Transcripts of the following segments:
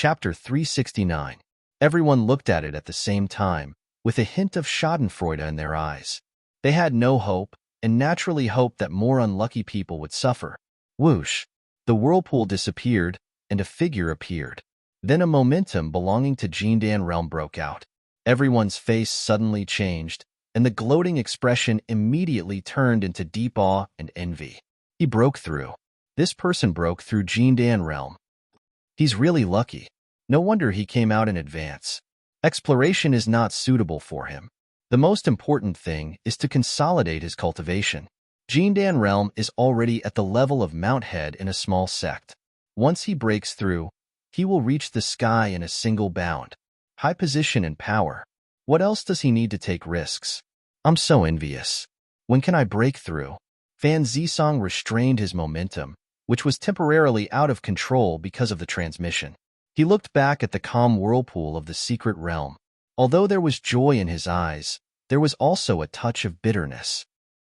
Chapter 369. Everyone looked at it at the same time, with a hint of schadenfreude in their eyes. They had no hope, and naturally hoped that more unlucky people would suffer. Whoosh! The whirlpool disappeared, and a figure appeared. Then a momentum belonging to Jindan realm broke out. Everyone's face suddenly changed, and the gloating expression immediately turned into deep awe and envy. He broke through. This person broke through Jindan realm. He's really lucky. No wonder he came out in advance. Exploration is not suitable for him. The most important thing is to consolidate his cultivation. Jindan realm is already at the level of Mount Head in a small sect. Once he breaks through, he will reach the sky in a single bound. High position and power. What else does he need to take risks? I'm so envious. When can I break through? Fan Zisong restrained his momentum, which was temporarily out of control because of the transmission. He looked back at the calm whirlpool of the secret realm. Although there was joy in his eyes, there was also a touch of bitterness.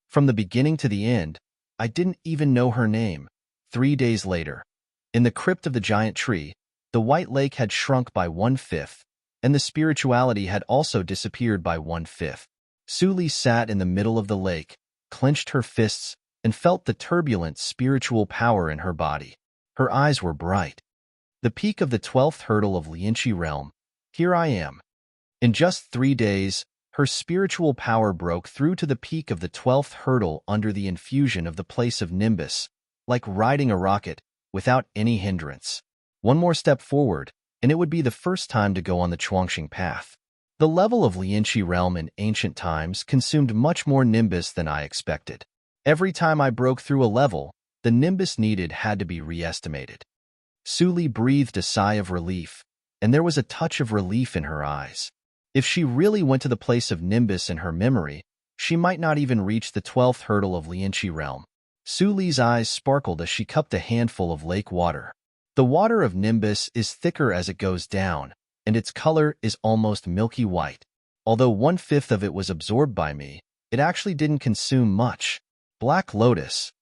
From the beginning to the end, I didn't even know her name. 3 days later, in the crypt of the giant tree, the white lake had shrunk by 1/5, and the spirituality had also disappeared by 1/5. Suli sat in the middle of the lake, clenched her fists, and felt the turbulent spiritual power in her body. Her eyes were bright. The peak of the 12th hurdle of Lianqi realm. Here I am. In just 3 days, her spiritual power broke through to the peak of the 12th hurdle under the infusion of the place of Nimbus, like riding a rocket, without any hindrance. One more step forward, and it would be the first time to go on the Chuangxing path. The level of Lianqi realm in ancient times consumed much more Nimbus than I expected. Every time I broke through a level, the Nimbus needed had to be re-estimated. Suli breathed a sigh of relief, and there was a touch of relief in her eyes. If she really went to the place of Nimbus in her memory, she might not even reach the 12th hurdle of Lianqi realm. Suli's eyes sparkled as she cupped a handful of lake water. The water of Nimbus is thicker as it goes down, and its color is almost milky white. Although 1/5 of it was absorbed by me, it actually didn't consume much. Black Lotus.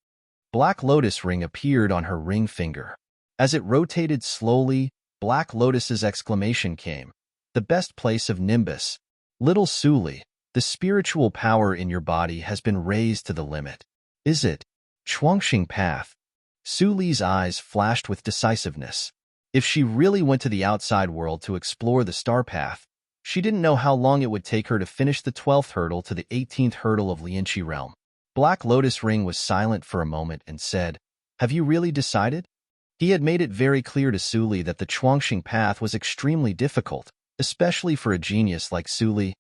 Black Lotus ring appeared on her ring finger. As it rotated slowly, Black Lotus's exclamation came. The best place of Nimbus. Little Suli, the spiritual power in your body has been raised to the limit. Is it? Chuangxing path. Suli's eyes flashed with decisiveness. If she really went to the outside world to explore the star path, she didn't know how long it would take her to finish the 12th hurdle to the 18th hurdle of Lianqi realm. Black Lotus Ring was silent for a moment and said, "Have you really decided?" He had made it very clear to Suli that the Chuangxing path was extremely difficult, especially for a genius like Suli.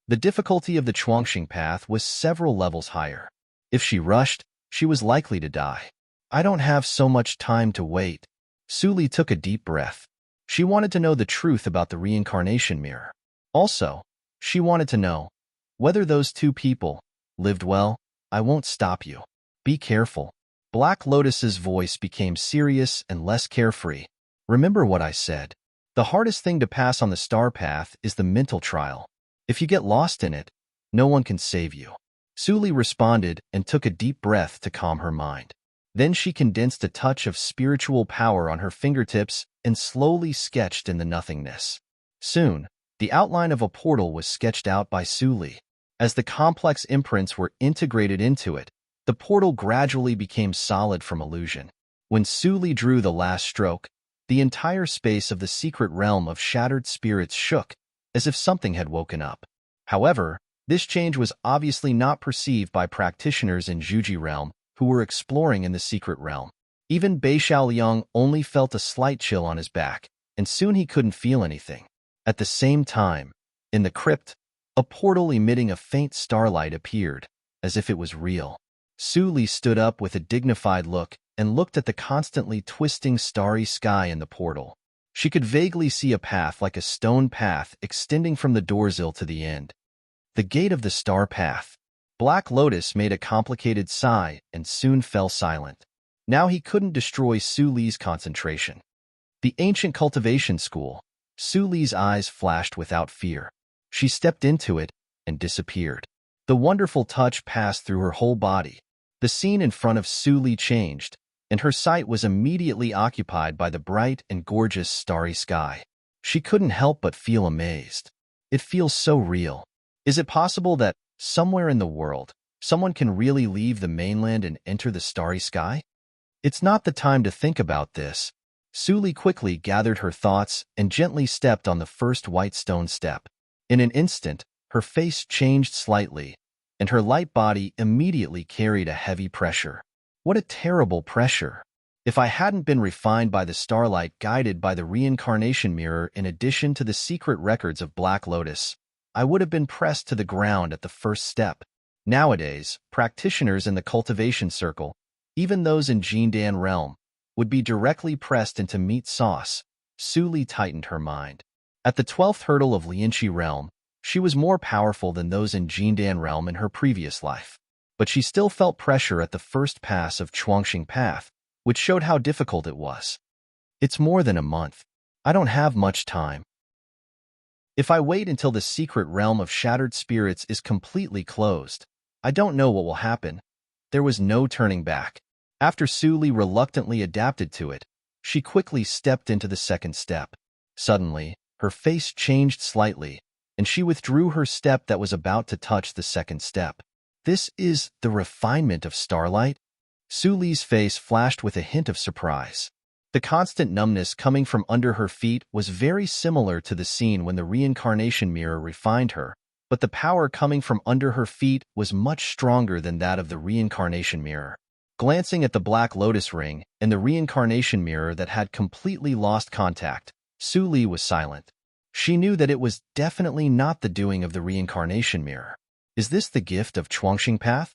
The difficulty of the Chuangxing path was several levels higher. If she rushed, she was likely to die. I don't have so much time to wait. Suli took a deep breath. She wanted to know the truth about the reincarnation mirror. Also, she wanted to know whether those two people lived well. I won't stop you. Be careful. Black Lotus's voice became serious and less carefree. Remember what I said. The hardest thing to pass on the star path is the mental trial. If you get lost in it, no one can save you. Suli responded and took a deep breath to calm her mind. Then she condensed a touch of spiritual power on her fingertips and slowly sketched in the nothingness. Soon, the outline of a portal was sketched out by Suli. As the complex imprints were integrated into it, the portal gradually became solid from illusion. When Suli drew the last stroke, the entire space of the secret realm of shattered spirits shook, as if something had woken up. However, this change was obviously not perceived by practitioners in Zhuji realm who were exploring in the secret realm. Even Bei Xiaoliang only felt a slight chill on his back, and soon he couldn't feel anything. At the same time, in the crypt, a portal emitting a faint starlight appeared, as if it was real. Suli stood up with a dignified look and looked at the constantly twisting starry sky in the portal. She could vaguely see a path like a stone path extending from the Dorzil to the end. The gate of the star path. Black Lotus made a complicated sigh and soon fell silent. Now he couldn't destroy Suli's concentration. The ancient cultivation school. Suli's eyes flashed without fear. She stepped into it and disappeared. The wonderful touch passed through her whole body. The scene in front of Suli changed. and her sight was immediately occupied by the bright and gorgeous starry sky. She couldn't help but feel amazed. It feels so real. Is it possible that, somewhere in the world, someone can really leave the mainland and enter the starry sky? It's not the time to think about this. Suli quickly gathered her thoughts and gently stepped on the first white stone step. In an instant, her face changed slightly, and her light body immediately carried a heavy pressure. What a terrible pressure! If I hadn't been refined by the starlight guided by the reincarnation mirror in addition to the secret records of Black Lotus, I would have been pressed to the ground at the first step. Nowadays, practitioners in the cultivation circle, even those in Jindan realm, would be directly pressed into meat sauce. Suli tightened her mind. At the 12th hurdle of Lianqi realm, she was more powerful than those in Jindan realm in her previous life. But she still felt pressure at the first pass of Chuangxing Path, which showed how difficult it was. It's more than a month. I don't have much time. If I wait until the secret realm of shattered spirits is completely closed, I don't know what will happen. There was no turning back. After Suli reluctantly adapted to it, she quickly stepped into the second step. Suddenly, her face changed slightly, and she withdrew her step that was about to touch the second step. This is the refinement of starlight? Suli's face flashed with a hint of surprise. The constant numbness coming from under her feet was very similar to the scene when the reincarnation mirror refined her, but the power coming from under her feet was much stronger than that of the reincarnation mirror. Glancing at the Black Lotus ring and the reincarnation mirror that had completely lost contact, Suli was silent. She knew that it was definitely not the doing of the reincarnation mirror. Is this the gift of Chuangxing Path?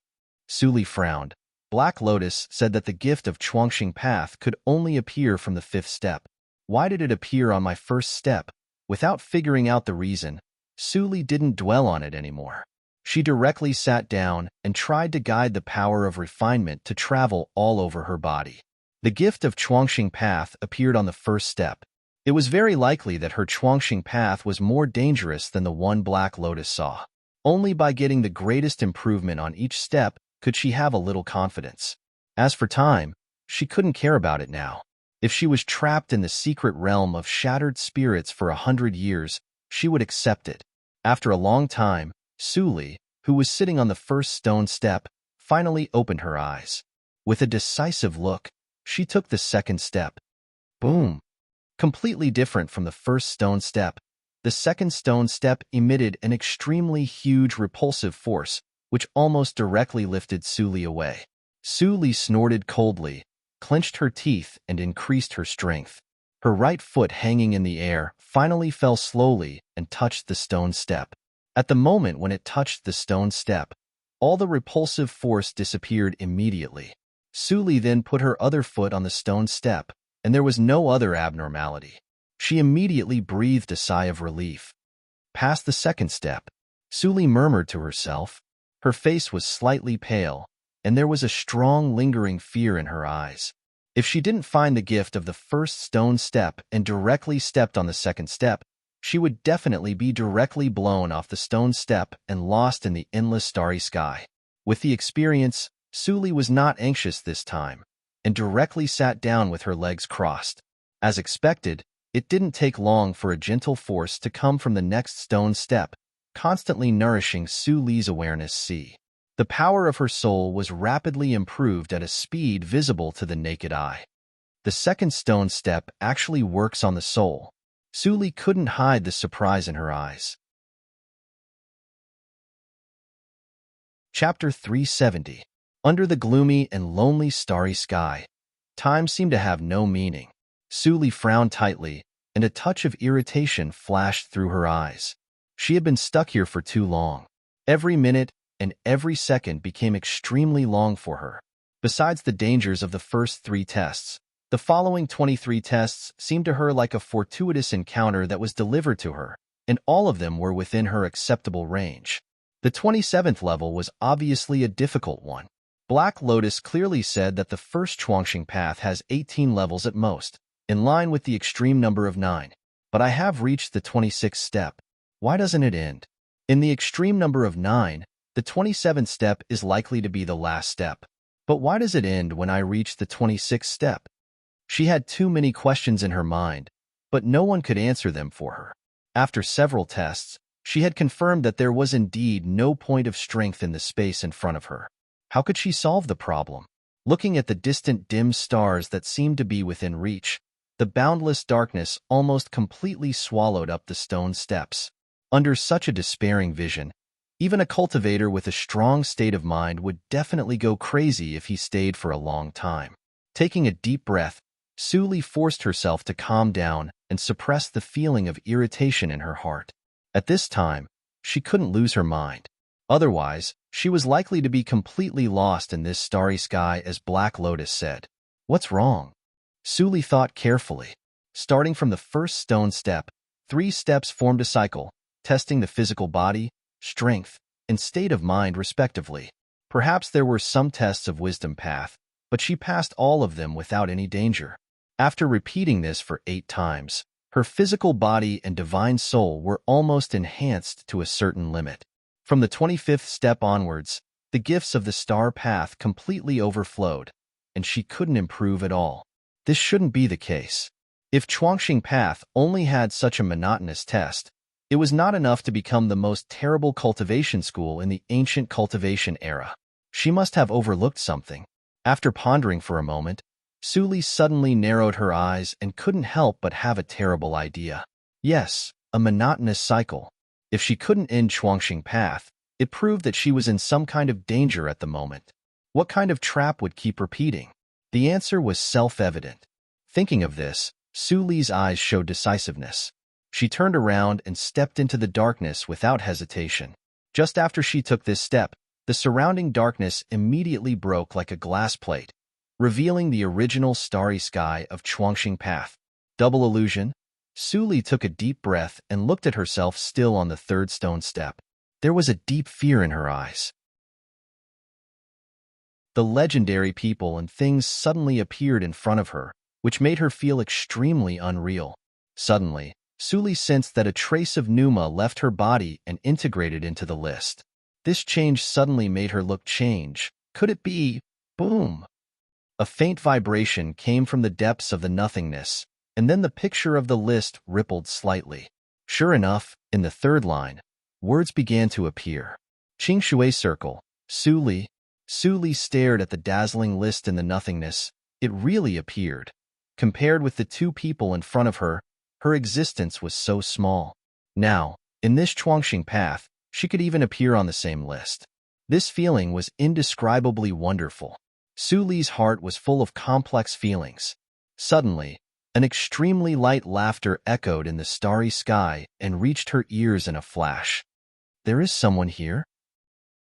Suli frowned. Black Lotus said that the gift of Chuangxing Path could only appear from the 5th step. Why did it appear on my first step? Without figuring out the reason, Suli didn't dwell on it anymore. She directly sat down and tried to guide the power of refinement to travel all over her body. The gift of Chuangxing Path appeared on the first step. It was very likely that her Chuangxing Path was more dangerous than the one Black Lotus saw. Only by getting the greatest improvement on each step could she have a little confidence. As for time, she couldn't care about it now. If she was trapped in the secret realm of shattered spirits for 100 years, she would accept it. After a long time, Suli, who was sitting on the first stone step, finally opened her eyes. With a decisive look, she took the second step. Boom! Completely different from the first stone step, the second stone step emitted an extremely huge repulsive force, which almost directly lifted Suli away. Suli snorted coldly, clenched her teeth, and increased her strength. Her right foot hanging in the air finally fell slowly and touched the stone step. At the moment when it touched the stone step, all the repulsive force disappeared immediately. Suli then put her other foot on the stone step, and there was no other abnormality. She immediately breathed a sigh of relief. Past the second step, Suli murmured to herself. Her face was slightly pale, and there was a strong lingering fear in her eyes. If she didn't find the gift of the first stone step and directly stepped on the second step, she would definitely be directly blown off the stone step and lost in the endless starry sky. With the experience, Suli was not anxious this time, and directly sat down with her legs crossed. As expected, it didn't take long for a gentle force to come from the next stone step, constantly nourishing Suli's awareness. The power of her soul was rapidly improved at a speed visible to the naked eye. The second stone step actually works on the soul. Suli couldn't hide the surprise in her eyes. Chapter 370. Under the gloomy and lonely starry sky, time seemed to have no meaning. Suli frowned tightly, and a touch of irritation flashed through her eyes. She had been stuck here for too long. Every minute and every second became extremely long for her. Besides the dangers of the first 3 tests, the following 23 tests seemed to her like a fortuitous encounter that was delivered to her, and all of them were within her acceptable range. The 27th level was obviously a difficult one. Black Lotus clearly said that the first Chuangxing Path has 18 levels at most, in line with the extreme number of 9. But I have reached the 26th step. Why doesn't it end? In the extreme number of 9, the 27th step is likely to be the last step. But why does it end when I reach the 26th step? She had too many questions in her mind, but no one could answer them for her. After several tests, she had confirmed that there was indeed no point of strength in the space in front of her. How could she solve the problem? Looking at the distant dim stars that seemed to be within reach, the boundless darkness almost completely swallowed up the stone steps. Under such a despairing vision, even a cultivator with a strong state of mind would definitely go crazy if he stayed for a long time. Taking a deep breath, Suli forced herself to calm down and suppress the feeling of irritation in her heart. At this time, she couldn't lose her mind. Otherwise, she was likely to be completely lost in this starry sky, as Black Lotus said. What's wrong? Suli thought carefully. Starting from the first stone step, 3 steps formed a cycle, testing the physical body, strength, and state of mind respectively. Perhaps there were some tests of wisdom path, but she passed all of them without any danger. After repeating this for 8 times, her physical body and divine soul were almost enhanced to a certain limit. From the 25th step onwards, the gifts of the star path completely overflowed, and she couldn't improve at all. This shouldn't be the case. If Chuangxing Path only had such a monotonous test, it was not enough to become the most terrible cultivation school in the ancient cultivation era. She must have overlooked something. After pondering for a moment, Suli suddenly narrowed her eyes and couldn't help but have a terrible idea. Yes, a monotonous cycle. If she couldn't end Chuangxing Path, it proved that she was in some kind of danger at the moment. What kind of trap would keep repeating? The answer was self-evident. Thinking of this, Suli's eyes showed decisiveness. She turned around and stepped into the darkness without hesitation. Just after she took this step, the surrounding darkness immediately broke like a glass plate, revealing the original starry sky of Chuangxing Path. Double illusion? Suli took a deep breath and looked at herself still on the 3rd stone step. There was a deep fear in her eyes. The legendary people and things suddenly appeared in front of her, which made her feel extremely unreal. Suddenly, Suli sensed that a trace of Numa left her body and integrated into the list. This change suddenly made her look change. Could it be? Boom! A faint vibration came from the depths of the nothingness, and then the picture of the list rippled slightly. Sure enough, in the 3rd line, words began to appear. Qingshui Circle, Suli. Suli stared at the dazzling list in the nothingness. It really appeared. Compared with the 2 people in front of her, her existence was so small. Now, in this Chuangxing Path, she could even appear on the same list. This feeling was indescribably wonderful. Suli's heart was full of complex feelings. Suddenly, an extremely light laughter echoed in the starry sky and reached her ears in a flash. There is someone here?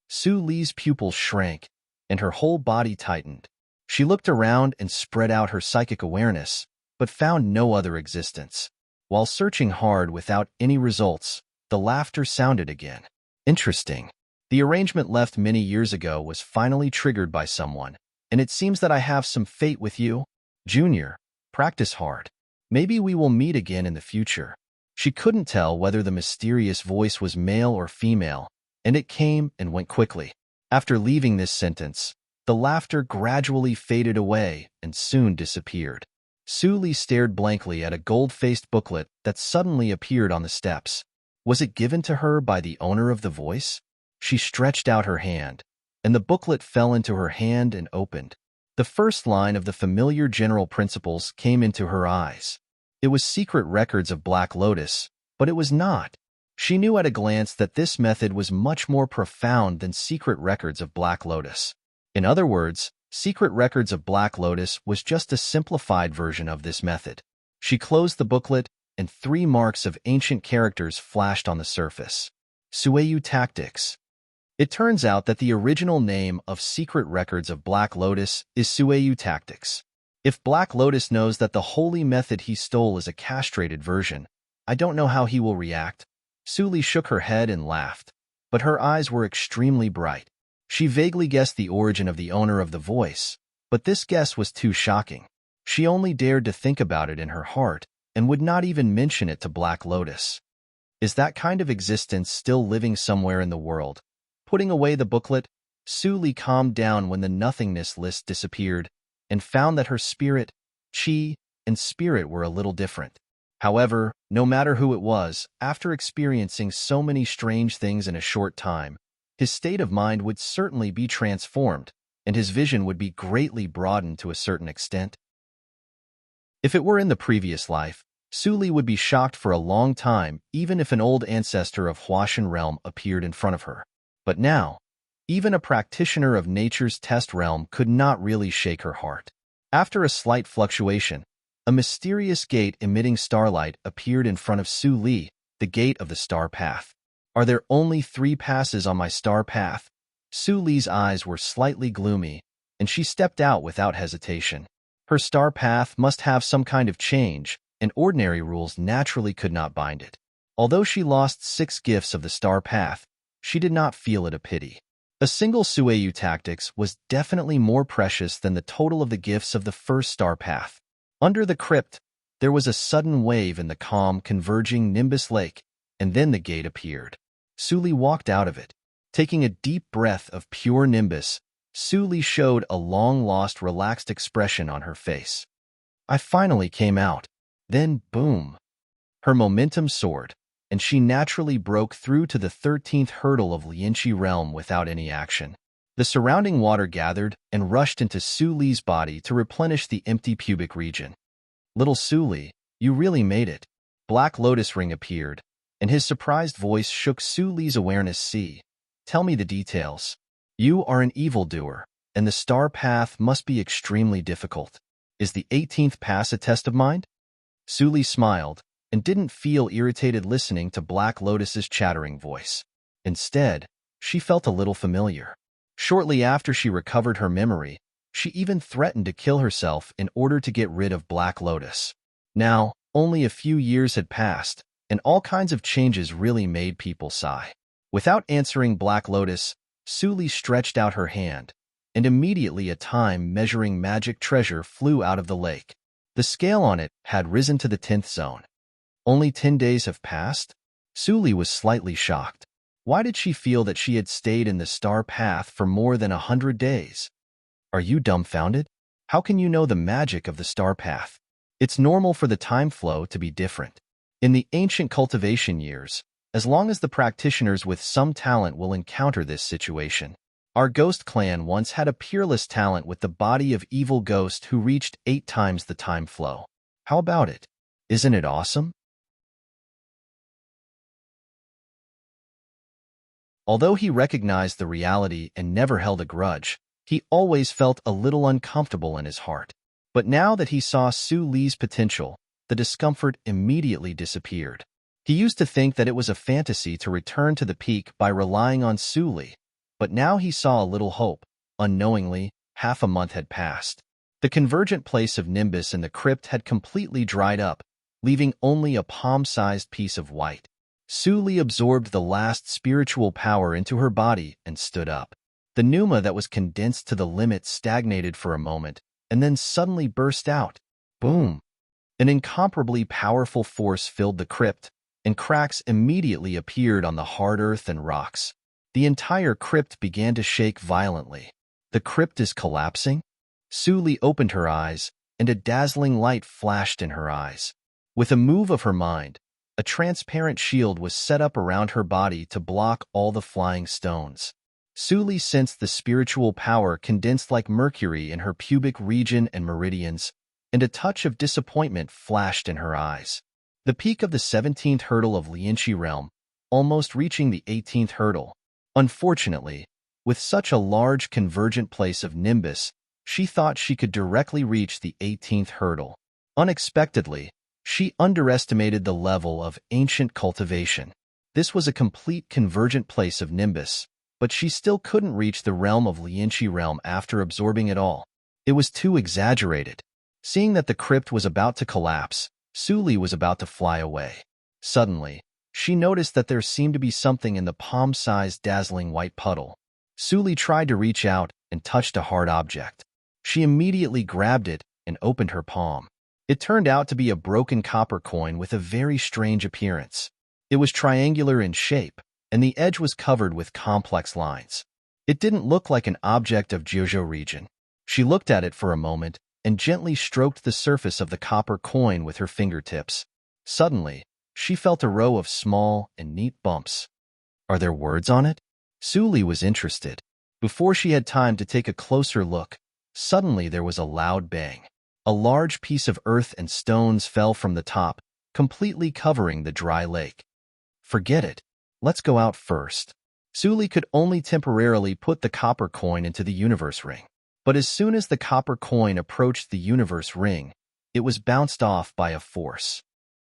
Suli's pupils shrank, and her whole body tightened. She looked around and spread out her psychic awareness, but found no other existence. While searching hard without any results, the laughter sounded again. Interesting. The arrangement left many years ago was finally triggered by someone, and it seems that I have some fate with you. Junior, practice hard. Maybe we will meet again in the future. She couldn't tell whether the mysterious voice was male or female, and it came and went quickly. After leaving this sentence, the laughter gradually faded away and soon disappeared. Suli stared blankly at a gold-faced booklet that suddenly appeared on the steps. Was it given to her by the owner of the voice? She stretched out her hand, and the booklet fell into her hand and opened. The first line of the familiar general principles came into her eyes. It was Secret Records of Black Lotus, but it was not. She knew at a glance that this method was much more profound than Secret Records of Black Lotus. In other words, Secret Records of Black Lotus was just a simplified version of this method. She closed the booklet, and 3 marks of ancient characters flashed on the surface. Sueyu Tactics. It turns out that the original name of Secret Records of Black Lotus is Sueyu Tactics. If Black Lotus knows that the holy method he stole is a castrated version, I don't know how he will react. Suli shook her head and laughed, but her eyes were extremely bright. She vaguely guessed the origin of the owner of the voice, but this guess was too shocking. She only dared to think about it in her heart and would not even mention it to Black Lotus. Is that kind of existence still living somewhere in the world? Putting away the booklet, Su Li calmed down when the nothingness list disappeared and found that her spirit, chi, and spirit were a little different. However, no matter who it was, after experiencing so many strange things in a short time, his state of mind would certainly be transformed, and his vision would be greatly broadened to a certain extent. If it were in the previous life, Su Li would be shocked for a long time even if an old ancestor of Huashan realm appeared in front of her. But now, even a practitioner of nature's test realm could not really shake her heart. After a slight fluctuation, a mysterious gate emitting starlight appeared in front of Su Li, the gate of the star path. Are there only 3 passes on my star path? Su Li's eyes were slightly gloomy, and she stepped out without hesitation. Her star path must have some kind of change, and ordinary rules naturally could not bind it. Although she lost 6 gifts of the star path, she did not feel it a pity. A single Sueyu tactics was definitely more precious than the total of the gifts of the first star path. Under the crypt, there was a sudden wave in the calm, converging Nimbus Lake, and then the gate appeared. Su Li walked out of it. Taking a deep breath of pure Nimbus, Su Li showed a long-lost, relaxed expression on her face. I finally came out. Then, boom. Her momentum soared, and she naturally broke through to the 13th hurdle of Lianqi realm without any action. The surrounding water gathered and rushed into Su Li's body to replenish the empty pubic region. Little Su Li, you really made it. Black Lotus Ring appeared, and his surprised voice shook Su Li's awareness. See, tell me the details. You are an evildoer, and the star path must be extremely difficult. Is the 18th pass a test of mind? Su Li smiled, and didn't feel irritated listening to Black Lotus's chattering voice. Instead, she felt a little familiar. Shortly after she recovered her memory, she even threatened to kill herself in order to get rid of Black Lotus. Now, only a few years had passed, and all kinds of changes really made people sigh. Without answering Black Lotus, Su Li stretched out her hand, and immediately a time-measuring magic treasure flew out of the lake. The scale on it had risen to the 10th zone. Only 10 days have passed? Su Li was slightly shocked. Why did she feel that she had stayed in the star path for more than 100 days? Are you dumbfounded? How can you know the magic of the star path? It's normal for the time flow to be different. In the ancient cultivation years, as long as the practitioners with some talent will encounter this situation. Our ghost clan once had a peerless talent with the body of evil ghost who reached 8 times the time flow. How about it? Isn't it awesome? Although he recognized the reality and never held a grudge, he always felt a little uncomfortable in his heart. But now that he saw Su Li's potential, the discomfort immediately disappeared. He used to think that it was a fantasy to return to the peak by relying on Su Li, but now he saw a little hope. Unknowingly, half a month had passed. The convergent place of Nimbus in the crypt had completely dried up, leaving only a palm-sized piece of white. Su Li absorbed the last spiritual power into her body and stood up. The pneuma that was condensed to the limit stagnated for a moment, and then suddenly burst out. Boom! An incomparably powerful force filled the crypt, and cracks immediately appeared on the hard earth and rocks. The entire crypt began to shake violently. The crypt is collapsing? Su Li opened her eyes, and a dazzling light flashed in her eyes. With a move of her mind, a transparent shield was set up around her body to block all the flying stones. Su Li sensed the spiritual power condensed like mercury in her pubic region and meridians, and a touch of disappointment flashed in her eyes. The peak of the 17th hurdle of Lianqi realm, almost reaching the 18th hurdle. Unfortunately, with such a large convergent place of Nimbus, she thought she could directly reach the 18th hurdle. Unexpectedly, she underestimated the level of ancient cultivation. This was a complete convergent place of Nimbus, but she still couldn't reach the realm of Lianqi realm after absorbing it all. It was too exaggerated. Seeing that the crypt was about to collapse, Su Li was about to fly away. Suddenly, she noticed that there seemed to be something in the palm-sized dazzling white puddle. Su Li tried to reach out and touched a hard object. She immediately grabbed it and opened her palm. It turned out to be a broken copper coin with a very strange appearance. It was triangular in shape, and the edge was covered with complex lines. It didn't look like an object of Jojo region. She looked at it for a moment and gently stroked the surface of the copper coin with her fingertips. Suddenly, she felt a row of small and neat bumps. Are there words on it? Suli was interested. Before she had time to take a closer look, suddenly there was a loud bang. A large piece of earth and stones fell from the top, completely covering the dry lake. Forget it. Let's go out first. Suli could only temporarily put the copper coin into the universe ring. But as soon as the copper coin approached the universe ring, it was bounced off by a force.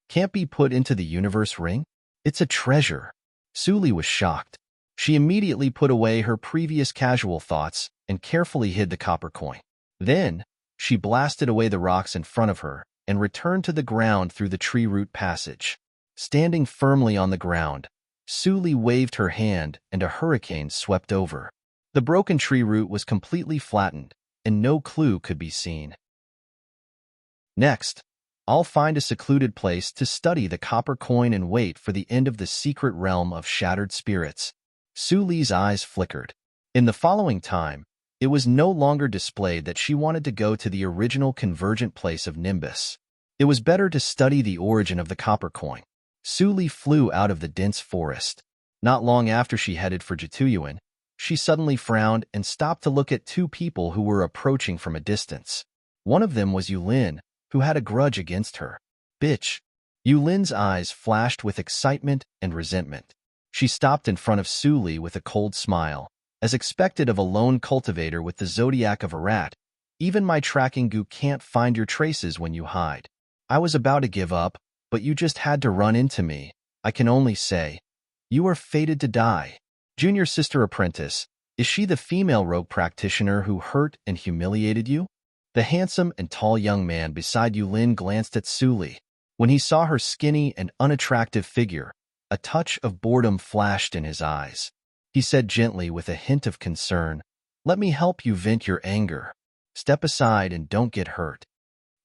Can't be put into the universe ring? It's a treasure. Suli was shocked. She immediately put away her previous casual thoughts and carefully hid the copper coin. Then, she blasted away the rocks in front of her and returned to the ground through the tree root passage. Standing firmly on the ground, Suli waved her hand and a hurricane swept over. The broken tree root was completely flattened, and no clue could be seen. Next, I'll find a secluded place to study the copper coin and wait for the end of the secret realm of shattered spirits. Suli's eyes flickered. In the following time, it was no longer displayed that she wanted to go to the original convergent place of Nimbus. It was better to study the origin of the copper coin. Suli flew out of the dense forest. Not long after she headed for Jituyuan, she suddenly frowned and stopped to look at two people who were approaching from a distance. One of them was Yulin, who had a grudge against her. Bitch. Yulin's eyes flashed with excitement and resentment. She stopped in front of Suli with a cold smile. As expected of a lone cultivator with the zodiac of a rat, even my tracking goo can't find your traces when you hide. I was about to give up, but you just had to run into me. I can only say, you are fated to die. Junior sister apprentice, is she the female rogue practitioner who hurt and humiliated you? The handsome and tall young man beside Yulin glanced at Suli. When he saw her skinny and unattractive figure, a touch of boredom flashed in his eyes. He said gently with a hint of concern, let me help you vent your anger. Step aside and don't get hurt.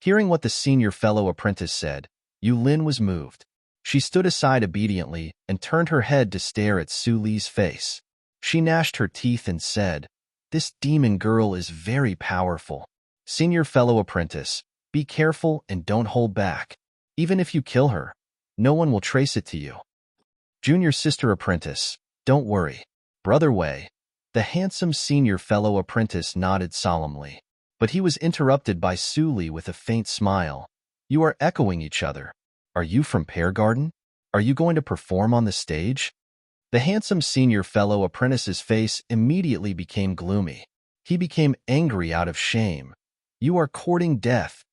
Hearing what the senior fellow apprentice said, Yulin was moved. She stood aside obediently and turned her head to stare at Suli's face. She gnashed her teeth and said, this demon girl is very powerful. Senior fellow apprentice, be careful and don't hold back. Even if you kill her, no one will trace it to you. Junior sister apprentice, don't worry. Brother Wei. The handsome senior fellow apprentice nodded solemnly. But he was interrupted by Suli with a faint smile. You are echoing each other. Are you from Pear Garden? Are you going to perform on the stage? The handsome senior fellow apprentice's face immediately became gloomy. He became angry out of shame. You are courting death.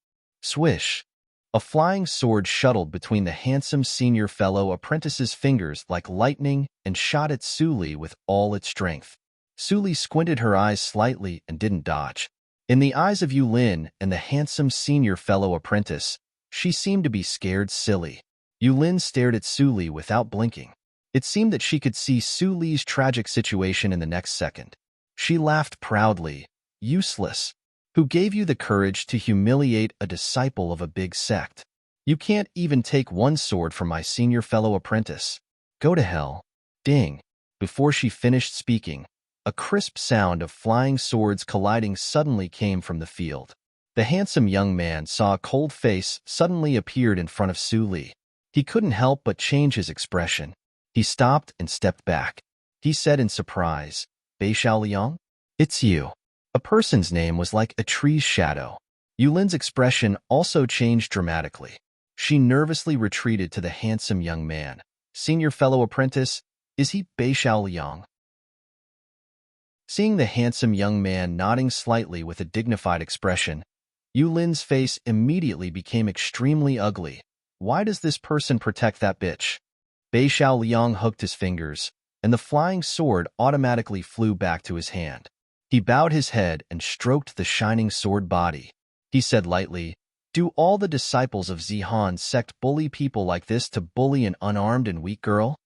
Swish. A flying sword shuttled between the handsome senior fellow apprentice's fingers like lightning and shot at Suli with all its strength. Suli squinted her eyes slightly and didn't dodge. In the eyes of Yulin and the handsome senior fellow apprentice, she seemed to be scared silly. Yulin stared at Suli without blinking. It seemed that she could see Suli's tragic situation in the next second. She laughed proudly. Useless. Who gave you the courage to humiliate a disciple of a big sect? You can't even take one sword from my senior fellow apprentice. Go to hell. Ding. Before she finished speaking, a crisp sound of flying swords colliding suddenly came from the field. The handsome young man saw a cold face suddenly appeared in front of Suli. He couldn't help but change his expression. He stopped and stepped back. He said in surprise, Bei Xiaoliang? It's you. A person's name was like a tree's shadow. Yulin's expression also changed dramatically. She nervously retreated to the handsome young man. Senior fellow apprentice, is he Bei Xiaoliang? Seeing the handsome young man nodding slightly with a dignified expression, Yulin's face immediately became extremely ugly. Why does this person protect that bitch? Bei Xiaoliang hooked his fingers, and the flying sword automatically flew back to his hand. He bowed his head and stroked the shining sword body. He said lightly, do all the disciples of Zihan sect bully people like this to bully an unarmed and weak girl?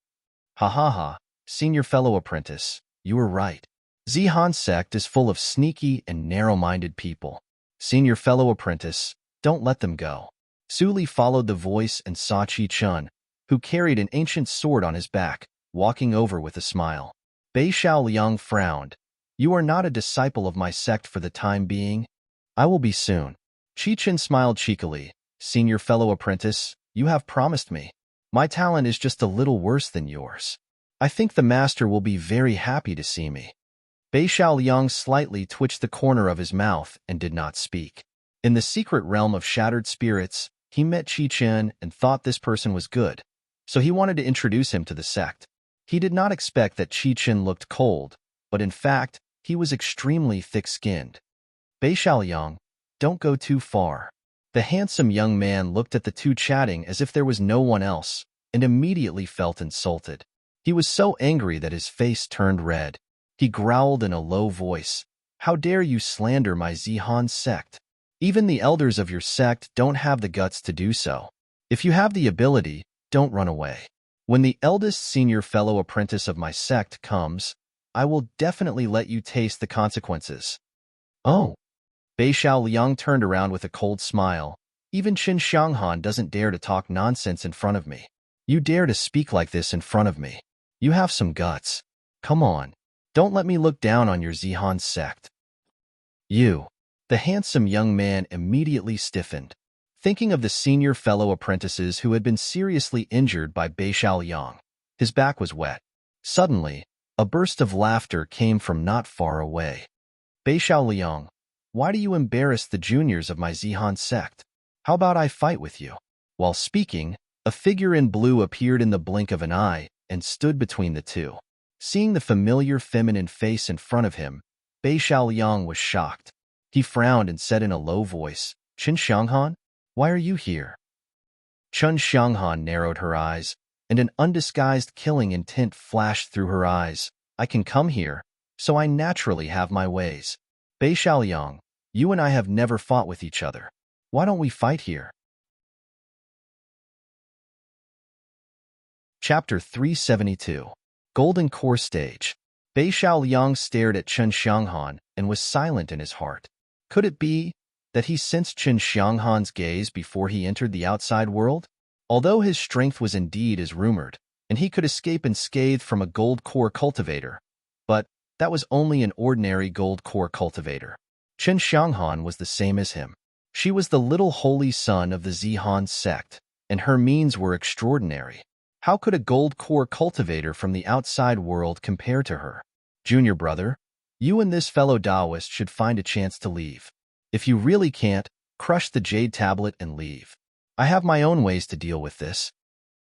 Ha ha ha, senior fellow apprentice, you were right. Zihan sect is full of sneaky and narrow-minded people. Senior fellow apprentice, don't let them go. Suli followed the voice and saw Chi-chun, who carried an ancient sword on his back, walking over with a smile. Bei Xiaoliang frowned. You are not a disciple of my sect for the time being. I will be soon. Qi-Chen smiled cheekily. Senior fellow apprentice, you have promised me. My talent is just a little worse than yours. I think the master will be very happy to see me. Bei Xiaoliang slightly twitched the corner of his mouth and did not speak. In the secret realm of shattered spirits, he met Qi-Chen and thought this person was good, so he wanted to introduce him to the sect. He did not expect that Qi-Chen looked cold, but in fact, he was extremely thick-skinned. Bei Xiaoliang, don't go too far. The handsome young man looked at the two chatting as if there was no one else, and immediately felt insulted. He was so angry that his face turned red. He growled in a low voice, "How dare you slander my Zihan sect? Even the elders of your sect don't have the guts to do so. If you have the ability, don't run away. When the eldest senior fellow apprentice of my sect comes, I will definitely let you taste the consequences." Oh. Bei Xiaoliang turned around with a cold smile. Even Qin Xianghan doesn't dare to talk nonsense in front of me. You dare to speak like this in front of me. You have some guts. Come on. Don't let me look down on your Zihan sect. You. The handsome young man immediately stiffened, thinking of the senior fellow apprentices who had been seriously injured by Bei Xiaoliang. His back was wet. Suddenly, a burst of laughter came from not far away. Bei Xiaoliang, why do you embarrass the juniors of my Zihan sect? How about I fight with you? While speaking, a figure in blue appeared in the blink of an eye and stood between the two. Seeing the familiar feminine face in front of him, Bei Xiaoliang was shocked. He frowned and said in a low voice, "Qin Xianghan, why are you here?" Qin Xianghan narrowed her eyes, and an undisguised killing intent flashed through her eyes. "I can come here, so I naturally have my ways. Bei Xiaoliang, you and I have never fought with each other. Why don't we fight here?" Chapter 372. Golden Core Stage. Bei Xiaoliang stared at Qin Xianghan and was silent in his heart. Could it be that he sensed Qin Xianghan's gaze before he entered the outside world? Although his strength was indeed as rumored, and he could escape unscathed from a gold core cultivator, but that was only an ordinary gold core cultivator. Qin Xianghan was the same as him. She was the little holy son of the Zihan sect, and her means were extraordinary. How could a gold core cultivator from the outside world compare to her? Junior brother, you and this fellow Taoist should find a chance to leave. If you really can't, crush the jade tablet and leave. I have my own ways to deal with this.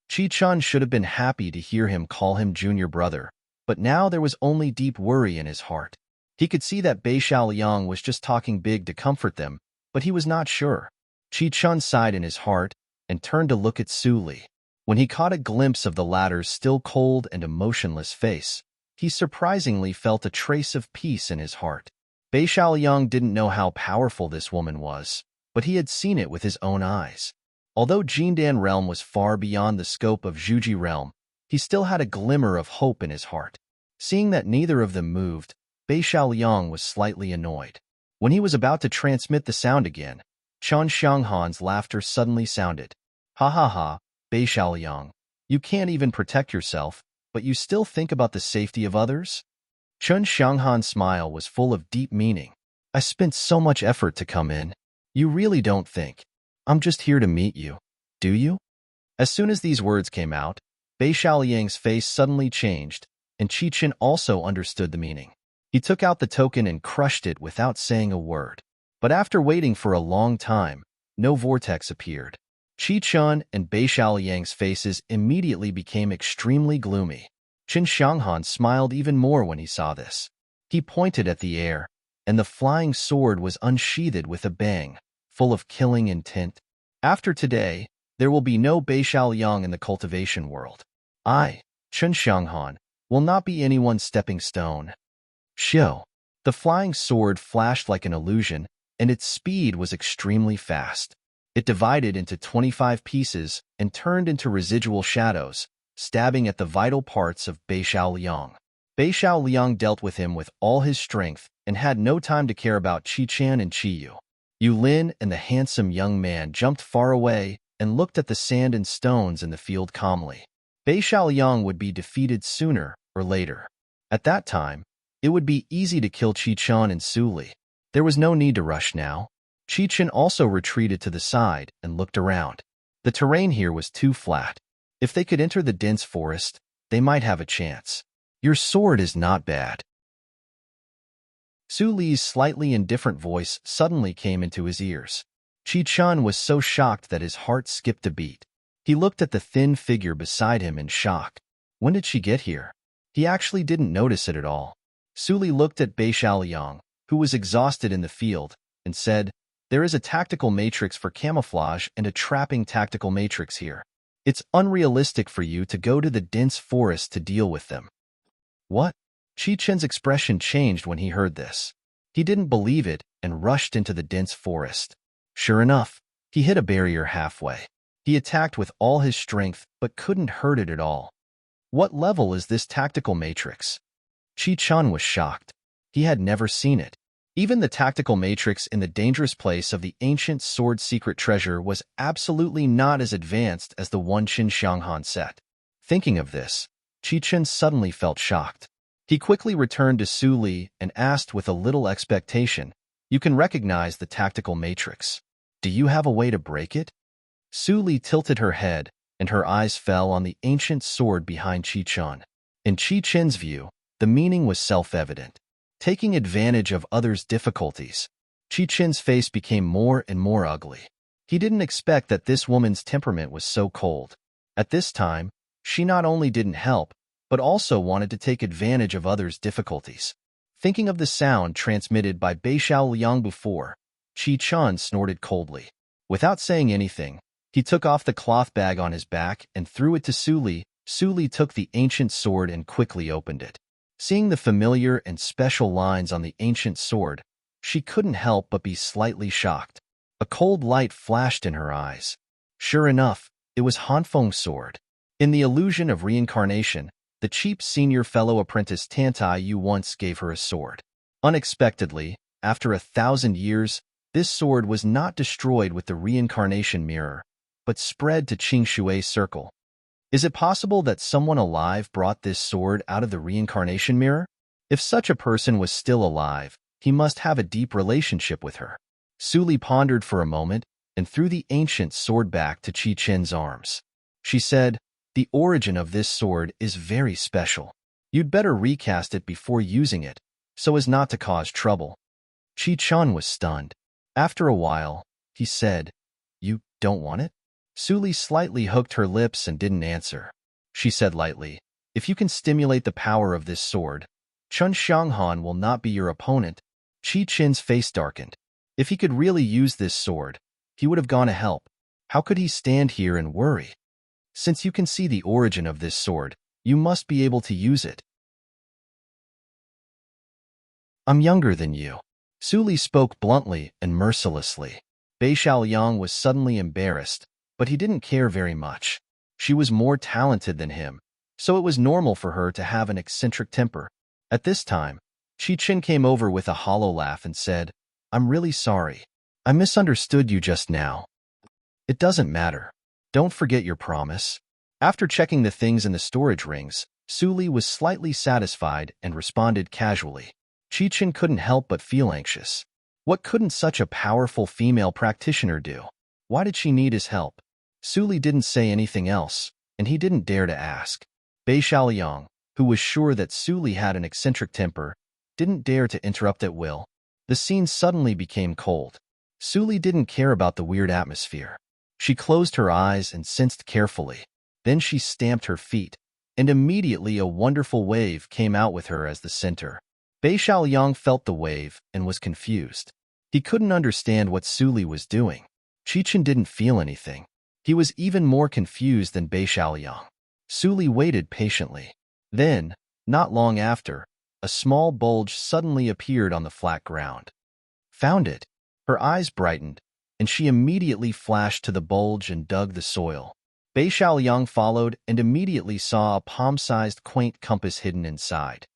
Qi-Chen should have been happy to hear him call him junior brother, but now there was only deep worry in his heart. He could see that Bei Xiaoliang was just talking big to comfort them, but he was not sure. Qi-Chen sighed in his heart and turned to look at Su Li. When he caught a glimpse of the latter's still cold and emotionless face, he surprisingly felt a trace of peace in his heart. Bei Xiaoliang didn't know how powerful this woman was, but he had seen it with his own eyes. Although Jindan realm was far beyond the scope of Zhuji realm, he still had a glimmer of hope in his heart. Seeing that neither of them moved, Bei Xiaoliang was slightly annoyed. When he was about to transmit the sound again, Qin Xianghan's laughter suddenly sounded. Ha ha ha, Bei Xiaoliang, you can't even protect yourself, but you still think about the safety of others? Qin Xianghan's smile was full of deep meaning. I spent so much effort to come in. You really don't think I'm just here to meet you, do you? As soon as these words came out, Bei Xiaoliang's face suddenly changed, and Qi-Chen also understood the meaning. He took out the token and crushed it without saying a word. But after waiting for a long time, no vortex appeared. Qi-Chen and Bei Xiaoliang's faces immediately became extremely gloomy. Qin Xianghan smiled even more when he saw this. He pointed at the air, and the flying sword was unsheathed with a bang, full of killing intent. After today, there will be no Bei Xiaoliang in the cultivation world. I, Qin Xianghan, will not be anyone's stepping stone. Shio. The flying sword flashed like an illusion, and its speed was extremely fast. It divided into 25 pieces and turned into residual shadows, stabbing at the vital parts of Bei Xiaoliang. Bei Xiaoliang dealt with him with all his strength and had no time to care about Qi-Chan and Qi-Yu. Yu-Lin and the handsome young man jumped far away and looked at the sand and stones in the field calmly. Bei Xiaoliang would be defeated sooner or later. At that time, It would be easy to kill Chi-chan and Su-li. There was no need to rush now. Chi-chan also retreated to the side and looked around. The terrain here was too flat. If they could enter the dense forest, they might have a chance. Your sword is not bad. Su-li's slightly indifferent voice suddenly came into his ears. Chi-chan was so shocked that his heart skipped a beat. He looked at the thin figure beside him in shock. When did she get here? He actually didn't notice it at all. Su-li looked at Bei Xiaoliang, who was exhausted in the field, and said, "There is a tactical matrix for camouflage and a trapping tactical matrix here. It's unrealistic for you to go to the dense forest to deal with them." What? Chi-chen's expression changed when he heard this. He didn't believe it and rushed into the dense forest. Sure enough, he hit a barrier halfway. He attacked with all his strength but couldn't hurt it at all. What level is this tactical matrix? Chi-chan was shocked. He had never seen it. Even the tactical matrix in the dangerous place of the ancient sword secret treasure was absolutely not as advanced as the one Qin Xianghan set. Thinking of this, Chi-chan suddenly felt shocked. He quickly returned to Su-li and asked with a little expectation, "You can recognize the tactical matrix. Do you have a way to break it?" Su-li tilted her head, and her eyes fell on the ancient sword behind Chi-chan. In Chi-chan's view, the meaning was self-evident. Taking advantage of others' difficulties. Chi-chan's face became more and more ugly. He didn't expect that this woman's temperament was so cold. At this time, she not only didn't help, but also wanted to take advantage of others' difficulties. Thinking of the sound transmitted by Bei Xiaoliang before, Chi-chan snorted coldly. Without saying anything, he took off the cloth bag on his back and threw it to Su-li. Su-li took the ancient sword and quickly opened it. Seeing the familiar and special lines on the ancient sword, she couldn't help but be slightly shocked. A cold light flashed in her eyes. Sure enough, it was Hanfeng's sword. In the illusion of reincarnation, the cheap senior fellow apprentice Tantai Yu once gave her a sword. Unexpectedly, after 1,000 years, this sword was not destroyed with the reincarnation mirror, but spread to Qingshui's circle. Is it possible that someone alive brought this sword out of the reincarnation mirror? If such a person was still alive, he must have a deep relationship with her. Su-li pondered for a moment and threw the ancient sword back to Chi-chen's arms. She said, "The origin of this sword is very special. You'd better recast it before using it, so as not to cause trouble." Chi-chan was stunned. After a while, he said, "You don't want it?" Su-li slightly hooked her lips and didn't answer. She said lightly, "If you can stimulate the power of this sword, Qin Xianghan will not be your opponent." Chi-chen's face darkened. If he could really use this sword, he would have gone to help. How could he stand here and worry? "Since you can see the origin of this sword, you must be able to use it." "I'm younger than you." Su-li spoke bluntly and mercilessly. Bei Xiaoliang was suddenly embarrassed, but he didn't care very much. She was more talented than him, so it was normal for her to have an eccentric temper. At this time, Chi-chen came over with a hollow laugh and said, "I'm really sorry. I misunderstood you just now." "It doesn't matter. Don't forget your promise." After checking the things in the storage rings, Su-li was slightly satisfied and responded casually. Chi-chen couldn't help but feel anxious. What couldn't such a powerful female practitioner do? Why did she need his help? Su-li didn't say anything else, and he didn't dare to ask. Bei Xiaoliang, who was sure that Su-li had an eccentric temper, didn't dare to interrupt at will. The scene suddenly became cold. Su-li didn't care about the weird atmosphere. She closed her eyes and sensed carefully. Then she stamped her feet, and immediately a wonderful wave came out with her as the center. Bei Xiaoliang felt the wave and was confused. He couldn't understand what Su-li was doing. Chi-chen didn't feel anything. He was even more confused than Bei Xiaoliang. Su-li waited patiently. Then, not long after, a small bulge suddenly appeared on the flat ground. "Found it." Her eyes brightened, and she immediately flashed to the bulge and dug the soil. Bei Xiaoliang followed and immediately saw a palm-sized quaint compass hidden inside.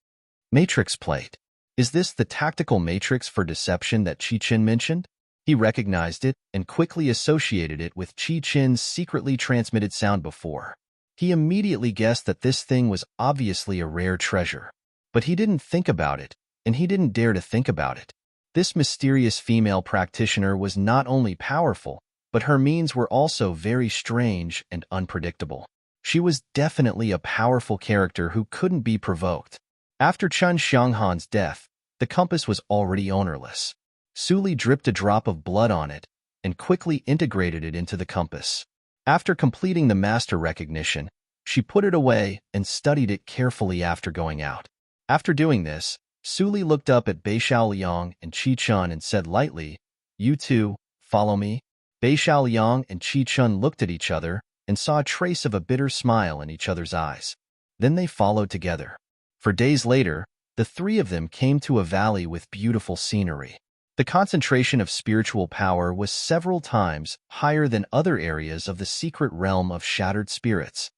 Matrix plate. Is this the tactical matrix for deception that Chi-chen mentioned? He recognized it and quickly associated it with Chi-chen's secretly transmitted sound before. He immediately guessed that this thing was obviously a rare treasure. But he didn't think about it, and he didn't dare to think about it. This mysterious female practitioner was not only powerful, but her means were also very strange and unpredictable. She was definitely a powerful character who couldn't be provoked. After Chun Xianghan's death, the compass was already ownerless. Su Li dripped a drop of blood on it and quickly integrated it into the compass. After completing the master recognition, she put it away and studied it carefully after going out. After doing this, Su Li looked up at Bei Xiaoliang and Qi Chun and said lightly, "You two, follow me." Bei Xiaoliang and Qi Chun looked at each other and saw a trace of a bitter smile in each other's eyes. Then they followed together. For days later, the three of them came to a valley with beautiful scenery. The concentration of spiritual power was several times higher than other areas of the secret realm of shattered spirits.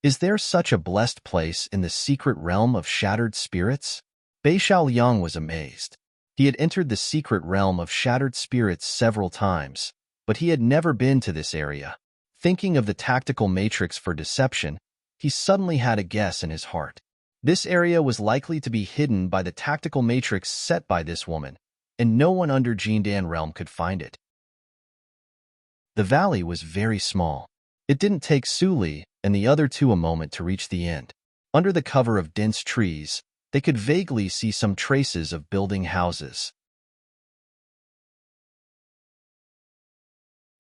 Is there such a blessed place in the secret realm of shattered spirits? Bei Xiaoliang was amazed. He had entered the secret realm of shattered spirits several times, but he had never been to this area. Thinking of the tactical matrix for deception, he suddenly had a guess in his heart. This area was likely to be hidden by the tactical matrix set by this woman, and no one under Jindan realm could find it. The valley was very small. It didn't take Su Li and the other two a moment to reach the end. Under the cover of dense trees, they could vaguely see some traces of building houses.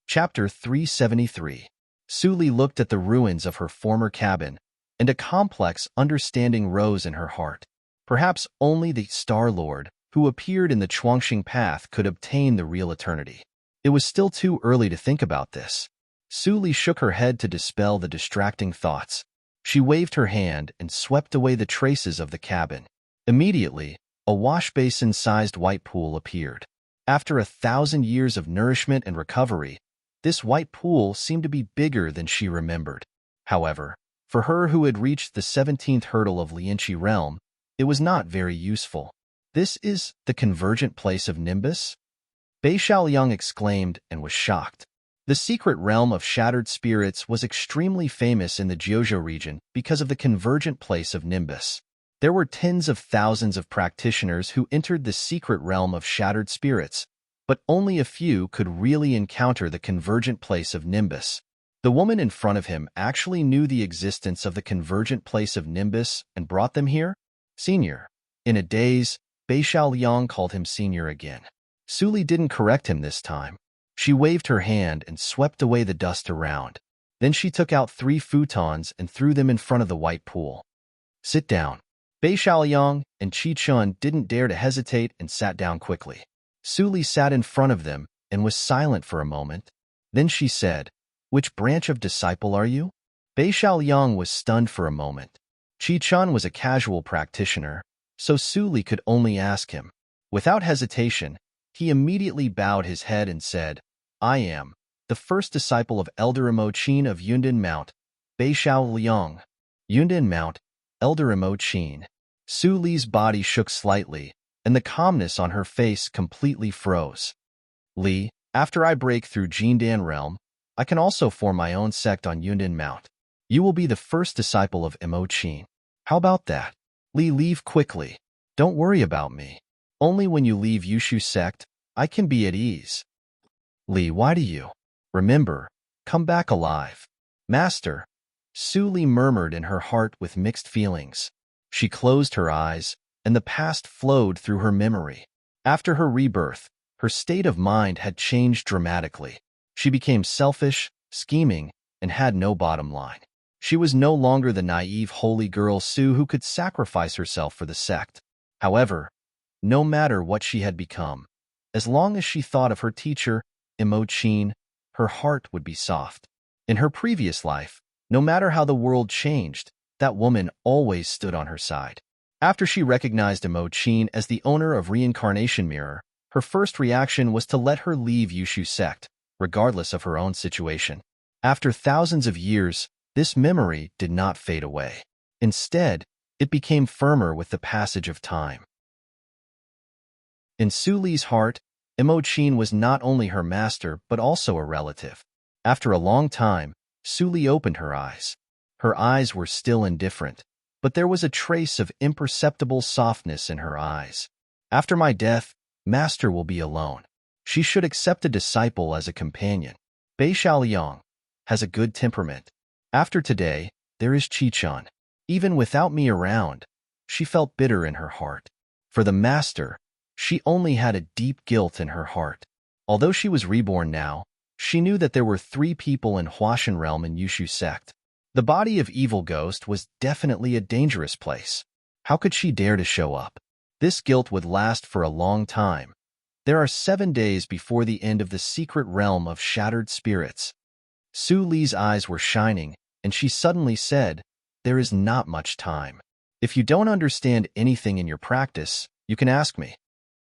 Chapter 373. Su Li looked at the ruins of her former cabin, and a complex understanding rose in her heart. Perhaps only the Star Lord, who appeared in the Chuangxing path, could obtain the real eternity. It was still too early to think about this. Su Li shook her head to dispel the distracting thoughts. She waved her hand and swept away the traces of the cabin. Immediately, a wash-basin-sized white pool appeared. After 1,000 years of nourishment and recovery, this white pool seemed to be bigger than she remembered. However, for her who had reached the 17th hurdle of Lianqi realm, it was not very useful. "This is the convergent place of Nimbus?" Bei Xiaoliang exclaimed and was shocked. The secret realm of shattered spirits was extremely famous in the Jiuzhou region because of the convergent place of Nimbus. There were tens of thousands of practitioners who entered the secret realm of shattered spirits, but only a few could really encounter the convergent place of Nimbus. The woman in front of him actually knew the existence of the convergent place of Nimbus and brought them here? Senior. In a daze, Bei Xiaoliang called him senior again. Su Li didn't correct him this time. She waved her hand and swept away the dust around. Then she took out 3 futons and threw them in front of the white pool. "Sit down." Bei Xiaoliang and Qi Chun didn't dare to hesitate and sat down quickly. Su Li sat in front of them and was silent for a moment. Then she said, "Which branch of disciple are you?" Bei Xiaoliang was stunned for a moment. Qi Chun was a casual practitioner, so Su Li could only ask him. Without hesitation, he immediately bowed his head and said, "I am the first disciple of Elder Immerse of Yundan Mount, Bei Xiaoliang." Yundan Mount, Elder Immerse. Su Li's body shook slightly, and the calmness on her face completely froze. "Li, after I break through Jindan realm, I can also form my own sect on Yundan Mount. You will be the first disciple of Immerse. How about that? Li, leave quickly. Don't worry about me. Only when you leave Yushu sect, I can be at ease." "Li, why do you? Remember, come back alive." "Master," Su Li murmured in her heart with mixed feelings. She closed her eyes, and the past flowed through her memory. After her rebirth, her state of mind had changed dramatically. She became selfish, scheming, and had no bottom line. She was no longer the naive holy girl Su who could sacrifice herself for the sect. However, no matter what she had become, as long as she thought of her teacher, Immerse, her heart would be soft. In her previous life, no matter how the world changed, that woman always stood on her side. After she recognized Immerse as the owner of Reincarnation Mirror, her first reaction was to let her leave Yushu sect, regardless of her own situation. After thousands of years, this memory did not fade away. Instead, it became firmer with the passage of time. In Su Li's heart, Immerse was not only her master but also a relative. After a long time, Su Li opened her eyes. Her eyes were still indifferent, but there was a trace of imperceptible softness in her eyes. After my death, Master will be alone. She should accept a disciple as a companion. Bei Xiaoliang has a good temperament. After today, there is Qichen. Even without me around, she felt bitter in her heart. For the Master, she only had a deep guilt in her heart. Although she was reborn now, she knew that there were 3 people in Huashan realm in Yushu sect. The body of Evil Ghost was definitely a dangerous place. How could she dare to show up? This guilt would last for a long time. There are 7 days before the end of the secret realm of shattered spirits. Su Li's eyes were shining, and she suddenly said, "There is not much time. If you don't understand anything in your practice, you can ask me."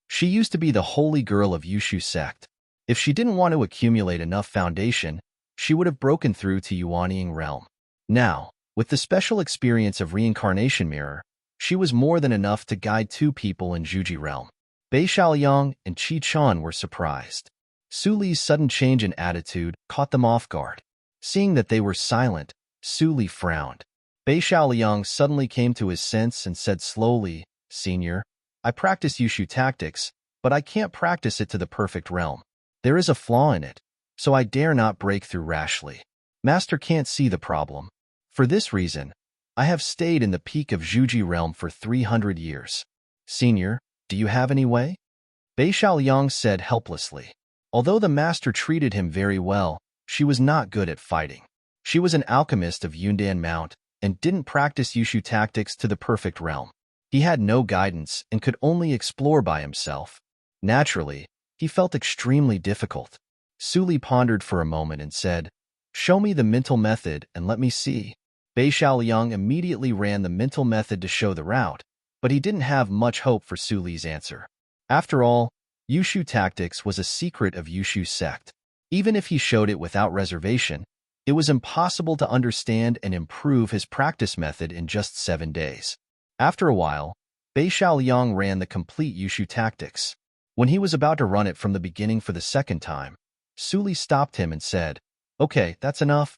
She used to be the holy girl of Yushu sect. If she didn't want to accumulate enough foundation, she would have broken through to Yuanying realm. Now, with the special experience of reincarnation mirror, she was more than enough to guide 2 people in Zhuji realm. Bei Xiaoliang and Qichen were surprised. Su Li's sudden change in attitude caught them off guard. Seeing that they were silent, Su Li frowned. Bei Xiaoliang suddenly came to his sense and said slowly, "Senior, I practice Yushu tactics, but I can't practice it to the perfect realm. There is a flaw in it, so I dare not break through rashly. Master can't see the problem. For this reason, I have stayed in the peak of Zhuji realm for 300 years. Senior, do you have any way?" Bei Xiaoliang said helplessly. Although the Master treated him very well, she was not good at fighting. She was an alchemist of Yundan Mount and didn't practice Yushu tactics to the perfect realm. He had no guidance and could only explore by himself. Naturally, he felt extremely difficult. Su Li pondered for a moment and said, "Show me the mental method and let me see." Bei Xiaoliang immediately ran the mental method to show the route, but he didn't have much hope for Su Li's answer. After all, Yushu tactics was a secret of Yushu sect. Even if he showed it without reservation, it was impossible to understand and improve his practice method in just 7 days. After a while, Bei Xiaoliang ran the complete Yushu tactics. When he was about to run it from the beginning for the 2nd time, Su Li stopped him and said, "Okay, that's enough."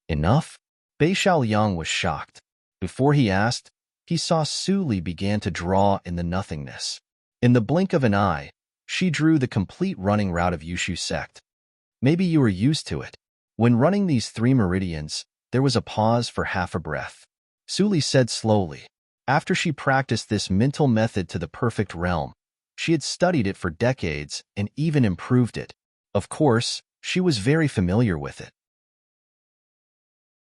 "Enough?" Bei Xiaoliang was shocked. Before he asked, he saw Su Li began to draw in the nothingness. In the blink of an eye, she drew the complete running route of Yushu sect. Maybe you were used to it. When running these 3 meridians, there was a pause for half a breath. Su Li said slowly. After she practiced this mental method to the perfect realm, she had studied it for decades and even improved it. Of course, she was very familiar with it.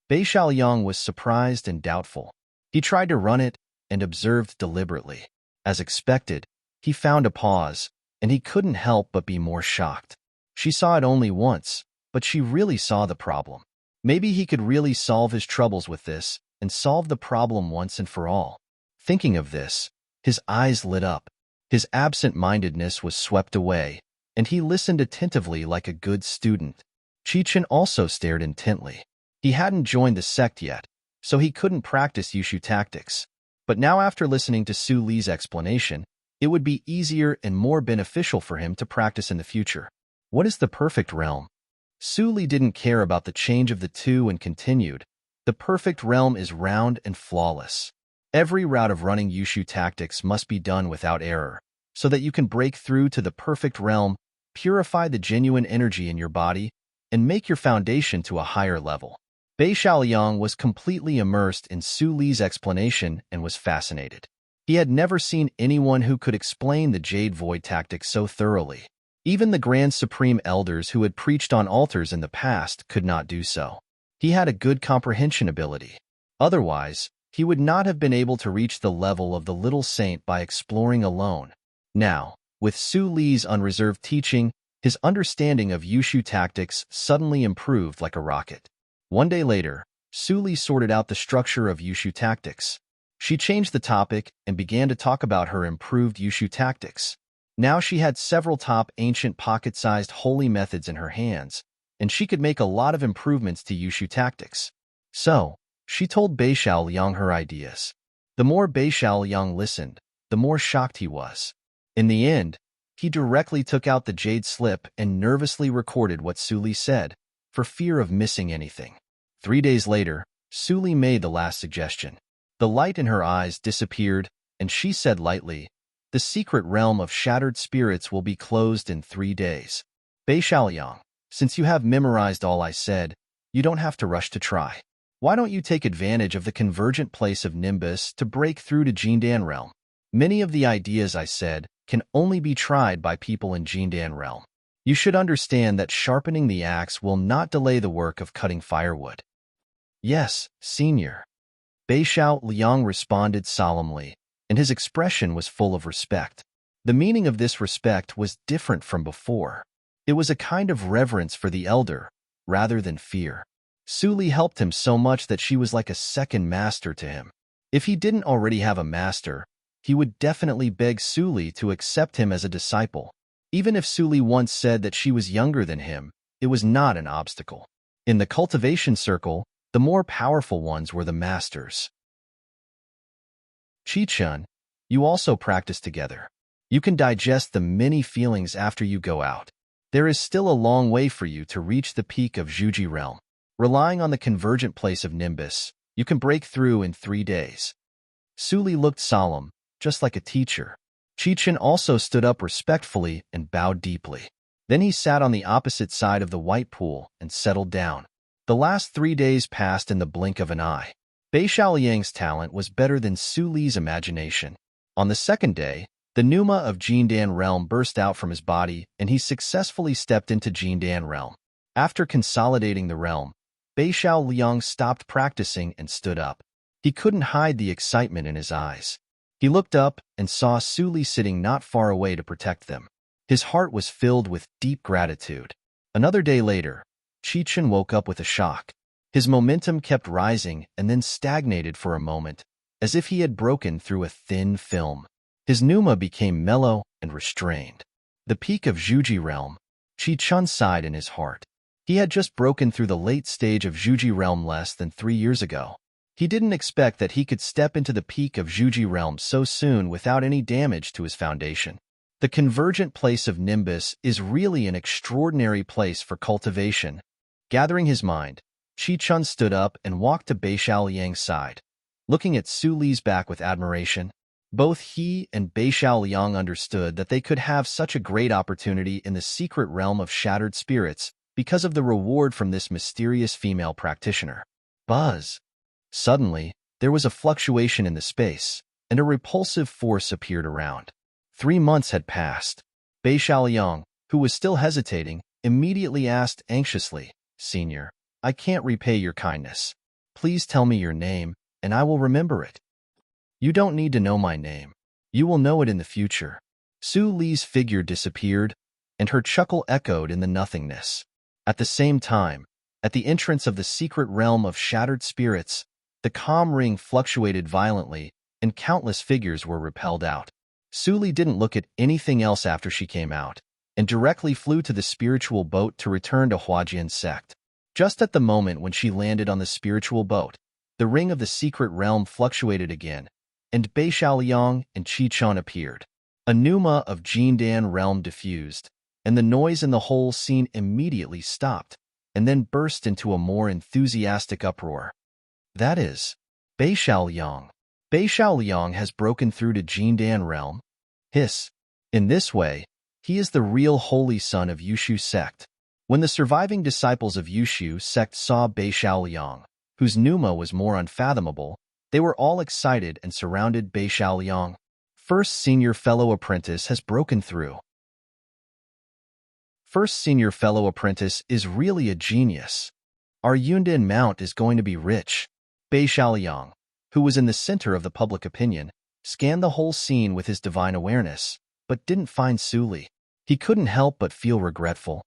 Bei Xiaoliang was surprised and doubtful. He tried to run it and observed deliberately. As expected, he found a pause, and he couldn't help but be more shocked. She saw it only once, but she really saw the problem. Maybe he could really solve his troubles with this and solve the problem once and for all. Thinking of this, his eyes lit up. His absent-mindedness was swept away, and he listened attentively like a good student. Qichen also stared intently. He hadn't joined the sect yet, so he couldn't practice Yushu tactics. But now after listening to Su Li's explanation, it would be easier and more beneficial for him to practice in the future. What is the perfect realm? Su Li didn't care about the change of the 2 and continued, "The perfect realm is round and flawless. Every route of running Yushu tactics must be done without error, so that you can break through to the perfect realm, purify the genuine energy in your body, and make your foundation to a higher level." Bei Xiaoliang was completely immersed in Su Li's explanation and was fascinated. He had never seen anyone who could explain the Jade Void tactic so thoroughly. Even the Grand Supreme Elders who had preached on altars in the past could not do so. He had a good comprehension ability. Otherwise, he would not have been able to reach the level of the little saint by exploring alone. Now, with Su Li's unreserved teaching, his understanding of Yushu tactics suddenly improved like a rocket. One day later, Su Li sorted out the structure of Yushu tactics. She changed the topic and began to talk about her improved Yushu tactics. Now she had several top ancient pocket-sized holy methods in her hands, and she could make a lot of improvements to Yushu tactics. So, she told Bei Xiaoliang her ideas. The more Bei Xiaoliang listened, the more shocked he was. In the end, he directly took out the jade slip and nervously recorded what Su Li said, for fear of missing anything. 3 days later, Su Li made the last suggestion. The light in her eyes disappeared, and she said lightly, "The secret realm of shattered spirits will be closed in 3 days. Bei Xiaoliang, since you have memorized all I said, you don't have to rush to try. Why don't you take advantage of the convergent place of Nimbus to break through to Jindan realm? Many of the ideas I said can only be tried by people in Jindan realm. You should understand that sharpening the axe will not delay the work of cutting firewood." "Yes, senior," Bei Xiaoliang responded solemnly, and his expression was full of respect. The meaning of this respect was different from before. It was a kind of reverence for the elder, rather than fear. Su Li helped him so much that she was like a second master to him. If he didn't already have a master, he would definitely beg Su Li to accept him as a disciple. Even if Su Li once said that she was younger than him, it was not an obstacle. In the cultivation circle, the more powerful ones were the masters. Chi-chun, you also practice together. You can digest the many feelings after you go out. There is still a long way for you to reach the peak of Zhuji realm. Relying on the convergent place of Nimbus, you can break through in 3 days. Su Li looked solemn, just like a teacher. Chi-chun also stood up respectfully and bowed deeply. Then he sat on the opposite side of the white pool and settled down. The last 3 days passed in the blink of an eye. Bei Xiaoliang's talent was better than Su Li's imagination. On the second day, the pneuma of Jindan realm burst out from his body, and he successfully stepped into Jindan realm. After consolidating the realm, Bei Xiaoliang stopped practicing and stood up. He couldn't hide the excitement in his eyes. He looked up and saw Su Li sitting not far away to protect them. His heart was filled with deep gratitude. Another day later, Chi-chun woke up with a shock. His momentum kept rising and then stagnated for a moment, as if he had broken through a thin film. His pneuma became mellow and restrained. The peak of Zhuji realm, Chi-chun sighed in his heart. He had just broken through the late stage of Zhuji realm less than 3 years ago. He didn't expect that he could step into the peak of Zhuji realm so soon without any damage to his foundation. The convergent place of Nimbus is really an extraordinary place for cultivation. Gathering his mind, Chi-chun stood up and walked to Bei Xiaoliang's side. Looking at Su Li's back with admiration, both he and Bei Xiaoliang understood that they could have such a great opportunity in the secret realm of shattered spirits because of the reward from this mysterious female practitioner. Buzz! Suddenly, there was a fluctuation in the space, and a repulsive force appeared around. 3 months had passed. Bei Xiaoliang, who was still hesitating, immediately asked anxiously, "Senior, I can't repay your kindness. Please tell me your name, and I will remember it." "You don't need to know my name. You will know it in the future." Su Li's figure disappeared, and her chuckle echoed in the nothingness. At the same time, at the entrance of the secret realm of shattered spirits, the calm ring fluctuated violently, and countless figures were repelled out. Su Li didn't look at anything else after she came out, and directly flew to the spiritual boat to return to Huajian's sect. Just at the moment when she landed on the spiritual boat, the ring of the secret realm fluctuated again, and Bei Xiaoliang and Chi-chun appeared. A pneuma of Jindan realm diffused, and the noise in the whole scene immediately stopped, and then burst into a more enthusiastic uproar. "That is Bei Xiaoliang. Bei Xiaoliang has broken through to Jindan realm. Hiss. In this way, he is the real holy son of Yushu sect." When the surviving disciples of Yushu sect saw Bei Xiaoliang, whose pneuma was more unfathomable, they were all excited and surrounded Bei Xiaoliang. First senior fellow apprentice has broken through. First senior fellow apprentice is really a genius. Our Yundan Mount is going to be rich. Bei Xiaoliang, who was in the center of the public opinion, scanned the whole scene with his divine awareness, but didn't find Su Li. He couldn't help but feel regretful.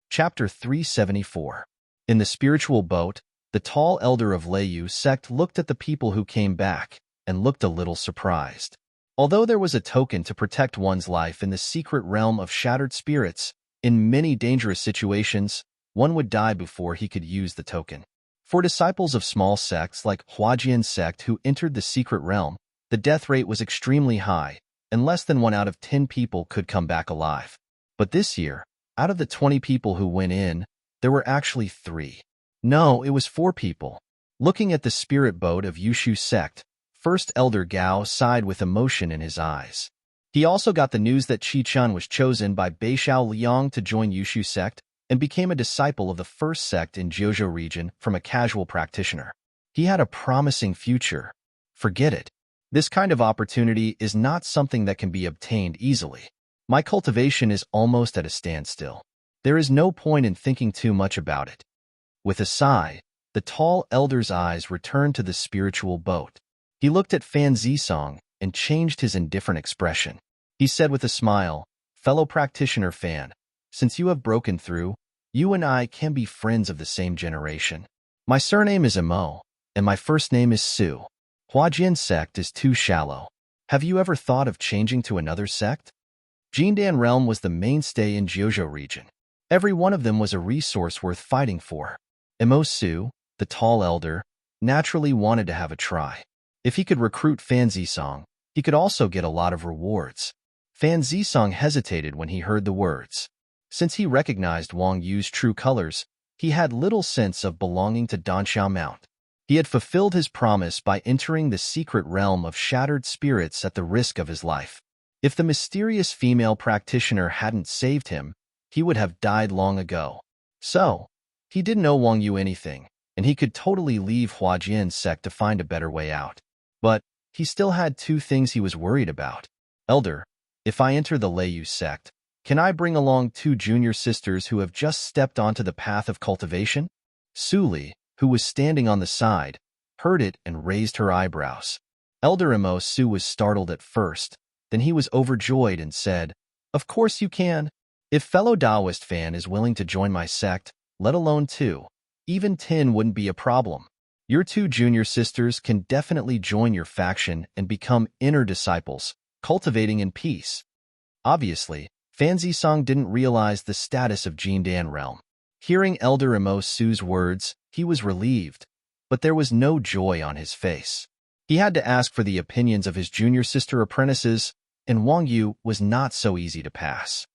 Chapter 374. In the spiritual boat, the tall elder of Leiyu sect looked at the people who came back, and looked a little surprised. Although there was a token to protect one's life in the secret realm of shattered spirits, in many dangerous situations, one would die before he could use the token. For disciples of small sects like Huajian sect who entered the secret realm, the death rate was extremely high, and less than 1 out of 10 people could come back alive. But this year, out of the 20 people who went in, there were actually 3. No, it was 4 people. Looking at the spirit boat of Yushu sect, First Elder Gao sighed with emotion in his eyes. He also got the news that Chi-Chun was chosen by Beishao Liang to join Yushu sect and became a disciple of the first sect in Jiuzhou region from a casual practitioner. He had a promising future. Forget it. This kind of opportunity is not something that can be obtained easily. My cultivation is almost at a standstill. There is no point in thinking too much about it. With a sigh, the tall elder's eyes returned to the spiritual boat. He looked at Fan Zisong and changed his indifferent expression. He said with a smile, "Fellow practitioner Fan, since you have broken through, you and I can be friends of the same generation. My surname is Imo, and my first name is Su. Huajian sect is too shallow. Have you ever thought of changing to another sect?" Jindan realm was the mainstay in Jiuzhou region. Every one of them was a resource worth fighting for. Imo Su, the tall elder, naturally wanted to have a try. If he could recruit Fan Zisong, he could also get a lot of rewards. Fan Zisong hesitated when he heard the words. Since he recognized Wang Yu's true colors, he had little sense of belonging to Danxiao Mount. He had fulfilled his promise by entering the secret realm of shattered spirits at the risk of his life. If the mysterious female practitioner hadn't saved him, he would have died long ago. So, he didn't owe Wang Yu anything, and he could totally leave Huajian sect to find a better way out. But he still had 2 things he was worried about. Elder, if I enter the Leiyu sect, can I bring along 2 junior sisters who have just stepped onto the path of cultivation? Suli, who was standing on the side, heard it and raised her eyebrows. Elder Imo Su was startled at first, then he was overjoyed and said, "Of course you can. If fellow Taoist Fan is willing to join my sect, let alone 2, even 10 wouldn't be a problem. Your 2 junior sisters can definitely join your faction and become inner disciples, cultivating in peace." Obviously, Fan Zisong didn't realize the status of Jindan realm. Hearing Elder Imo Su's words, he was relieved, but there was no joy on his face. He had to ask for the opinions of his junior sister apprentices, and Wang Yu was not so easy to pass.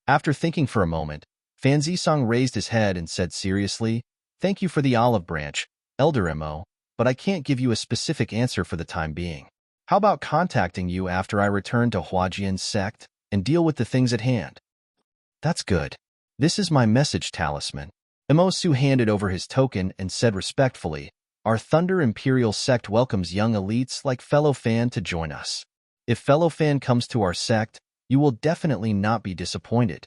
After thinking for a moment, Fan Zisong raised his head and said seriously, "Thank you for the olive branch, Elder Imo, but I can't give you a specific answer for the time being. How about contacting you after I return to Huajian's sect and deal with the things at hand?" "That's good. This is my message talisman." Imo Su handed over his token and said respectfully, "Our Thunder Imperial sect welcomes young elites like Fellow Fan to join us. If Fellow Fan comes to our sect, you will definitely not be disappointed."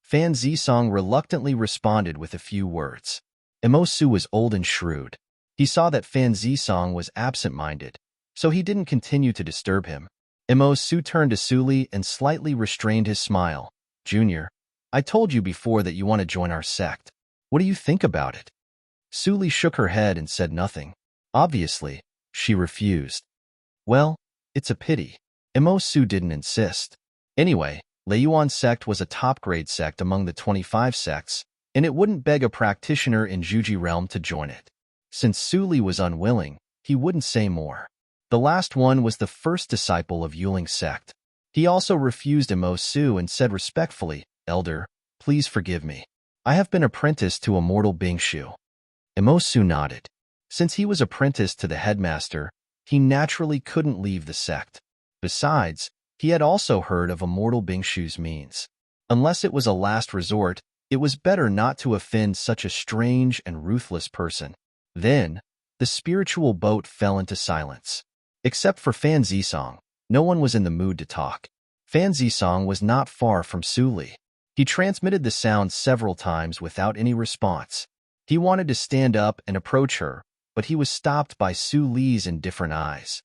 Fan Zisong reluctantly responded with a few words. Imo Su was old and shrewd. He saw that Fan Zisong was absent-minded, so he didn't continue to disturb him. Imo Su turned to Suli and slightly restrained his smile. "Junior, I told you before that you want to join our sect. What do you think about it?" Suli shook her head and said nothing. Obviously, she refused. Well, it's a pity. Imo Su didn't insist. Anyway, Leiyuan sect was a top-grade sect among the 25 sects, and it wouldn't beg a practitioner in Juji realm to join it. Since Suli was unwilling, he wouldn't say more. The last one was the first disciple of Yuling sect. He also refused Imo Su and said respectfully, "Elder, please forgive me. I have been apprenticed to Immortal Bingshu." Imo Su nodded. Since he was apprenticed to the headmaster, he naturally couldn't leave the sect. Besides, he had also heard of Immortal Bingshu's means. Unless it was a last resort, it was better not to offend such a strange and ruthless person. Then, the spiritual boat fell into silence. Except for Fan Zisong, no one was in the mood to talk. Fan Zisong was not far from Suli. He transmitted the sound several times without any response. He wanted to stand up and approach her, but he was stopped by Su Li's indifferent eyes.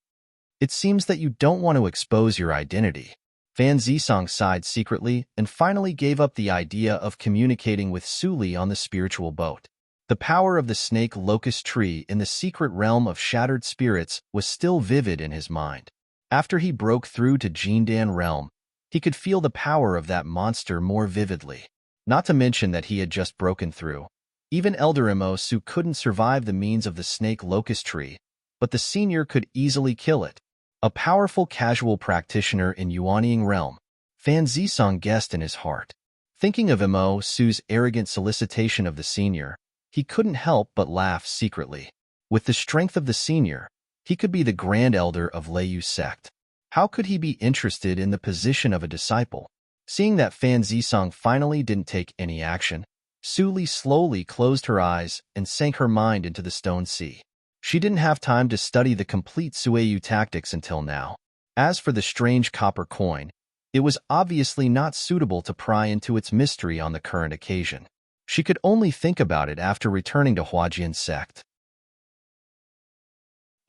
"It seems that you don't want to expose your identity." Fan Zisong sighed secretly and finally gave up the idea of communicating with Su Li on the spiritual boat. The power of the snake locust tree in the secret realm of shattered spirits was still vivid in his mind. After he broke through to Jindan realm, he could feel the power of that monster more vividly. Not to mention that he had just broken through. Even Elder Imo Su couldn't survive the means of the snake locust tree, but the senior could easily kill it. A powerful casual practitioner in Yuanying realm, Fan Zisong guessed in his heart. Thinking of Su's arrogant solicitation of the senior, he couldn't help but laugh secretly. With the strength of the senior, he could be the grand elder of Leiyu's sect. How could he be interested in the position of a disciple? Seeing that Fan Zisong finally didn't take any action, Su Li slowly closed her eyes and sank her mind into the stone sea. She didn't have time to study the complete Sueyu tactics until now. As for the strange copper coin, it was obviously not suitable to pry into its mystery on the current occasion. She could only think about it after returning to Huajian's sect.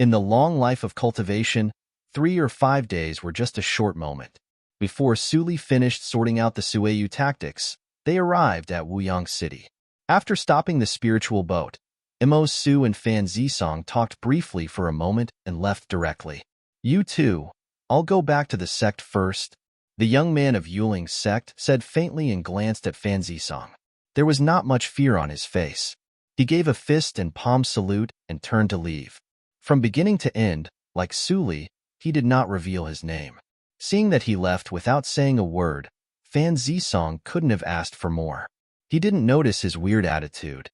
In the long life of cultivation, 3 or 5 days were just a short moment. Before Su Li finished sorting out the Sueyu tactics, they arrived at Wuyang City. After stopping the spiritual boat, Su and Fan Zisong talked briefly for a moment and left directly. "You too. I'll go back to the sect first," the young man of Yuling's sect said faintly and glanced at Fan Zisong. There was not much fear on his face. He gave a fist and palm salute and turned to leave. From beginning to end, like Su Li, he did not reveal his name. Seeing that he left without saying a word, Fan Zisong couldn't have asked for more. He didn't notice his weird attitude.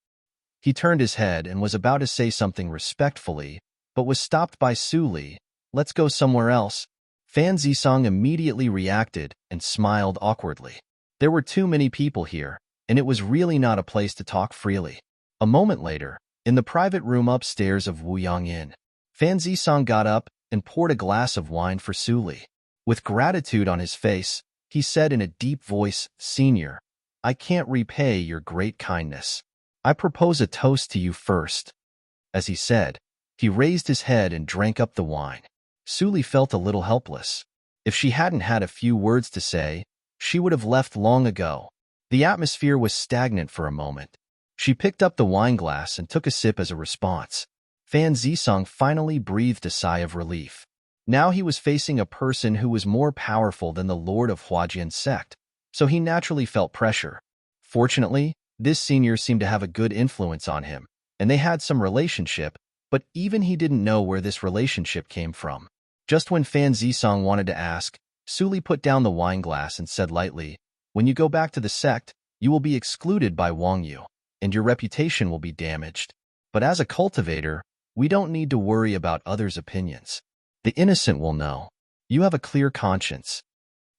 He turned his head and was about to say something respectfully, but was stopped by Su Li. "Let's go somewhere else." Fan Zisong immediately reacted and smiled awkwardly. There were too many people here, and it was really not a place to talk freely. A moment later, in the private room upstairs of Wuyang Inn, Fan Zisong got up and poured a glass of wine for Su Li. With gratitude on his face, he said in a deep voice, "Senior, I can't repay your great kindness. I propose a toast to you first." As he said, he raised his head and drank up the wine. Su Li felt a little helpless. If she hadn't had a few words to say, she would have left long ago. The atmosphere was stagnant for a moment. She picked up the wine glass and took a sip as a response. Fan Zisong finally breathed a sigh of relief. Now he was facing a person who was more powerful than the Lord of Huajian's sect, so he naturally felt pressure. Fortunately, this senior seemed to have a good influence on him, and they had some relationship, but even he didn't know where this relationship came from. Just when Fan Zisong wanted to ask, Su Li put down the wine glass and said lightly, "When you go back to the sect, you will be excluded by Wang Yu, and your reputation will be damaged. But as a cultivator, we don't need to worry about others' opinions. The innocent will know. You have a clear conscience."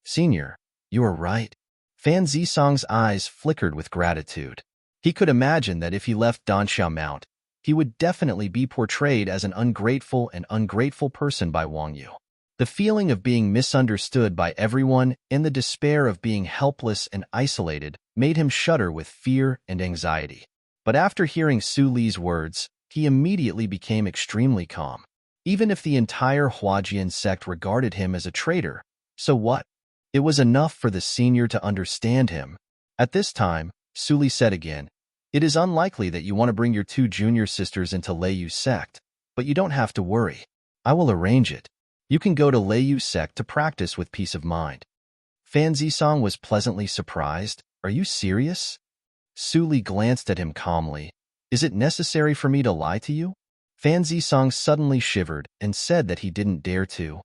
"Senior, you are right." Fan Zisong's eyes flickered with gratitude. He could imagine that if he left Danxiao Mount, he would definitely be portrayed as an ungrateful person by Wang Yu. The feeling of being misunderstood by everyone and the despair of being helpless and isolated made him shudder with fear and anxiety. But after hearing Su Li's words, he immediately became extremely calm. Even if the entire Huajian sect regarded him as a traitor, so what? It was enough for the senior to understand him. At this time, Su Li said again, "It is unlikely that you want to bring your 2 junior sisters into Leiyu's sect, but you don't have to worry. I will arrange it. You can go to Leiyu's sect to practice with peace of mind." Fan Zisong was pleasantly surprised. "Are you serious?" Su Li glanced at him calmly. "Is it necessary for me to lie to you?" Fan Zisong suddenly shivered and said that he didn't dare to.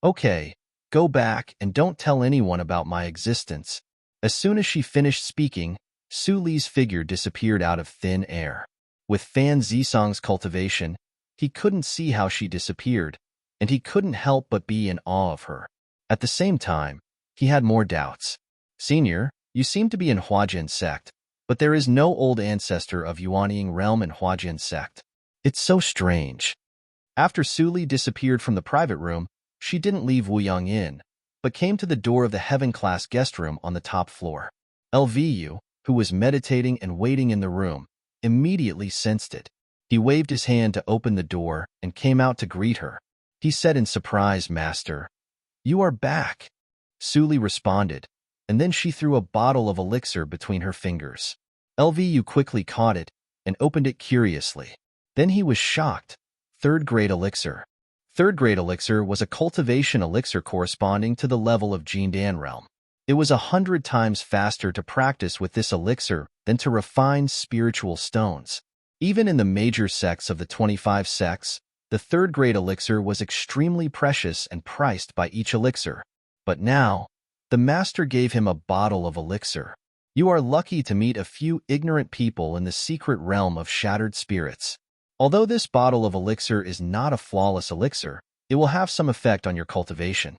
"Okay, go back and don't tell anyone about my existence." As soon as she finished speaking, Su Li's figure disappeared out of thin air. With Fan Zisong's cultivation, he couldn't see how she disappeared, and he couldn't help but be in awe of her. At the same time, he had more doubts. "Senior, you seem to be in Huajian sect, but there is no old ancestor of Yuanying realm in Huajian sect. It's so strange." After Su Li disappeared from the private room, she didn't leave Wuyang Inn, but came to the door of the heaven-class guest room on the top floor. Lvu, who was meditating and waiting in the room, immediately sensed it. He waved his hand to open the door and came out to greet her. He said in surprise, "Master, you are back." Su Li responded, and then she threw a bottle of elixir between her fingers. Lvu quickly caught it and opened it curiously. Then he was shocked. 3rd-grade elixir. 3rd-grade elixir was a cultivation elixir corresponding to the level of Jindan realm. It was 100 times faster to practice with this elixir than to refine spiritual stones. Even in the major sects of the 25 sects, the 3rd-grade elixir was extremely precious and priced by each elixir. But now, The master gave him a bottle of elixir. You are lucky to meet a few ignorant people in the secret realm of shattered spirits. Although this bottle of elixir is not a flawless elixir, it will have some effect on your cultivation.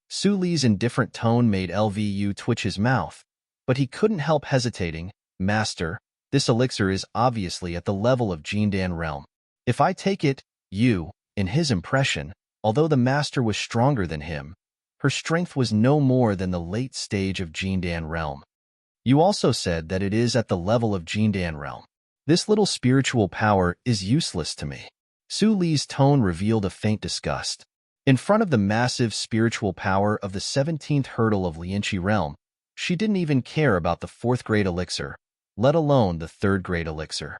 Su Li's indifferent tone made Lvu twitch his mouth, but he couldn't help hesitating. Master, this elixir is obviously at the level of Jindan realm. If I take it, you, in his impression, although the master was stronger than him, her strength was no more than the late stage of Jindan realm. You also said that it is at the level of Jindan realm. This little spiritual power is useless to me. Su Li's tone revealed a faint disgust. In front of the massive spiritual power of the 17th hurdle of Lianqi realm, she didn't even care about the 4th grade elixir, let alone the 3rd grade elixir.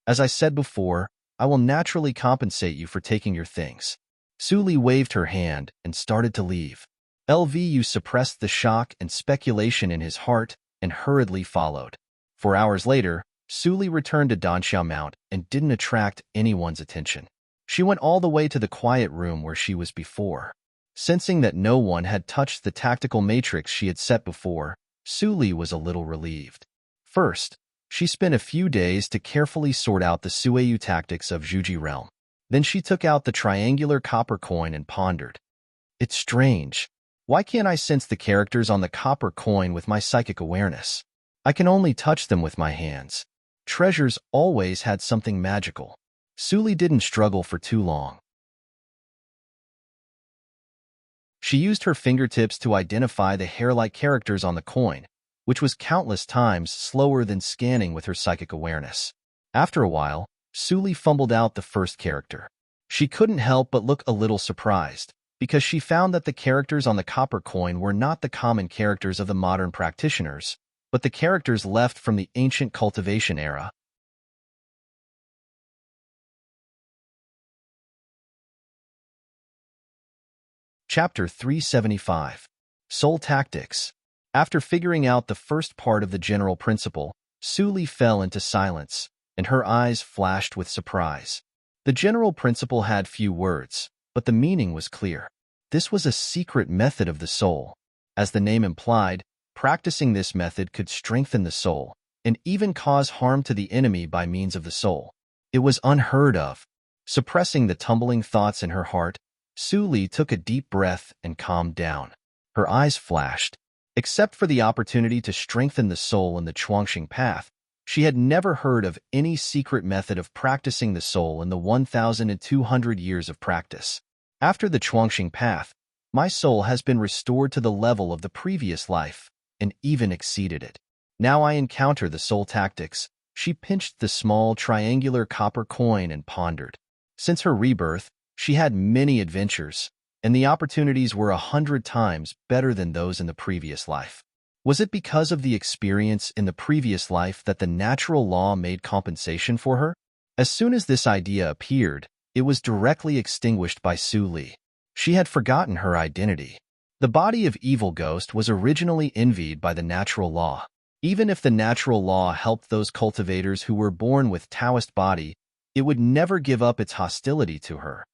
As I said before, I will naturally compensate you for taking your things. Su Li waved her hand and started to leave. Lvu suppressed the shock and speculation in his heart and hurriedly followed. 4 hours later, Su Li returned to Danxia Mount and didn't attract anyone's attention. She went all the way to the quiet room where she was before. Sensing that no one had touched the tactical matrix she had set before, Su Li was a little relieved. First, she spent a few days to carefully sort out the Sueyu tactics of Zhuji realm. Then she took out the triangular copper coin and pondered. It's strange. Why can't I sense the characters on the copper coin with my psychic awareness? I can only touch them with my hands. Treasures always had something magical. Su Li didn't struggle for too long. She used her fingertips to identify the hair-like characters on the coin, which was countless times slower than scanning with her psychic awareness. After a while, Su Li fumbled out the first character. She couldn't help but look a little surprised, because she found that the characters on the copper coin were not the common characters of the modern practitioners, but the characters left from the ancient cultivation era. Chapter 375. Soul Tactics. After figuring out the first part of the general principle, Su Li fell into silence, and her eyes flashed with surprise. The general principle had few words, but the meaning was clear. This was a secret method of the soul. As the name implied, practicing this method could strengthen the soul, and even cause harm to the enemy by means of the soul. It was unheard of. Suppressing the tumbling thoughts in her heart, Su Li took a deep breath and calmed down. Her eyes flashed. Except for the opportunity to strengthen the soul in the Chuangxing path, she had never heard of any secret method of practicing the soul in the 1,200 years of practice. After the Chuangxing path, my soul has been restored to the level of the previous life, and even exceeded it. Now I encounter the soul tactics. She pinched the small triangular copper coin and pondered. Since her rebirth, she had many adventures, and the opportunities were 100 times better than those in the previous life. Was it because of the experience in the previous life that the natural law made compensation for her? As soon as this idea appeared, it was directly extinguished by Su Li. She had forgotten her identity. The body of Evil Ghost was originally envied by the natural law. Even if the natural law helped those cultivators who were born with Taoist body, it would never give up its hostility to her.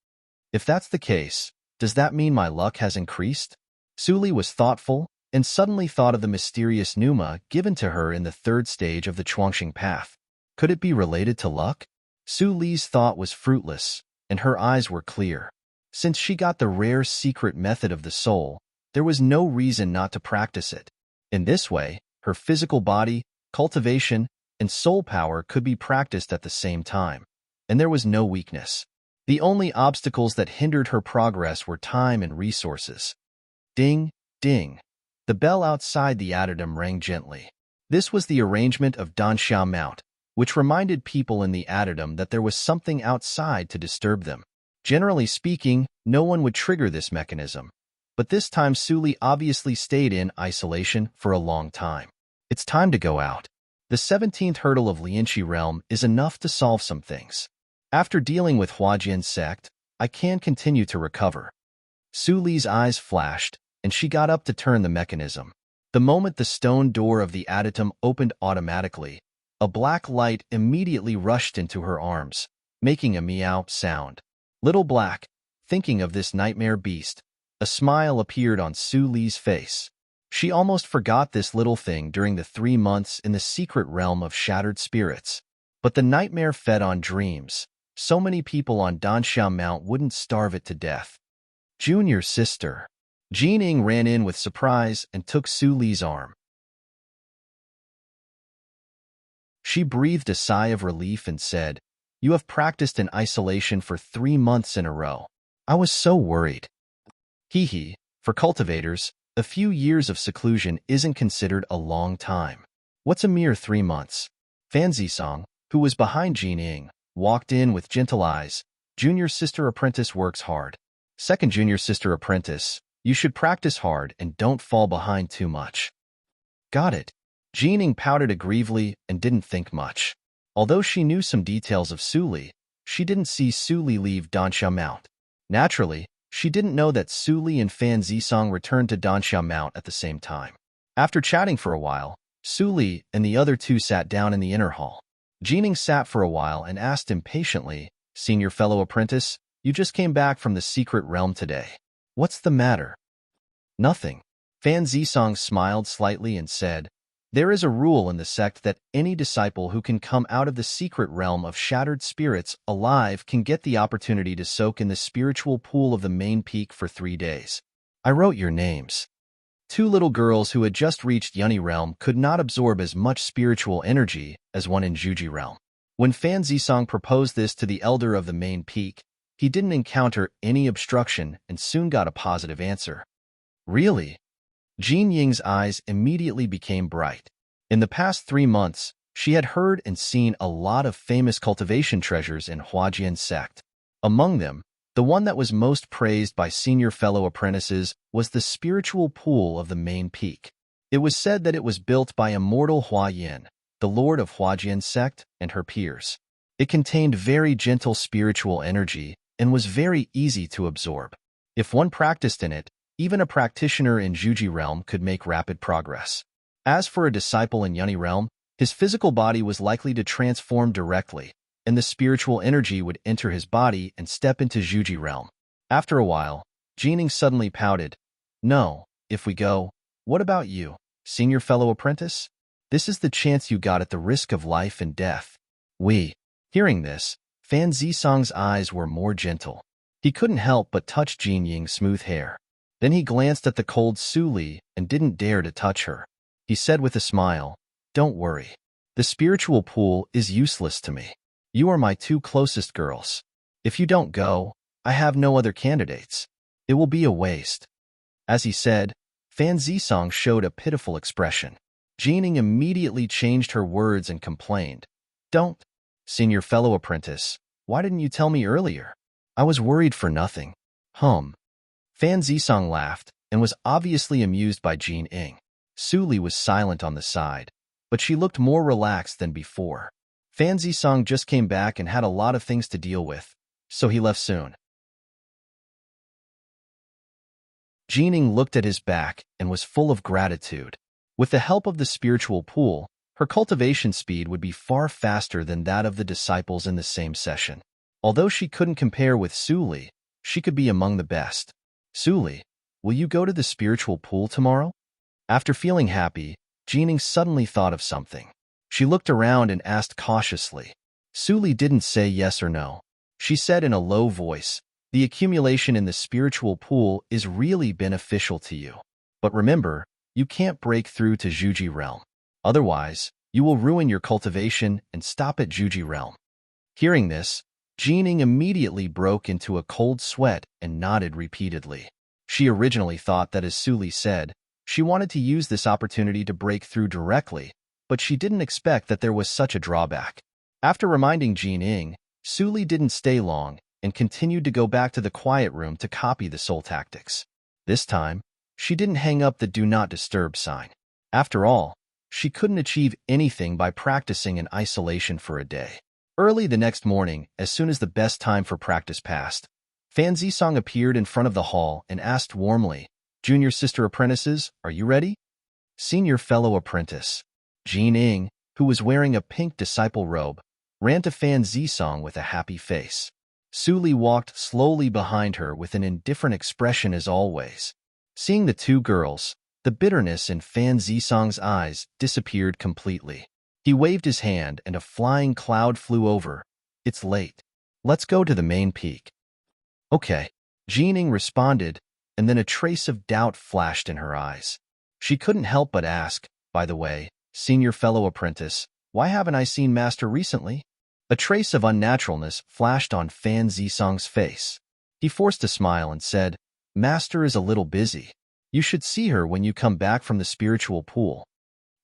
If that's the case, does that mean my luck has increased? Su Li was thoughtful, and suddenly thought of the mysterious pneuma given to her in the 3rd stage of the Chuangxing path. Could it be related to luck? Su Li's thought was fruitless, and her eyes were clear. Since she got the rare secret method of the soul, there was no reason not to practice it. In this way, her physical body, cultivation, and soul power could be practiced at the same time, and there was no weakness. The only obstacles that hindered her progress were time and resources. Ding, ding. The bell outside the adytum rang gently. This was the arrangement of Danxia Mount, which reminded people in the adytum that there was something outside to disturb them. Generally speaking, no one would trigger this mechanism, but this time Su Li obviously stayed in isolation for a long time. It's time to go out. The 17th hurdle of Lianqi realm is enough to solve some things. After dealing with Huajian's sect, I can continue to recover. Su Li's eyes flashed, and she got up to turn the mechanism. The moment the stone door of the adytum opened automatically, a black light immediately rushed into her arms, making a meow sound. Little Black, thinking of this nightmare beast, a smile appeared on Su Li's face. She almost forgot this little thing during the 3 months in the secret realm of shattered spirits. But the nightmare fed on dreams. So many people on Danxiao Mount wouldn't starve it to death. Junior sister. Jean Ying ran in with surprise and took Su Li's arm. She breathed a sigh of relief and said, "You have practiced in isolation for 3 months in a row. I was so worried." Hee hee, for cultivators, a few years of seclusion isn't considered a long time. What's a mere 3 months? Fan Zisong, who was behind Jean Ying, walked in with gentle eyes. Junior sister apprentice works hard. Second junior sister apprentice, you should practice hard and don't fall behind too much. Got it. Jean Ying pouted aggrievedly and didn't think much. Although she knew some details of Su Li, she didn't see Su Li leave Danxiao Mount. Naturally, she didn't know that Su Li and Fan Zisong returned to Danxiao Mount at the same time. After chatting for a while, Su Li and the other two sat down in the inner hall. Jean Ying sat for a while and asked impatiently, "Senior fellow apprentice, you just came back from the secret realm today. What's the matter?" "Nothing." Fan Zisong smiled slightly and said, "There is a rule in the sect that any disciple who can come out of the secret realm of shattered spirits alive can get the opportunity to soak in the spiritual pool of the main peak for 3 days. I wrote your names." 2 little girls who had just reached Yunni realm could not absorb as much spiritual energy as one in Juji realm. When Fan Zisong proposed this to the elder of the main peak, he didn't encounter any obstruction and soon got a positive answer. "Really?" Jean Ying's eyes immediately became bright. In the past 3 months, she had heard and seen a lot of famous cultivation treasures in Huajian sect. Among them, the one that was most praised by senior fellow apprentices was the spiritual pool of the main peak. It was said that it was built by immortal Huayan, the lord of Huajian sect, and her peers. It contained very gentle spiritual energy and was very easy to absorb. If one practiced in it, even a practitioner in Juji realm could make rapid progress. As for a disciple in Yunni realm, his physical body was likely to transform directly, and the spiritual energy would enter his body and step into Juji realm. After a while, Jean Ying suddenly pouted. "No, if we go, what about you, senior fellow apprentice? This is the chance you got at the risk of life and death." Hearing this, Fan Zisong's eyes were more gentle. He couldn't help but touch Jean Ying's smooth hair. Then he glanced at the cold Su Li and didn't dare to touch her. He said with a smile, "Don't worry. The spiritual pool is useless to me. You are my 2 closest girls. If you don't go, I have no other candidates. It will be a waste." As he said, Fan Zisong showed a pitiful expression. Jean Ying immediately changed her words and complained, "Don't. Senior fellow apprentice, why didn't you tell me earlier? I was worried for nothing." Fan Zisong laughed and was obviously amused by Jean Ying. Su Li was silent on the side, but she looked more relaxed than before. Fan Zisong just came back and had a lot of things to deal with, so he left soon. Jean Ying looked at his back and was full of gratitude. With the help of the spiritual pool, her cultivation speed would be far faster than that of the disciples in the same session. Although she couldn't compare with Su Li, she could be among the best. "Su Li, will you go to the spiritual pool tomorrow?" After feeling happy, Jean Ying suddenly thought of something. She looked around and asked cautiously. Su Li didn't say yes or no. She said in a low voice, "The accumulation in the spiritual pool is really beneficial to you. But remember, you can't break through to Juji realm. Otherwise, you will ruin your cultivation and stop at Juji realm." Hearing this, Jean Ying immediately broke into a cold sweat and nodded repeatedly. She originally thought that, as Su Li said, she wanted to use this opportunity to break through directly, but she didn't expect that there was such a drawback. After reminding Jean Ying, Su Li didn't stay long and continued to go back to the quiet room to copy the soul tactics. This time, she didn't hang up the Do Not Disturb sign. After all, she couldn't achieve anything by practicing in isolation for a day. Early the next morning, as soon as the best time for practice passed, Fan Zisong appeared in front of the hall and asked warmly, "Junior sister apprentices, are you ready?" Senior fellow apprentice. Jean Ying, who was wearing a pink disciple robe, ran to Fan Zisong with a happy face. Su Li walked slowly behind her with an indifferent expression as always. Seeing the 2 girls, The bitterness in Fan Zisong's eyes disappeared completely. He waved his hand and a flying cloud flew over. It's late. Let's go to the main peak. Okay. Jining responded, and then a trace of doubt flashed in her eyes. She couldn't help but ask, by the way, senior fellow apprentice, why haven't I seen Master recently? A trace of unnaturalness flashed on Fan Zisong's face. He forced a smile and said, Master is a little busy. You should see her when you come back from the spiritual pool.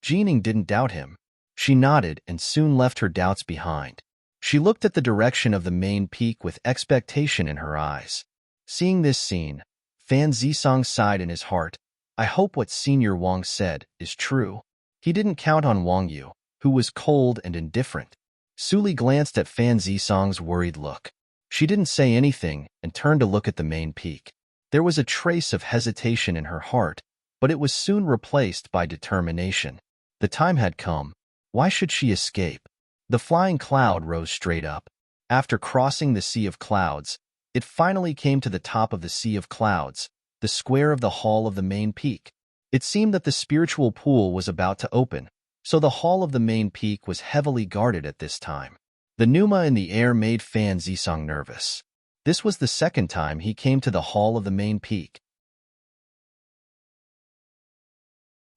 Jining didn't doubt him. She nodded and soon left her doubts behind. She looked at the direction of the main peak with expectation in her eyes. Seeing this scene, Fan Zisong sighed in his heart. I hope what Senior Wang said is true. He didn't count on Wang Yu, who was cold and indifferent. Suli glanced at Fan Zisong's worried look. She didn't say anything and turned to look at the main peak. There was a trace of hesitation in her heart, but it was soon replaced by determination. The time had come. Why should she escape? The flying cloud rose straight up. After crossing the sea of clouds, it finally came to the top of the sea of clouds, the square of the hall of the main peak. It seemed that the spiritual pool was about to open, so the hall of the main peak was heavily guarded at this time. The pneuma in the air made Fan Zisong nervous. This was the second time he came to the hall of the main peak.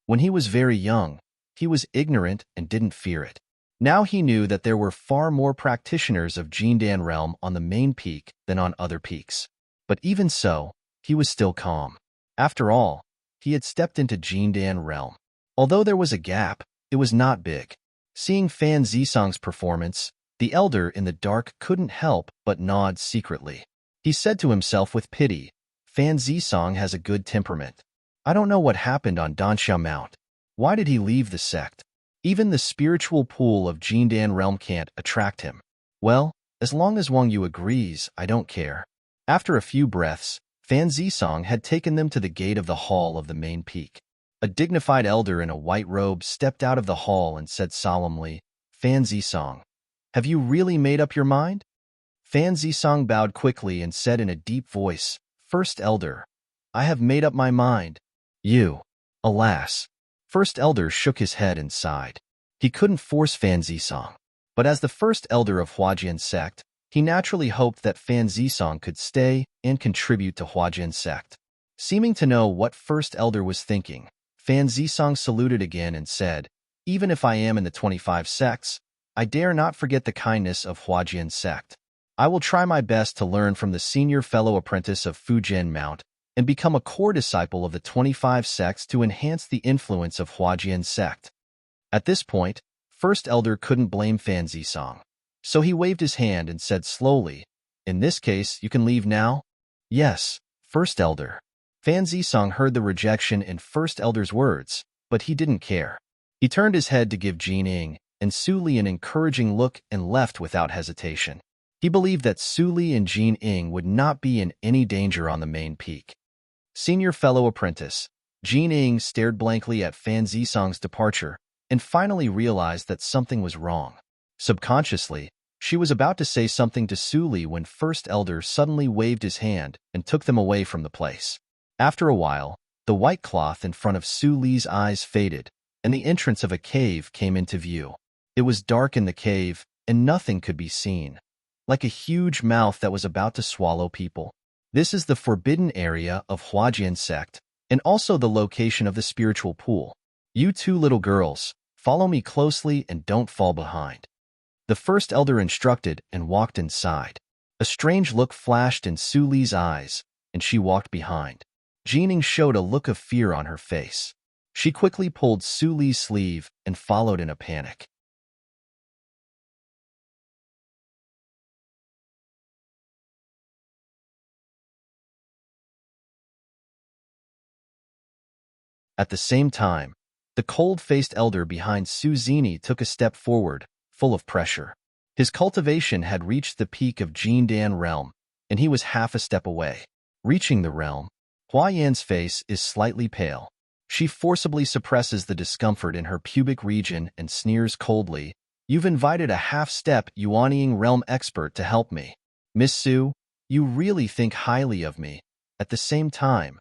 When he was very young, he was ignorant and didn't fear it. Now he knew that there were far more practitioners of Jindan realm on the main peak than on other peaks. But even so, he was still calm. After all, he had stepped into Jindan realm. Although there was a gap, it was not big. Seeing Fan Zisong's performance, the elder in the dark couldn't help but nod secretly. He said to himself with pity, Fan Zisong has a good temperament. I don't know what happened on Danxia Mount. Why did he leave the sect? Even the spiritual pool of Jindan realm can't attract him. Well, as long as Wang Yu agrees, I don't care. After a few breaths, Fan Zisong had taken them to the gate of the hall of the main peak. A dignified elder in a white robe stepped out of the hall and said solemnly, Fan Zisong, have you really made up your mind? Fan Zisong bowed quickly and said in a deep voice, First Elder, I have made up my mind. You. Alas. First Elder shook his head and sighed. He couldn't force Fan Zisong. But as the First Elder of Huajian sect, he naturally hoped that Fan Zisong could stay and contribute to Huajian sect. Seeming to know what First Elder was thinking, Fan Zisong saluted again and said, Even if I am in the 25 sects, I dare not forget the kindness of Huajian sect. I will try my best to learn from the senior fellow apprentice of Fujian Mount and become a core disciple of the 25 sects to enhance the influence of Huajian sect. At this point, First Elder couldn't blame Fan Zisong. So he waved his hand and said slowly, In this case, you can leave now? Yes, First Elder. Fan Zisong heard the rejection in First Elder's words, but he didn't care. He turned his head to give Jin Ying and Su Li an encouraging look and left without hesitation. He believed that Su Li and Jin Ying would not be in any danger on the main peak. Senior fellow apprentice, Jin Ying stared blankly at Fan Zisong's departure and finally realized that something was wrong. Subconsciously, she was about to say something to Su Li when First Elder suddenly waved his hand and took them away from the place. After a while, the white cloth in front of Su Li's eyes faded, and the entrance of a cave came into view. It was dark in the cave, and nothing could be seen, like a huge mouth that was about to swallow people. This is the forbidden area of Huajian sect, and also the location of the spiritual pool. You two little girls, follow me closely and don't fall behind. The First Elder instructed and walked inside. A strange look flashed in Su Li's eyes, and she walked behind. Jining showed a look of fear on her face. She quickly pulled Su Li's sleeve and followed in a panic. At the same time, the cold-faced elder behind Su Zini took a step forward, full of pressure. His cultivation had reached the peak of Jindan realm, and he was half a step away. Reaching the realm, Hua Yan's face is slightly pale. She forcibly suppresses the discomfort in her pubic region and sneers coldly, You've invited a half-step Yuanying realm expert to help me. Miss Su, you really think highly of me. At the same time,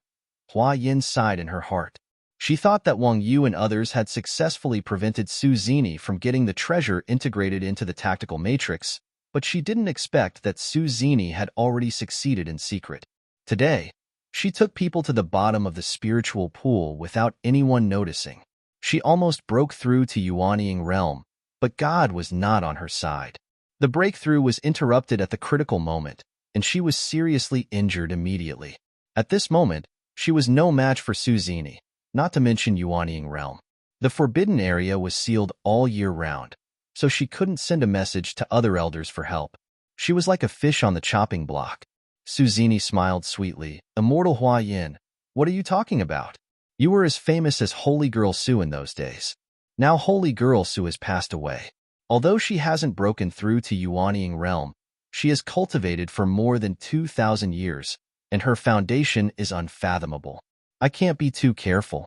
Hua Yin sighed in her heart. She thought that Wang Yu and others had successfully prevented Su Zini from getting the treasure integrated into the tactical matrix, but she didn't expect that Su Zini had already succeeded in secret. Today, she took people to the bottom of the spiritual pool without anyone noticing. She almost broke through to Yuanying realm, but God was not on her side. The breakthrough was interrupted at the critical moment, and she was seriously injured immediately. At this moment, she was no match for Su Zini, not to mention Yuanying realm. The forbidden area was sealed all year round, so she couldn't send a message to other elders for help. She was like a fish on the chopping block. Su Zini smiled sweetly. Immortal Hua Yin, what are you talking about? You were as famous as Holy Girl Su in those days. Now Holy Girl Su has passed away. Although she hasn't broken through to Yuanying realm, she has cultivated for more than 2,000 years, and her foundation is unfathomable. I can't be too careful.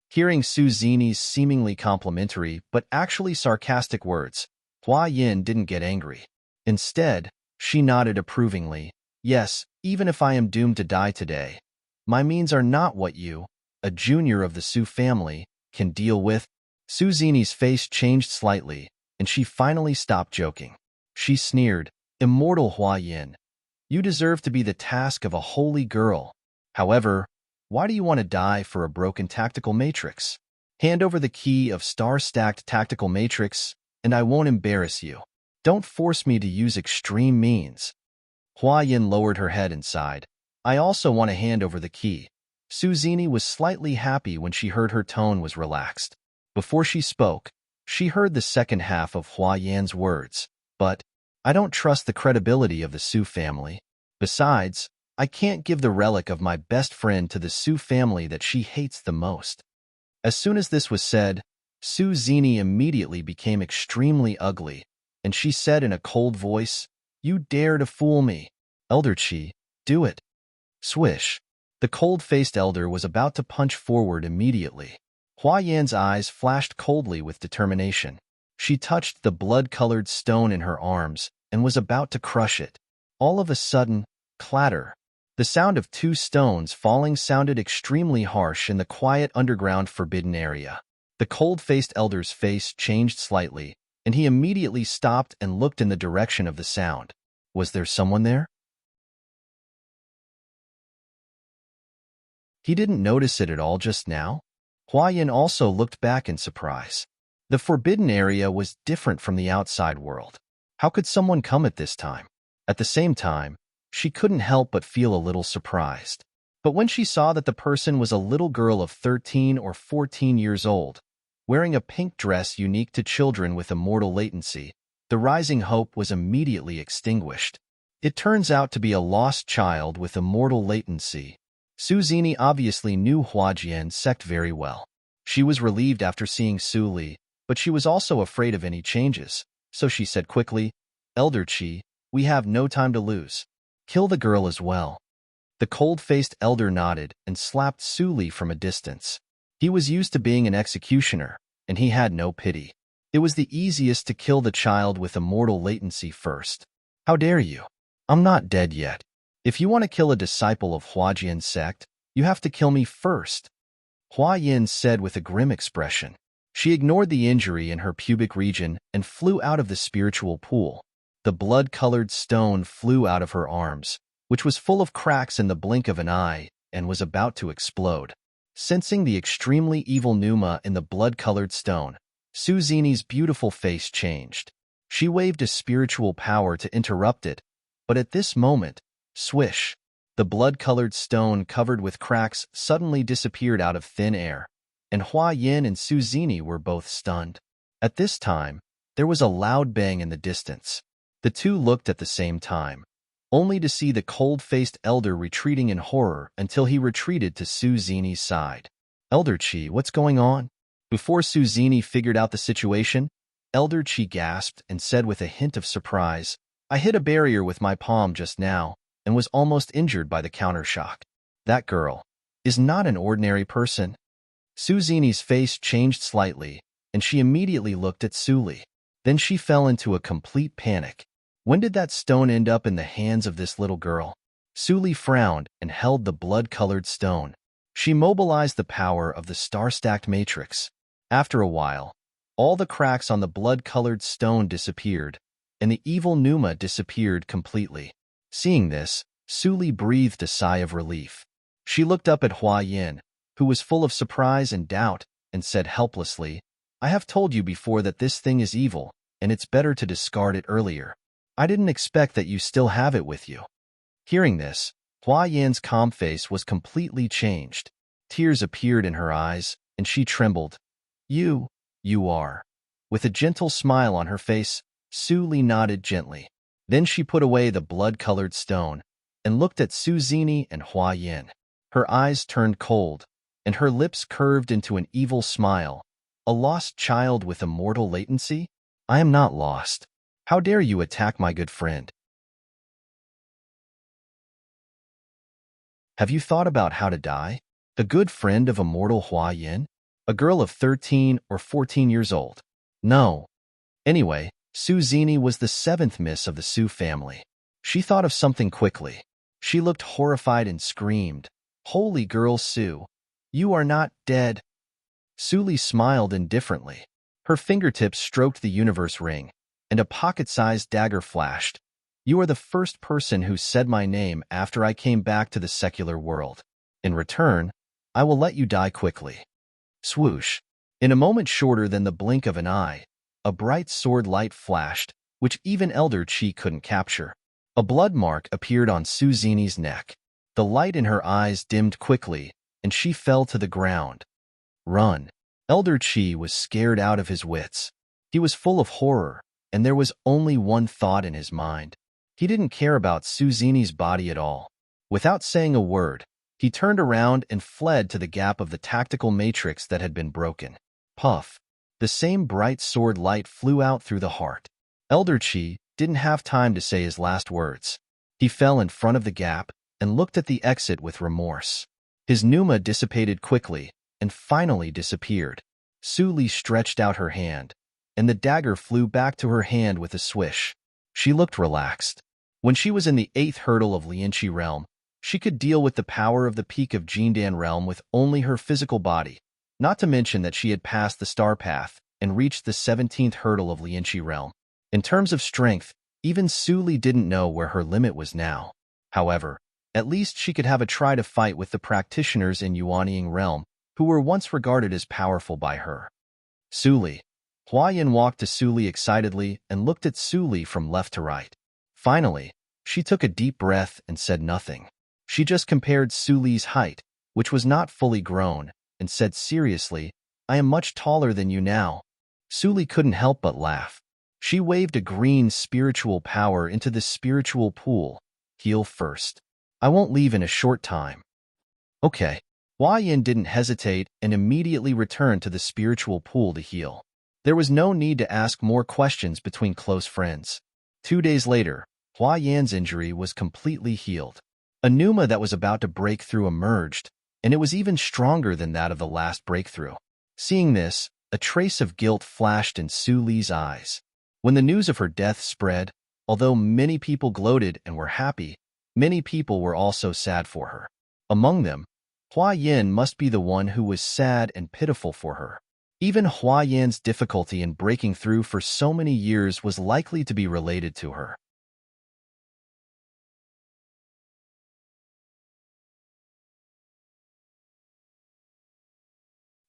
Hearing Su Zini's seemingly complimentary but actually sarcastic words, Hua Yin didn't get angry. Instead, she nodded approvingly. Yes, even if I am doomed to die today, my means are not what you, a junior of the Su family, can deal with. Su Zini's face changed slightly, and she finally stopped joking. She sneered, Immortal Hua Yin, you deserve to be the task of a holy girl. However, why do you want to die for a broken tactical matrix? Hand over the key of star-stacked tactical matrix, and I won't embarrass you. Don't force me to use extreme means. Hua Yin lowered her head and sighed. I also want to hand over the key. Su Zini was slightly happy when she heard her tone was relaxed. Before she spoke, she heard the second half of Hua Yan's words. But, I don't trust the credibility of the Su family. Besides, I can't give the relic of my best friend to the Su family that she hates the most. As soon as this was said, Su Zini immediately became extremely ugly, and she said in a cold voice, You dare to fool me. Elder Qi, do it. Swish. The cold-faced elder was about to punch forward immediately. Hua Yan's eyes flashed coldly with determination. She touched the blood-colored stone in her arms and was about to crush it. All of a sudden, clatter. The sound of two stones falling sounded extremely harsh in the quiet underground forbidden area. The cold-faced elder's face changed slightly, and he immediately stopped and looked in the direction of the sound. Was there someone there? He didn't notice it at all just now. Hua Yin also looked back in surprise. The forbidden area was different from the outside world. How could someone come at this time? At the same time, she couldn't help but feel a little surprised. But when she saw that the person was a little girl of 13 or 14 years old, wearing a pink dress unique to children with immortal latency, the rising hope was immediately extinguished. It turns out to be a lost child with immortal latency. Su Zini obviously knew Huajian's sect very well. She was relieved after seeing Su Li, but she was also afraid of any changes, so she said quickly, Elder Qi, we have no time to lose. Kill the girl as well. The cold-faced elder nodded and slapped Su Li from a distance. He was used to being an executioner, and he had no pity. It was the easiest to kill the child with immortal latency first. How dare you? I'm not dead yet. If you want to kill a disciple of Huajian's sect, you have to kill me first. Hua Yin said with a grim expression. She ignored the injury in her pubic region and flew out of the spiritual pool. The blood-colored stone flew out of her arms, which was full of cracks in the blink of an eye and was about to explode. Sensing the extremely evil pneuma in the blood-colored stone, Su Zini's beautiful face changed. She waved a spiritual power to interrupt it, but at this moment, swish, the blood-colored stone covered with cracks suddenly disappeared out of thin air, and Hua Yin and Su Zini were both stunned. At this time, there was a loud bang in the distance. The two looked at the same time, only to see the cold-faced elder retreating in horror until he retreated to Su Zini's side. Elder Qi, what's going on? Before Su Zini figured out the situation, Elder Qi gasped and said with a hint of surprise, I hit a barrier with my palm just now and was almost injured by the countershock. That girl is not an ordinary person. Su Zini's face changed slightly, and she immediately looked at Su Li. Then she fell into a complete panic. When did that stone end up in the hands of this little girl? Su Li frowned and held the blood-colored stone. She mobilized the power of the star-stacked matrix. After a while, all the cracks on the blood-colored stone disappeared, and the evil Numa disappeared completely. Seeing this, Suli breathed a sigh of relief. She looked up at Hua Yin, who was full of surprise and doubt, and said helplessly, "I have told you before that this thing is evil, and it's better to discard it earlier. I didn't expect that you still have it with you." Hearing this, Hua Yin's calm face was completely changed. Tears appeared in her eyes, and she trembled. You are." With a gentle smile on her face, Su Li nodded gently. Then she put away the blood-colored stone and looked at Su Zini and Hua Yin. Her eyes turned cold, and her lips curved into an evil smile. "A lost child with immortal latency? I am not lost. How dare you attack my good friend? Have you thought about how to die? The good friend of immortal Hua Yin? A girl of 13 or 14 years old? No. Anyway, Su Zini was the seventh miss of the Su family. She thought of something quickly. She looked horrified and screamed, "Holy girl Su, you are not dead." Su Li smiled indifferently. Her fingertips stroked the universe ring, and a pocket-sized dagger flashed. "You are the first person who said my name after I came back to the secular world. In return, I will let you die quickly." Swoosh. In a moment shorter than the blink of an eye, a bright sword light flashed, which even Elder Chi couldn't capture. A blood mark appeared on Su Zini's neck. The light in her eyes dimmed quickly, and she fell to the ground. Run. Elder Chi was scared out of his wits. He was full of horror, and there was only one thought in his mind. He didn't care about Su Zini's body at all. Without saying a word, he turned around and fled to the gap of the tactical matrix that had been broken. Puff. The same bright sword light flew out through the heart. Elder Chi didn't have time to say his last words. He fell in front of the gap and looked at the exit with remorse. His Numa dissipated quickly and finally disappeared. Su Li stretched out her hand, and the dagger flew back to her hand with a swish. She looked relaxed. When she was in the 8th hurdle of Lianqi realm, she could deal with the power of the peak of Jindan realm with only her physical body, not to mention that she had passed the star path and reached the 17th hurdle of Lianqi realm. In terms of strength, even Su Li didn't know where her limit was now. However, at least she could have a try to fight with the practitioners in Yuanying realm, who were once regarded as powerful by her. Su Li. Hua Yin walked to Su Li excitedly and looked at Su Li from left to right. Finally, she took a deep breath and said nothing. She just compared Su Li's height, which was not fully grown, and said seriously, "I am much taller than you now." Su Li couldn't help but laugh. She waved a green spiritual power into the spiritual pool. "Heal first. I won't leave in a short time." Okay. Hua Yin didn't hesitate and immediately returned to the spiritual pool to heal. There was no need to ask more questions between close friends. 2 days later, Hua Yan's injury was completely healed. A Numa that was about to break through emerged, and it was even stronger than that of the last breakthrough. Seeing this, a trace of guilt flashed in Su Li's eyes. When the news of her death spread, although many people gloated and were happy, many people were also sad for her. Among them, Hua Yin must be the one who was sad and pitiful for her. Even Hua Yan's difficulty in breaking through for so many years was likely to be related to her.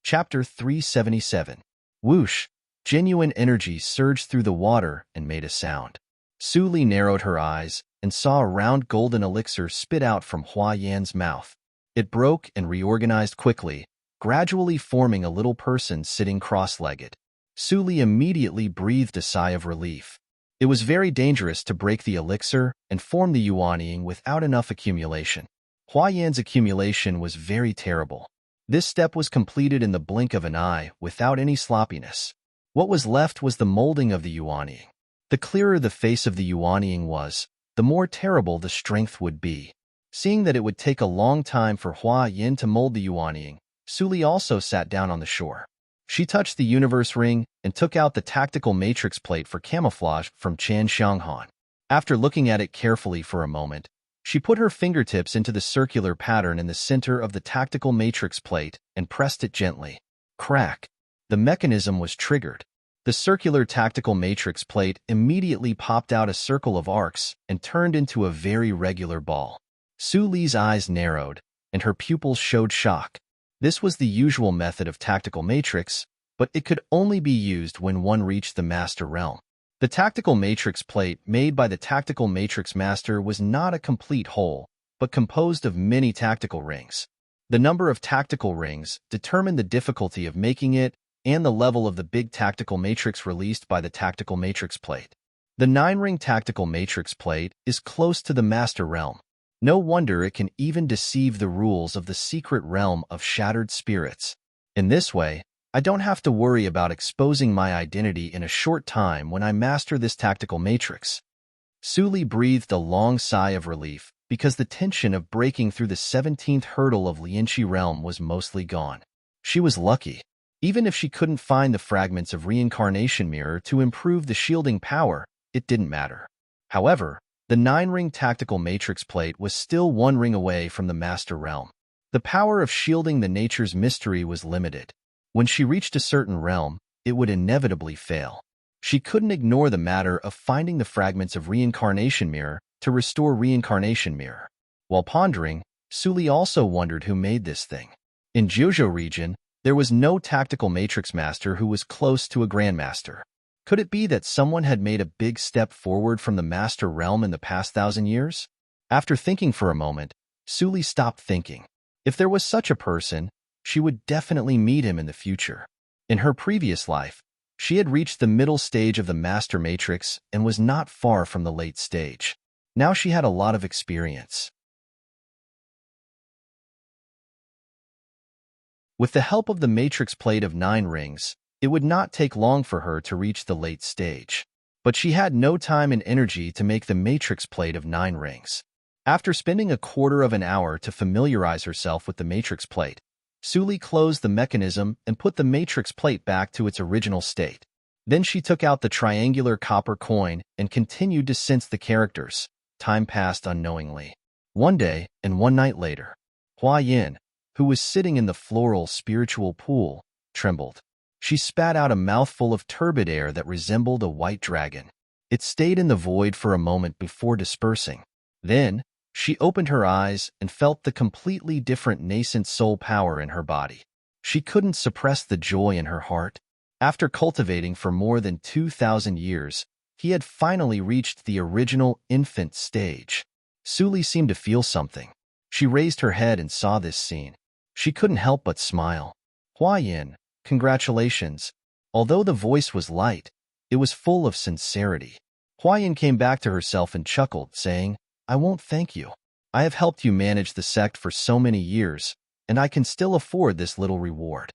Chapter 377. Whoosh! Genuine energy surged through the water and made a sound. Su Li narrowed her eyes and saw a round golden elixir spit out from Hua Yan's mouth. It broke and reorganized quickly, gradually forming a little person sitting cross-legged. Su Li immediately breathed a sigh of relief. It was very dangerous to break the elixir and form the Yuanying without enough accumulation. Hua Yan's accumulation was very terrible. This step was completed in the blink of an eye without any sloppiness. What was left was the molding of the Yuanying. The clearer the face of the Yuanying was, the more terrible the strength would be. Seeing that it would take a long time for Hua Yin to mold the Yuanying, Su Li also sat down on the shore. She touched the universe ring and took out the tactical matrix plate for camouflage from Chan Xianghan. After looking at it carefully for a moment, She put her fingertips into the circular pattern in the center of the tactical matrix plate and pressed it gently. Crack! The mechanism was triggered. The circular tactical matrix plate immediately popped out a circle of arcs and turned into a very regular ball. Su Li's eyes narrowed, and her pupils showed shock. This was the usual method of tactical matrix, but it could only be used when one reached the Master Realm. The tactical matrix plate made by the tactical matrix master was not a complete whole, but composed of many tactical rings. The number of tactical rings determined the difficulty of making it and the level of the big tactical matrix released by the tactical matrix plate. The 9-ring tactical matrix plate is close to the Master Realm. No wonder it can even deceive the rules of the secret realm of shattered spirits. In this way, I don't have to worry about exposing my identity in a short time when I master this tactical matrix. Su Li breathed a long sigh of relief because the tension of breaking through the 17th hurdle of Lianqi realm was mostly gone. She was lucky. Even if she couldn't find the fragments of reincarnation mirror to improve the shielding power, it didn't matter. However, the 9-ring tactical matrix plate was still 1 ring away from the Master Realm. The power of shielding the nature's mystery was limited. When she reached a certain realm, it would inevitably fail. She couldn't ignore the matter of finding the fragments of reincarnation mirror to restore reincarnation mirror. While pondering, Su Li also wondered who made this thing. In Jiuzhou region, there was no tactical matrix master who was close to a grandmaster. Could it be that someone had made a big step forward from the Master Realm in the past 1,000 years? After thinking for a moment, Su Li stopped thinking. If there was such a person, she would definitely meet him in the future. In her previous life, she had reached the middle stage of the Master Matrix and was not far from the late stage. Now she had a lot of experience. With the help of the matrix plate of 9 rings, it would not take long for her to reach the late stage. But she had no time and energy to make the matrix plate of 9 rings. After spending a quarter of an hour to familiarize herself with the matrix plate, Su Li closed the mechanism and put the matrix plate back to its original state. Then she took out the triangular copper coin and continued to sense the characters. Time passed unknowingly. One day and one night later, Hua Yin, who was sitting in the floral spiritual pool, trembled. She spat out a mouthful of turbid air that resembled a white dragon. It stayed in the void for a moment before dispersing. Then, she opened her eyes and felt the completely different nascent soul power in her body. She couldn't suppress the joy in her heart. After cultivating for more than 2,000 years, he had finally reached the original infant stage. Su Li seemed to feel something. She raised her head and saw this scene. She couldn't help but smile. Hua Yin, congratulations. Although the voice was light, it was full of sincerity. Hua Yin came back to herself and chuckled, saying, I won't thank you. I have helped you manage the sect for so many years, and I can still afford this little reward.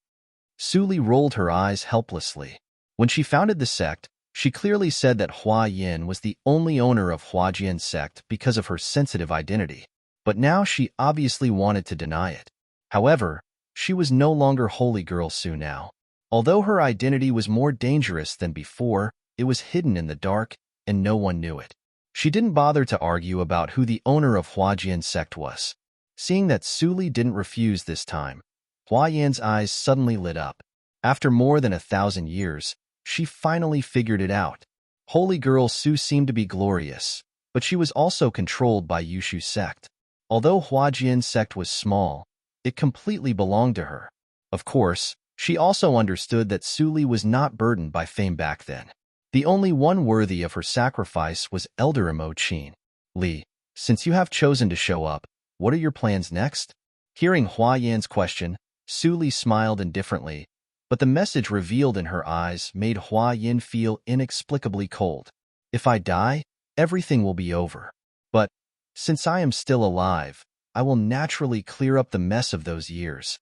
Su Li rolled her eyes helplessly. When she founded the sect, she clearly said that Hua Yin was the only owner of Huajian sect because of her sensitive identity. But now she obviously wanted to deny it. However, she was no longer Holy Girl Su now. Although her identity was more dangerous than before, it was hidden in the dark, and no one knew it. She didn't bother to argue about who the owner of Huajian sect was. Seeing that Su Li didn't refuse this time, Hua Yan's eyes suddenly lit up. After more than 1,000 years, she finally figured it out. Holy Girl Su seemed to be glorious, but she was also controlled by Yushu sect. Although Huajian sect was small, it completely belonged to her. Of course, she also understood that Su Li was not burdened by fame back then. The only one worthy of her sacrifice was Elder Imo Qin. Li, since you have chosen to show up, what are your plans next? Hearing Hua Yan's question, Su Li smiled indifferently, but the message revealed in her eyes made Hua Yin feel inexplicably cold. If I die, everything will be over. But, since I am still alive, I will naturally clear up the mess of those years.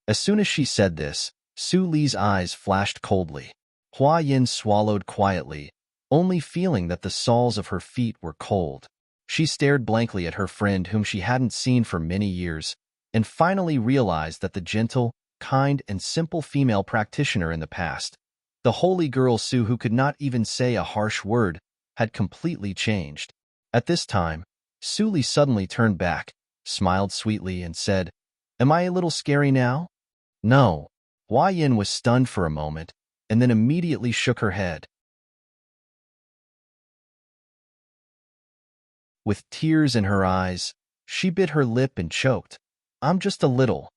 As soon as she said this, Su Li's eyes flashed coldly. Hua Yin swallowed quietly, only feeling that the soles of her feet were cold. She stared blankly at her friend whom she hadn't seen for many years, and finally realized that the gentle, kind, and simple female practitioner in the past, the holy girl Su who could not even say a harsh word, had completely changed. At this time, Su suddenly turned back, smiled sweetly, and said, "Am I a little scary now?" "No." Hua Yin was stunned for a moment, and then immediately shook her head. With tears in her eyes, she bit her lip and choked. "I'm just a little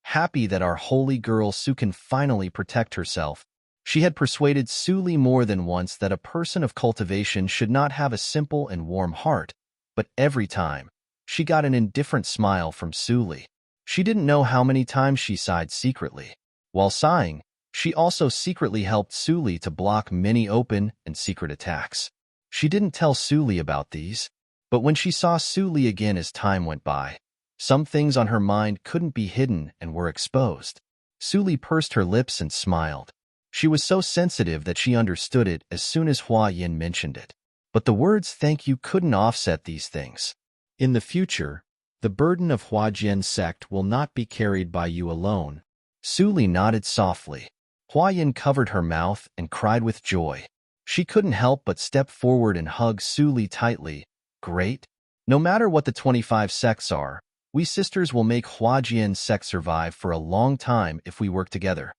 happy that our holy girl Su can finally protect herself." She had persuaded Su Li more than once that a person of cultivation should not have a simple and warm heart, but every time, she got an indifferent smile from Su Li. She didn't know how many times she sighed secretly. While sighing, she also secretly helped Su Li to block many open and secret attacks. She didn't tell Su Li about these, but when she saw Su Li again as time went by, some things on her mind couldn't be hidden and were exposed. Su Li pursed her lips and smiled. She was so sensitive that she understood it as soon as Hua Yin mentioned it. But the words "thank you" couldn't offset these things. In the future, the burden of Hua Jian's sect will not be carried by you alone. Su Li nodded softly. Hua Yin covered her mouth and cried with joy. She couldn't help but step forward and hug Su Li tightly. "Great. No matter what the 25 sects are, we sisters will make Hua Jian's sect survive for a long time if we work together."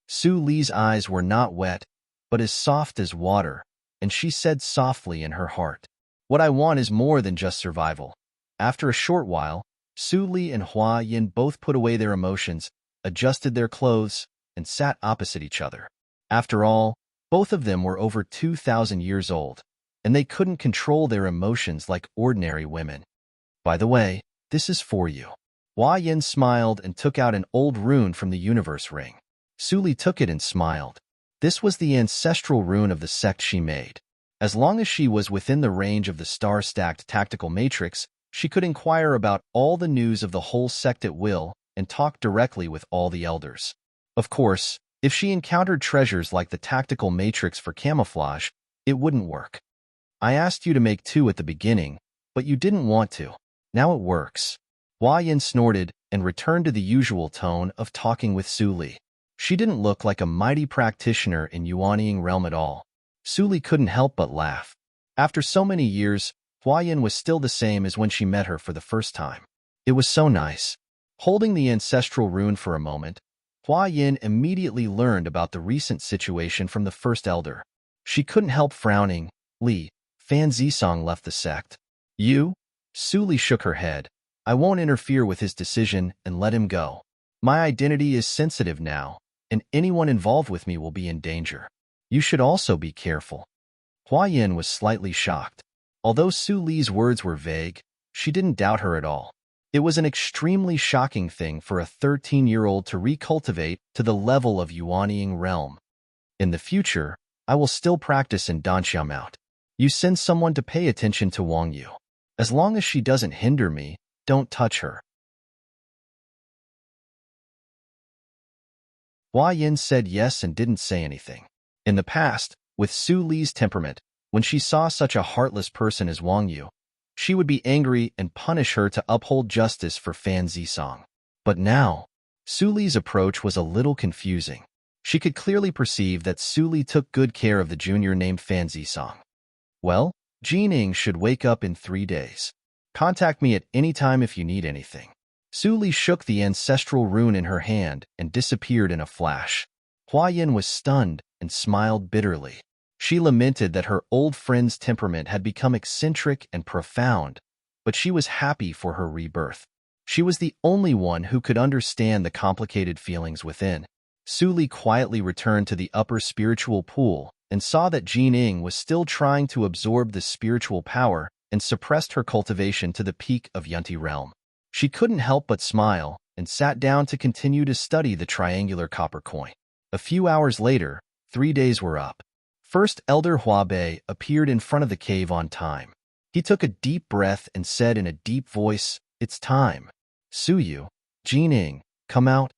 Su Li's eyes were not wet, but as soft as water, and she said softly in her heart, "What I want is more than just survival." After a short while, Su Li and Hua Yin both put away their emotions, adjusted their clothes, and sat opposite each other. After all, both of them were over 2,000 years old, and they couldn't control their emotions like ordinary women. "By the way, this is for you." Hua Yin smiled and took out an old rune from the universe ring. Su Li took it and smiled. This was the ancestral rune of the sect she made. As long as she was within the range of the star-stacked tactical matrix, she could inquire about all the news of the whole sect at will and talk directly with all the elders. Of course, if she encountered treasures like the tactical matrix for camouflage, it wouldn't work. "I asked you to make 2 at the beginning, but you didn't want to. Now it works." Hua Yin snorted and returned to the usual tone of talking with Su Li. She didn't look like a mighty practitioner in Yuanying realm at all. Su Li couldn't help but laugh. After so many years, Hua Yin was still the same as when she met her for the first time. It was so nice. Holding the ancestral rune for a moment, Hua Yin immediately learned about the recent situation from the first elder. She couldn't help frowning. "Li, Fan Zisong left the sect." "You?" Su Li shook her head. "I won't interfere with his decision and let him go. My identity is sensitive now, and anyone involved with me will be in danger. You should also be careful." Hua Yin was slightly shocked. Although Su Li's words were vague, she didn't doubt her at all. It was an extremely shocking thing for a 13-year-old to recultivate to the level of Yuanying realm. "In the future, I will still practice in Danxiamount. You send someone to pay attention to Wang Yu. As long as she doesn't hinder me, don't touch her." Hua Yin said yes and didn't say anything. In the past, with Su Li's temperament, when she saw such a heartless person as Wang Yu, she would be angry and punish her to uphold justice for Fan Zisong. But now, Su Li's approach was a little confusing. She could clearly perceive that Su Li took good care of the junior named Fan Zisong. "Well, Jining should wake up in 3 days. Contact me at any time if you need anything." Su Li shook the ancestral rune in her hand and disappeared in a flash. Hua Yin was stunned and smiled bitterly. She lamented that her old friend's temperament had become eccentric and profound, but she was happy for her rebirth. She was the only one who could understand the complicated feelings within. Su Li quietly returned to the upper spiritual pool and saw that Jining was still trying to absorb the spiritual power and suppressed her cultivation to the peak of Yunti realm. She couldn't help but smile and sat down to continue to study the triangular copper coin. A few hours later, 3 days were up. First Elder Huabei appeared in front of the cave on time. He took a deep breath and said in a deep voice, "It's time. Suyu, Jining, come out."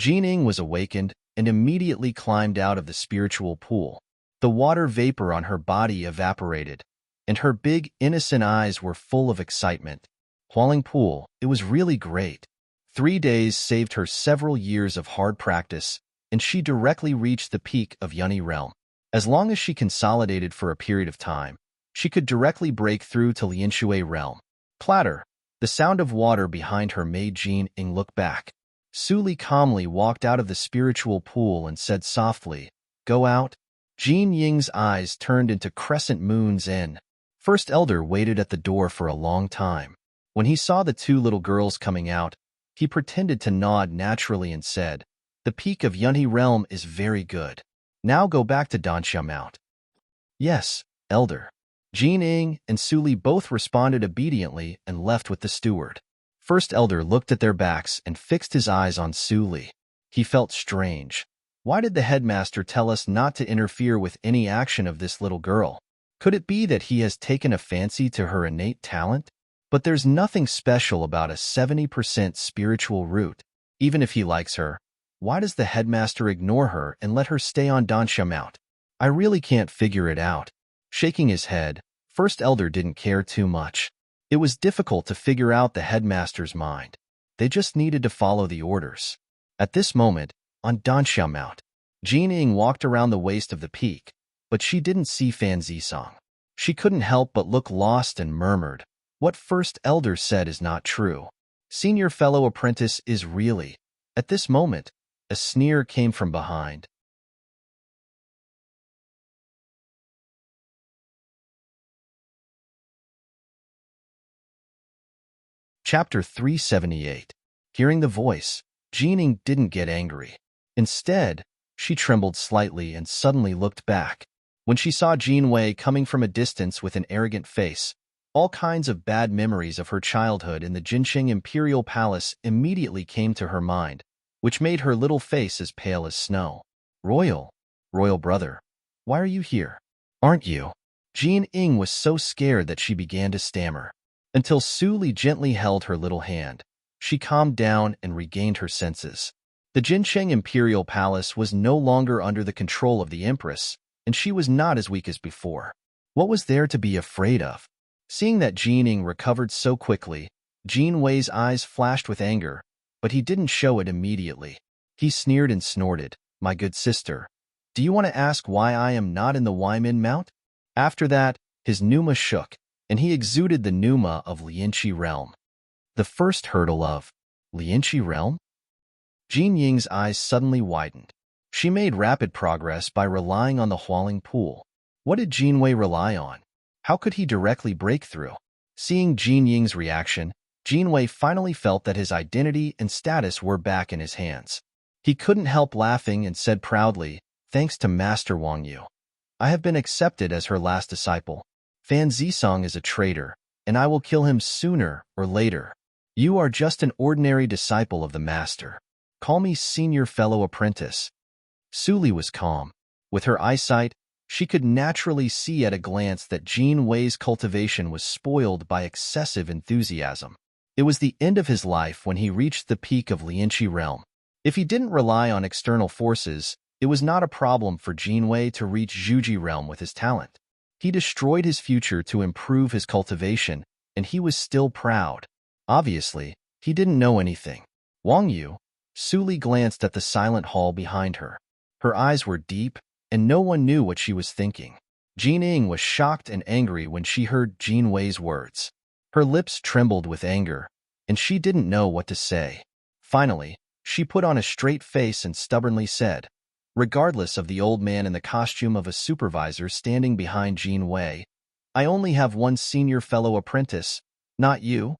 Jining was awakened and immediately climbed out of the spiritual pool. The water vapor on her body evaporated, and her big, innocent eyes were full of excitement. Hualing Pool, it was really great. 3 days saved her several years of hard practice, and she directly reached the peak of Yunni realm. As long as she consolidated for a period of time, she could directly break through to Lianshui realm. Clatter. The sound of water behind her made Jean Ing look back. Suli calmly walked out of the spiritual pool and said softly, "Go out." Jean Ying's eyes turned into crescent moons in. First Elder waited at the door for a long time. When he saw the two little girls coming out, he pretended to nod naturally and said, "The peak of Yunhe realm is very good. Now go back to Danxia Mount." "Yes, Elder." Jean Ing and Suli both responded obediently and left with the steward. First Elder looked at their backs and fixed his eyes on Suli. He felt strange. Why did the headmaster tell us not to interfere with any action of this little girl? Could it be that he has taken a fancy to her innate talent? But there's nothing special about a 70% spiritual root. Even if he likes her, why does the headmaster ignore her and let her stay on Danxia Mount? I really can't figure it out. Shaking his head, First Elder didn't care too much. It was difficult to figure out the headmaster's mind. They just needed to follow the orders. At this moment, on Danxia Mount, Jean Ing walked around the waist of the peak, but she didn't see Fan Zisong. She couldn't help but look lost and murmured, "What First Elder said is not true. Senior fellow apprentice is really..." At this moment, a sneer came from behind. Chapter 378. Hearing the voice, Jean Ing didn't get angry. Instead, she trembled slightly and suddenly looked back. When she saw Jean Wei coming from a distance with an arrogant face, all kinds of bad memories of her childhood in the Jinqing Imperial Palace immediately came to her mind, which made her little face as pale as snow. Royal brother, why are you here? Aren't you?" Jean Ing was so scared that she began to stammer. Until Suli gently held her little hand, she calmed down and regained her senses. The Jinqing Imperial Palace was no longer under the control of the Empress, and she was not as weak as before. What was there to be afraid of? Seeing that Jean Ing recovered so quickly, Jean Wei's eyes flashed with anger, but he didn't show it immediately. He sneered and snorted, "My good sister, do you want to ask why I am not in the Weimin Mount?" After that, his pneuma shook, and he exuded the pneuma of Lianqi realm. The first hurdle of Lianqi realm? Jean Ying's eyes suddenly widened. She made rapid progress by relying on the Hualing Pool. What did Jean Wei rely on? How could he directly break through? Seeing Jean Ying's reaction, Jean Wei finally felt that his identity and status were back in his hands. He couldn't help laughing and said proudly, "Thanks to Master Wang Yu, I have been accepted as her last disciple. Fan Zisong is a traitor, and I will kill him sooner or later. You are just an ordinary disciple of the master. Call me senior fellow apprentice." Suli was calm. With her eyesight, she could naturally see at a glance that Jean Wei's cultivation was spoiled by excessive enthusiasm. It was the end of his life when he reached the peak of Lianqi realm. If he didn't rely on external forces, it was not a problem for Jean Wei to reach Zhuji realm with his talent. He destroyed his future to improve his cultivation, and he was still proud. Obviously, he didn't know anything. Wang Yu, Suli glanced at the silent hall behind her. Her eyes were deep, and no one knew what she was thinking. Jean Ing was shocked and angry when she heard Jean Wei's words. Her lips trembled with anger, and she didn't know what to say. Finally, she put on a straight face and stubbornly said, regardless of the old man in the costume of a supervisor standing behind Jean Wei, "I only have one senior fellow apprentice, not you."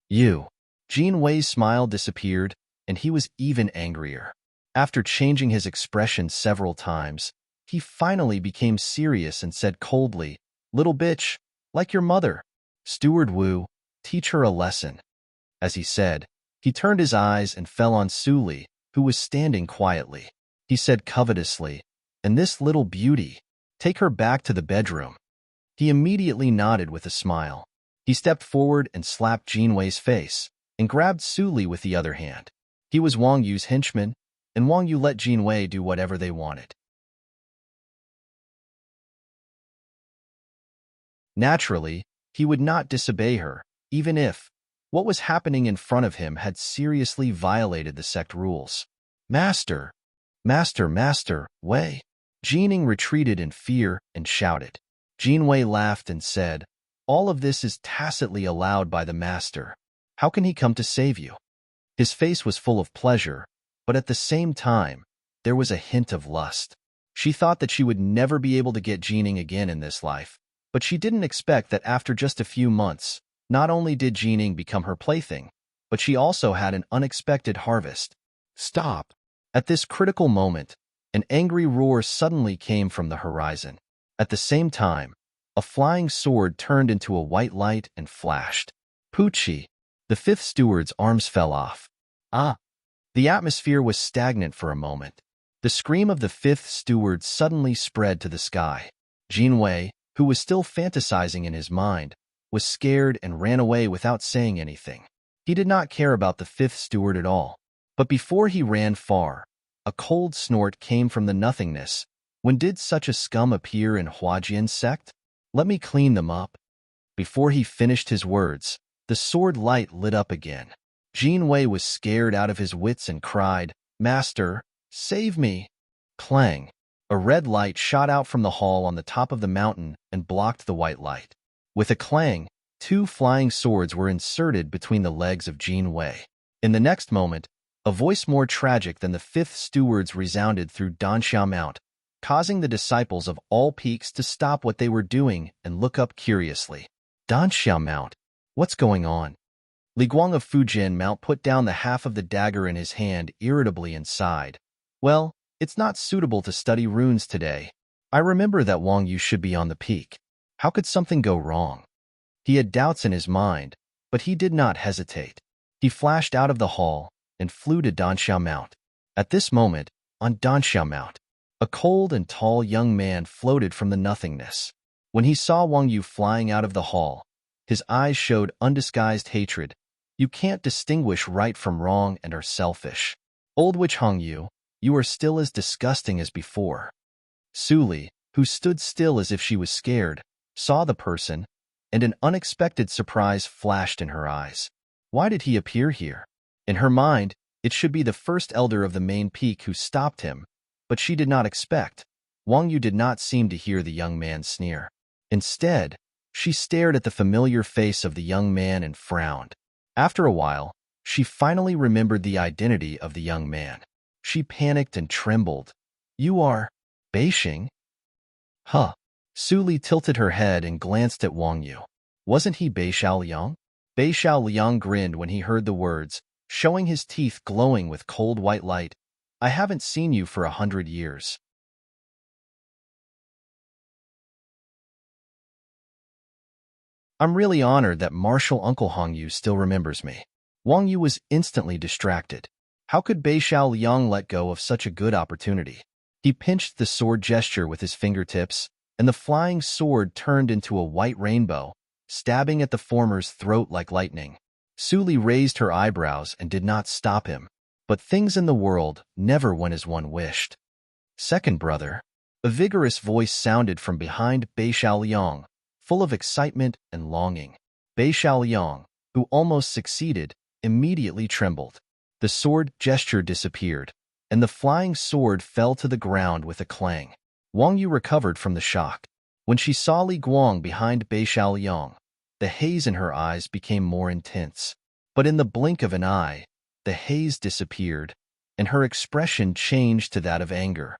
"You." Jean Wei's smile disappeared, and he was even angrier. After changing his expression several times, he finally became serious and said coldly, "Little bitch, like your mother. Steward Wu, teach her a lesson." As he said, he turned his eyes and fell on Suli, who was standing quietly. He said covetously, "And this little beauty, take her back to the bedroom." He immediately nodded with a smile. He stepped forward and slapped Jean Wei's face, and grabbed Suli with the other hand. He was Wang Yu's henchman, and Wang Yu let Jean Wei do whatever they wanted. Naturally, he would not disobey her, even if what was happening in front of him had seriously violated the sect rules. Master, Wei. Jean Ing retreated in fear and shouted. Jean Wei laughed and said, All of this is tacitly allowed by the master. How can he come to save you? His face was full of pleasure, but at the same time, there was a hint of lust. She thought that she would never be able to get Jining again in this life, but she didn't expect that after just a few months, not only did Jining become her plaything, but she also had an unexpected harvest. Stop! At this critical moment, an angry roar suddenly came from the horizon. At the same time, a flying sword turned into a white light and flashed. Poochie! The fifth steward's arms fell off. Ah! The atmosphere was stagnant for a moment. The scream of the fifth steward suddenly spread to the sky. Jinwei, who was still fantasizing in his mind, was scared and ran away without saying anything. He did not care about the fifth steward at all. But before he ran far, a cold snort came from the nothingness. When did such a scum appear in Huajian's sect? Let me clean them up. Before he finished his words, the sword light lit up again. Jinwei was scared out of his wits and cried, "Master, save me!" Clang! A red light shot out from the hall on the top of the mountain and blocked the white light. With a clang, two flying swords were inserted between the legs of Jinwei. In the next moment, a voice more tragic than the fifth steward's resounded through Danxiao Mount, causing the disciples of all peaks to stop what they were doing and look up curiously. Danxiao Mount, what's going on? Li Guang of Fujian Mount put down the half of the dagger in his hand irritably and sighed. Well, it's not suitable to study runes today. I remember that Wang Yu should be on the peak. How could something go wrong? He had doubts in his mind, but he did not hesitate. He flashed out of the hall and flew to Danxiao Mount. At this moment, on Danxiao Mount, a cold and tall young man floated from the nothingness. When he saw Wang Yu flying out of the hall, his eyes showed undisguised hatred. You can't distinguish right from wrong and are selfish. Old witch Hong Yu, you are still as disgusting as before. Su Li, who stood still as if she was scared, saw the person, and an unexpected surprise flashed in her eyes. Why did he appear here? In her mind, it should be the first elder of the main peak who stopped him, but she did not expect. Wang Yu did not seem to hear the young man's sneer. Instead, she stared at the familiar face of the young man and frowned. After a while, she finally remembered the identity of the young man. She panicked and trembled. You are Beixing? Huh. Su Li tilted her head and glanced at Wang Yu. Wasn't he Beishao Liang? Beishao Liang grinned when he heard the words, showing his teeth glowing with cold white light. I haven't seen you for 100 years. I'm really honored that Martial Uncle Hong Yu still remembers me. Wang Yu was instantly distracted. How could Beishao Liang let go of such a good opportunity? He pinched the sword gesture with his fingertips, and the flying sword turned into a white rainbow, stabbing at the former's throat like lightning. Su Li raised her eyebrows and did not stop him. But things in the world never went as one wished. Second brother. A vigorous voice sounded from behind Beishao Liang, full of excitement and longing. Beishao Liang, who almost succeeded, immediately trembled. The sword gesture disappeared, and the flying sword fell to the ground with a clang. Wang Yu recovered from the shock. When she saw Li Guang behind Beishao Liang, the haze in her eyes became more intense. But in the blink of an eye, the haze disappeared, and her expression changed to that of anger.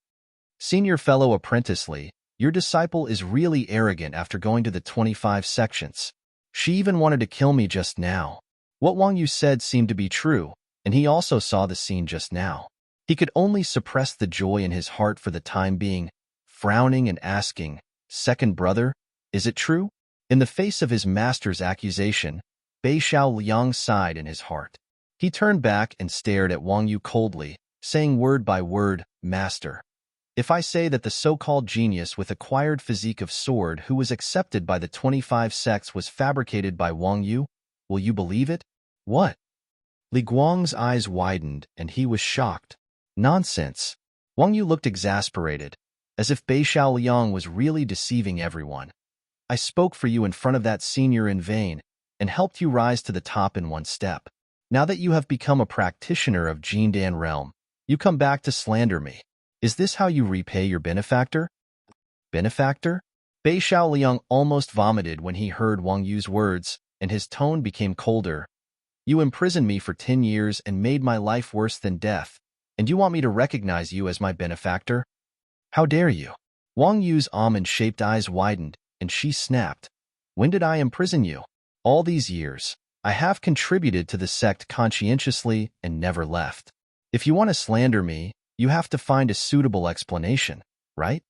Senior fellow apprentice Li, your disciple is really arrogant after going to the 25 sections. She even wanted to kill me just now. What Wang Yu said seemed to be true, and he also saw the scene just now. He could only suppress the joy in his heart for the time being, frowning and asking, Second brother, is it true? In the face of his master's accusation, Beishao Liang sighed in his heart. He turned back and stared at Wang Yu coldly, saying word by word, Master. If I say that the so-called genius with acquired physique of sword who was accepted by the 25 sects was fabricated by Wang Yu, will you believe it? What? Li Guang's eyes widened and he was shocked. Nonsense. Wang Yu looked exasperated, as if Beishao Liang was really deceiving everyone. I spoke for you in front of that senior in vain and helped you rise to the top in one step. Now that you have become a practitioner of Jindan realm, you come back to slander me. Is this how you repay your benefactor? Benefactor? Bei Xiaoliang almost vomited when he heard Wang Yu's words, and his tone became colder. You imprisoned me for 10 years and made my life worse than death, and you want me to recognize you as my benefactor? How dare you? Wang Yu's almond-shaped eyes widened, and she snapped. When did I imprison you? All these years, I have contributed to the sect conscientiously and never left. If you want to slander me, you have to find a suitable explanation, right?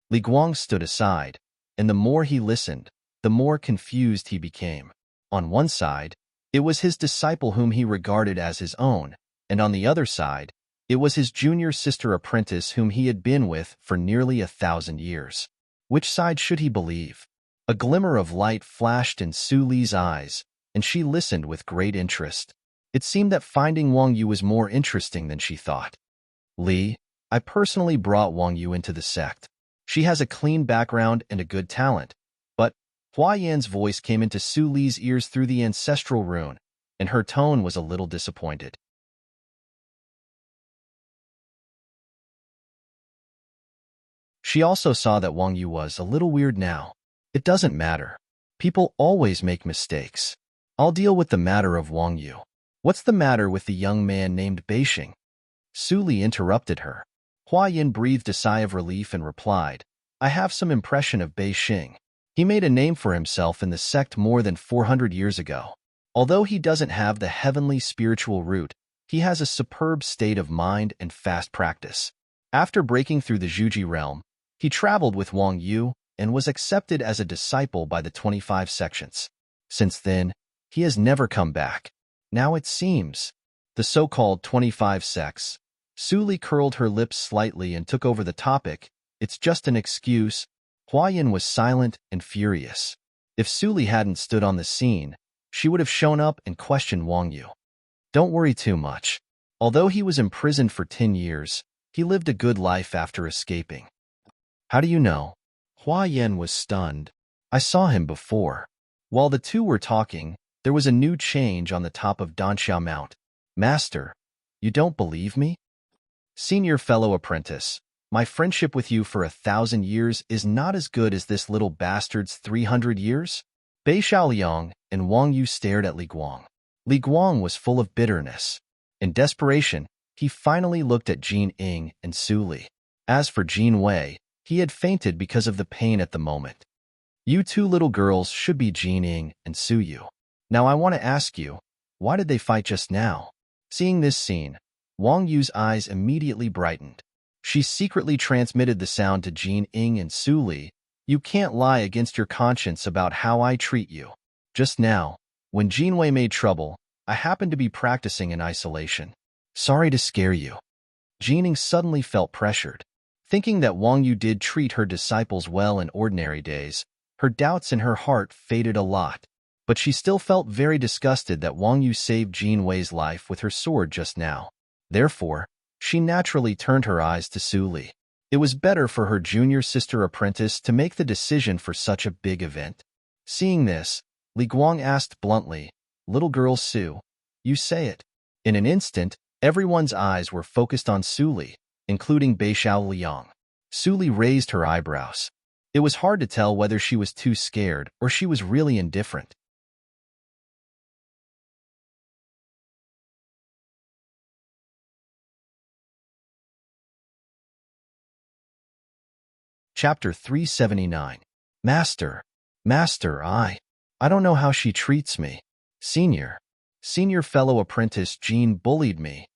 Li Guang stood aside, and the more he listened, the more confused he became. On one side, it was his disciple whom he regarded as his own, and on the other side, it was his junior sister apprentice whom he had been with for nearly 1,000 years. Which side should he believe? A glimmer of light flashed in Su Li's eyes, and she listened with great interest. It seemed that finding Wang Yu was more interesting than she thought. Li, I personally brought Wang Yu into the sect. She has a clean background and a good talent. But Hua Yan's voice came into Su Li's ears through the ancestral rune, and her tone was a little disappointed. She also saw that Wang Yu was a little weird now. It doesn't matter. People always make mistakes. I'll deal with the matter of Wang Yu. What's the matter with the young man named Beixing? Su Li interrupted her. Hua Yan breathed a sigh of relief and replied, I have some impression of Beixing. He made a name for himself in the sect more than 400 years ago. Although he doesn't have the heavenly spiritual root, he has a superb state of mind and fast practice. After breaking through the Zhuji realm, he traveled with Wang Yu and was accepted as a disciple by the 25 sections. Since then, he has never come back. Now it seems, the so-called 25 sects. Su Li curled her lips slightly and took over the topic. It's just an excuse. Hua Yan was silent and furious. If Su Li hadn't stood on the scene, she would have shown up and questioned Wang Yu. Don't worry too much. Although he was imprisoned for 10 years, he lived a good life after escaping. How do you know? Hua Yan was stunned. I saw him before. While the two were talking, there was a new change on the top of Danxia Mount. Master, you don't believe me? Senior fellow apprentice, my friendship with you for 1,000 years is not as good as this little bastard's 300 years? Bei Xiaoliang and Wang Yu stared at Li Guang. Li Guang was full of bitterness. In desperation, he finally looked at Jin Ying and Su Li. As for Jin Wei, he had fainted because of the pain at the moment. You two little girls should be Jin Ying and Su Yu. Now I want to ask you, why did they fight just now? Seeing this scene, Wang Yu's eyes immediately brightened. She secretly transmitted the sound to Jin Ying and Su Li. You can't lie against your conscience about how I treat you. Just now, when Jin Wei made trouble, I happened to be practicing in isolation. Sorry to scare you. Jin Ying suddenly felt pressured. Thinking that Wang Yu did treat her disciples well in ordinary days, her doubts in her heart faded a lot. But she still felt very disgusted that Wang Yu saved Jin Wei's life with her sword just now. Therefore, she naturally turned her eyes to Su Li. It was better for her junior sister apprentice to make the decision for such a big event. Seeing this, Li Guang asked bluntly, Little girl Su, you say it. In an instant, everyone's eyes were focused on Su Li, including Bei Xiaoliang. Su Li raised her eyebrows. It was hard to tell whether she was too scared or she was really indifferent. Chapter 379. Master, I don't know how she treats me. Senior fellow apprentice Jean bullied me.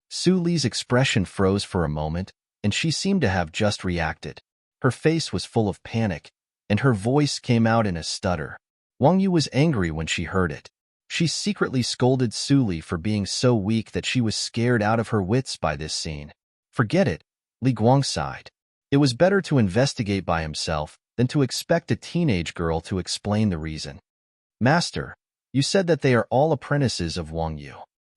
Su Li's expression froze for a moment, and she seemed to have just reacted. Her face was full of panic, and her voice came out in a stutter. Wang Yu was angry when she heard it. She secretly scolded Su Li for being so weak that she was scared out of her wits by this scene. Forget it, Li Guang sighed. It was better to investigate by himself than to expect a teenage girl to explain the reason. Master, you said that they are all apprentices of Wang Yu.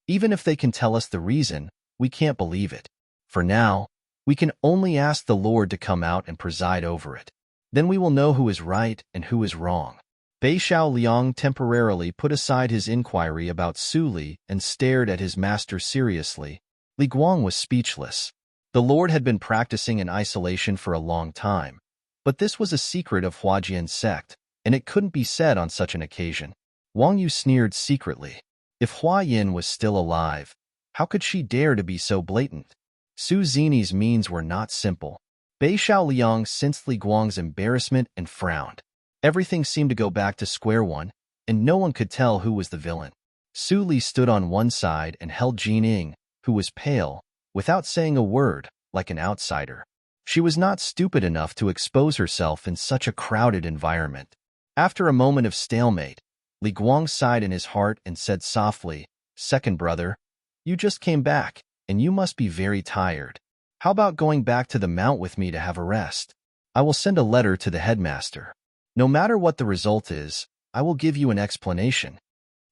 Even if they can tell us the reason, we can't believe it. For now, we can only ask the Lord to come out and preside over it. Then we will know who is right and who is wrong. Bei Xiaoliang temporarily put aside his inquiry about Su Li and stared at his master seriously. Li Guang was speechless. The Lord had been practicing in isolation for a long time, But this was a secret of Huajian's sect, and it couldn't be said on such an occasion. Wang Yu sneered secretly. If Huayin was still alive, how could she dare to be so blatant? Su Zini's means were not simple. Bei Xiaoliang sensed Li Guang's embarrassment and frowned. Everything seemed to go back to square one, and no one could tell who was the villain. Su Li stood on one side and held Jin Ying, who was pale, without saying a word, like an outsider. She was not stupid enough to expose herself in such a crowded environment. After a moment of stalemate, Li Guang sighed in his heart and said softly, "Second brother, you just came back, and you must be very tired. How about going back to the mount with me to have a rest? I will send a letter to the headmaster. No matter what the result is, I will give you an explanation."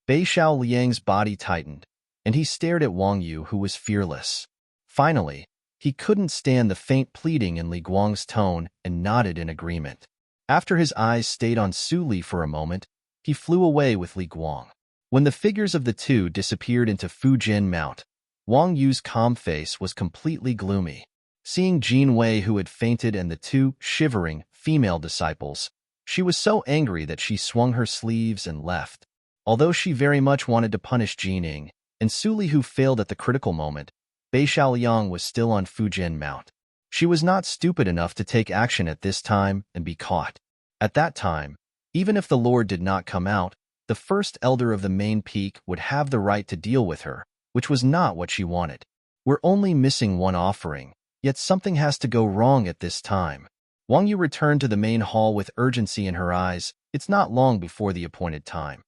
Bei Xiaoliang's body tightened, and he stared at Wang Yu, who was fearless. Finally, he couldn't stand the faint pleading in Li Guang's tone and nodded in agreement. After his eyes stayed on Su Li for a moment, he flew away with Li Guang. When the figures of the two disappeared into Fujin Mount, Wang Yu's calm face was completely gloomy. Seeing Jin Wei, who had fainted, and the two shivering female disciples, she was so angry that she swung her sleeves and left. Although she very much wanted to punish Jin Ying and Su Li, who failed at the critical moment, Bei Xiaoliang was still on Fujin Mount. She was not stupid enough to take action at this time and be caught. At that time, even if the Lord did not come out, the first elder of the main peak would have the right to deal with her, which was not what she wanted. We're only missing one offering, yet something has to go wrong at this time. Wang Yu returned to the main hall with urgency in her eyes. It's not long before the appointed time.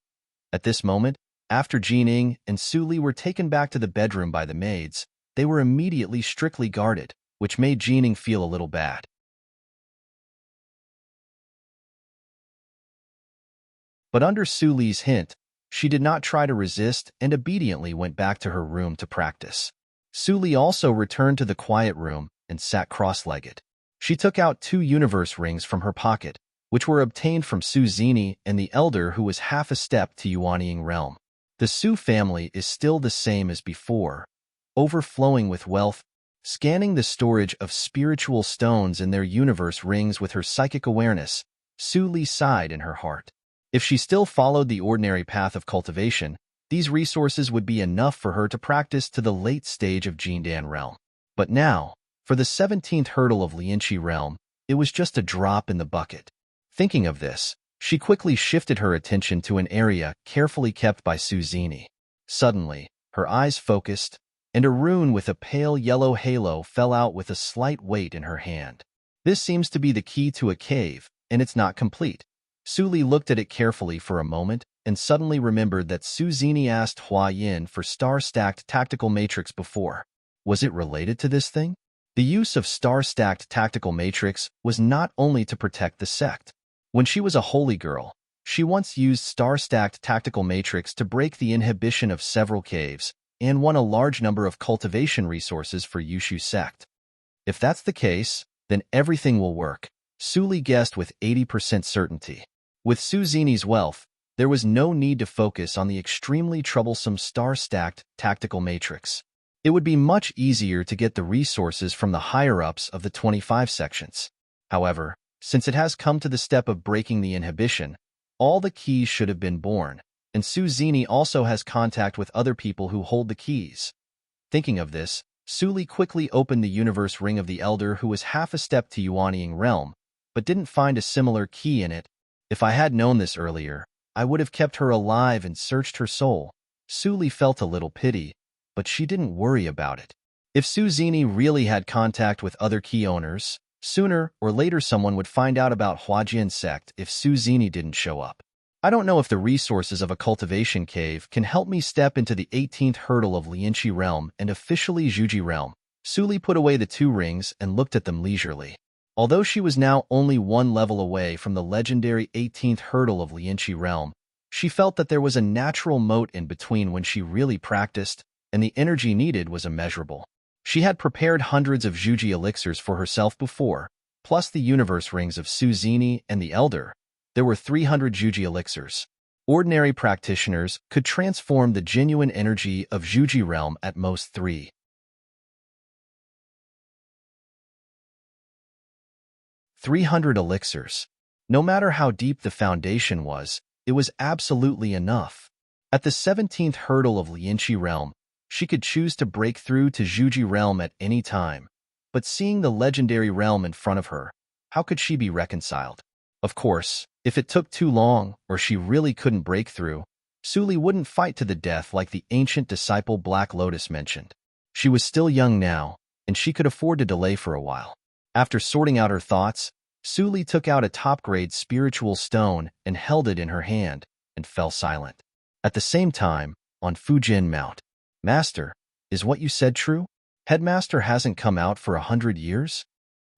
At this moment, after Jin Ying and Su Li were taken back to the bedroom by the maids, they were immediately strictly guarded, which made Jin Ying feel a little bad. But under Su Li's hint, she did not try to resist and obediently went back to her room to practice. Su Li also returned to the quiet room and sat cross-legged. She took out 2 universe rings from her pocket, which were obtained from Su Zini and the elder, who was half a step to Yuanying realm. The Su family is still the same as before, overflowing with wealth. Scanning the storage of spiritual stones in their universe rings with her psychic awareness, Su Li sighed in her heart. If she still followed the ordinary path of cultivation, these resources would be enough for her to practice to the late stage of Jindan realm. But now, for the 17th hurdle of Lianqi realm, it was just a drop in the bucket. Thinking of this, she quickly shifted her attention to an area carefully kept by Su Zini. Suddenly, her eyes focused, and a rune with a pale yellow halo fell out with a slight weight in her hand. This seems to be the key to a cave, and it's not complete. Su Li looked at it carefully for a moment and suddenly remembered that Su Zini asked Hua Yin for star-stacked tactical matrix before. Was it related to this thing? The use of star-stacked tactical matrix was not only to protect the sect. When she was a holy girl, she once used star-stacked tactical matrix to break the inhibition of several caves and won a large number of cultivation resources for Yushu sect. If that's the case, then everything will work, Su Li guessed with 80% certainty. With Su Zini's wealth, there was no need to focus on the extremely troublesome star-stacked tactical matrix. It would be much easier to get the resources from the higher-ups of the 25 sections. However, since it has come to the step of breaking the inhibition, all the keys should have been born, and Su Zini also has contact with other people who hold the keys. Thinking of this, Su Li quickly opened the universe ring of the elder, who was half a step to Yuanying realm, but didn't find a similar key in it. If I had known this earlier, I would have kept her alive and searched her soul. Su Li felt a little pity, but she didn't worry about it. If Su Zini really had contact with other key owners, sooner or later someone would find out about Huajian sect if Su Zini didn't show up. I don't know if the resources of a cultivation cave can help me step into the 18th hurdle of Lianqi realm and officially Zhuji realm. Su Li put away the 2 rings and looked at them leisurely. Although she was now only 1 level away from the legendary 18th hurdle of Lianqi realm, she felt that there was a natural moat in between when she really practiced, and the energy needed was immeasurable. She had prepared hundreds of Zhuji elixirs for herself before, plus the universe rings of Su Zini and the Elder. There were 300 Zhuji elixirs. Ordinary practitioners could transform the genuine energy of Zhuji realm at most 3. 300 elixirs. No matter how deep the foundation was, it was absolutely enough. At the 17th hurdle of Lianqi realm, she could choose to break through to Zhuji realm at any time. But seeing the legendary realm in front of her, how could she be reconciled? Of course, if it took too long or she really couldn't break through, Suli wouldn't fight to the death like the ancient disciple Black Lotus mentioned. She was still young now, and she could afford to delay for a while. After sorting out her thoughts, Suli took out a top-grade spiritual stone and held it in her hand, and fell silent. At the same time, on Fujin Mount, "Master, is what you said true? Headmaster hasn't come out for 100 years?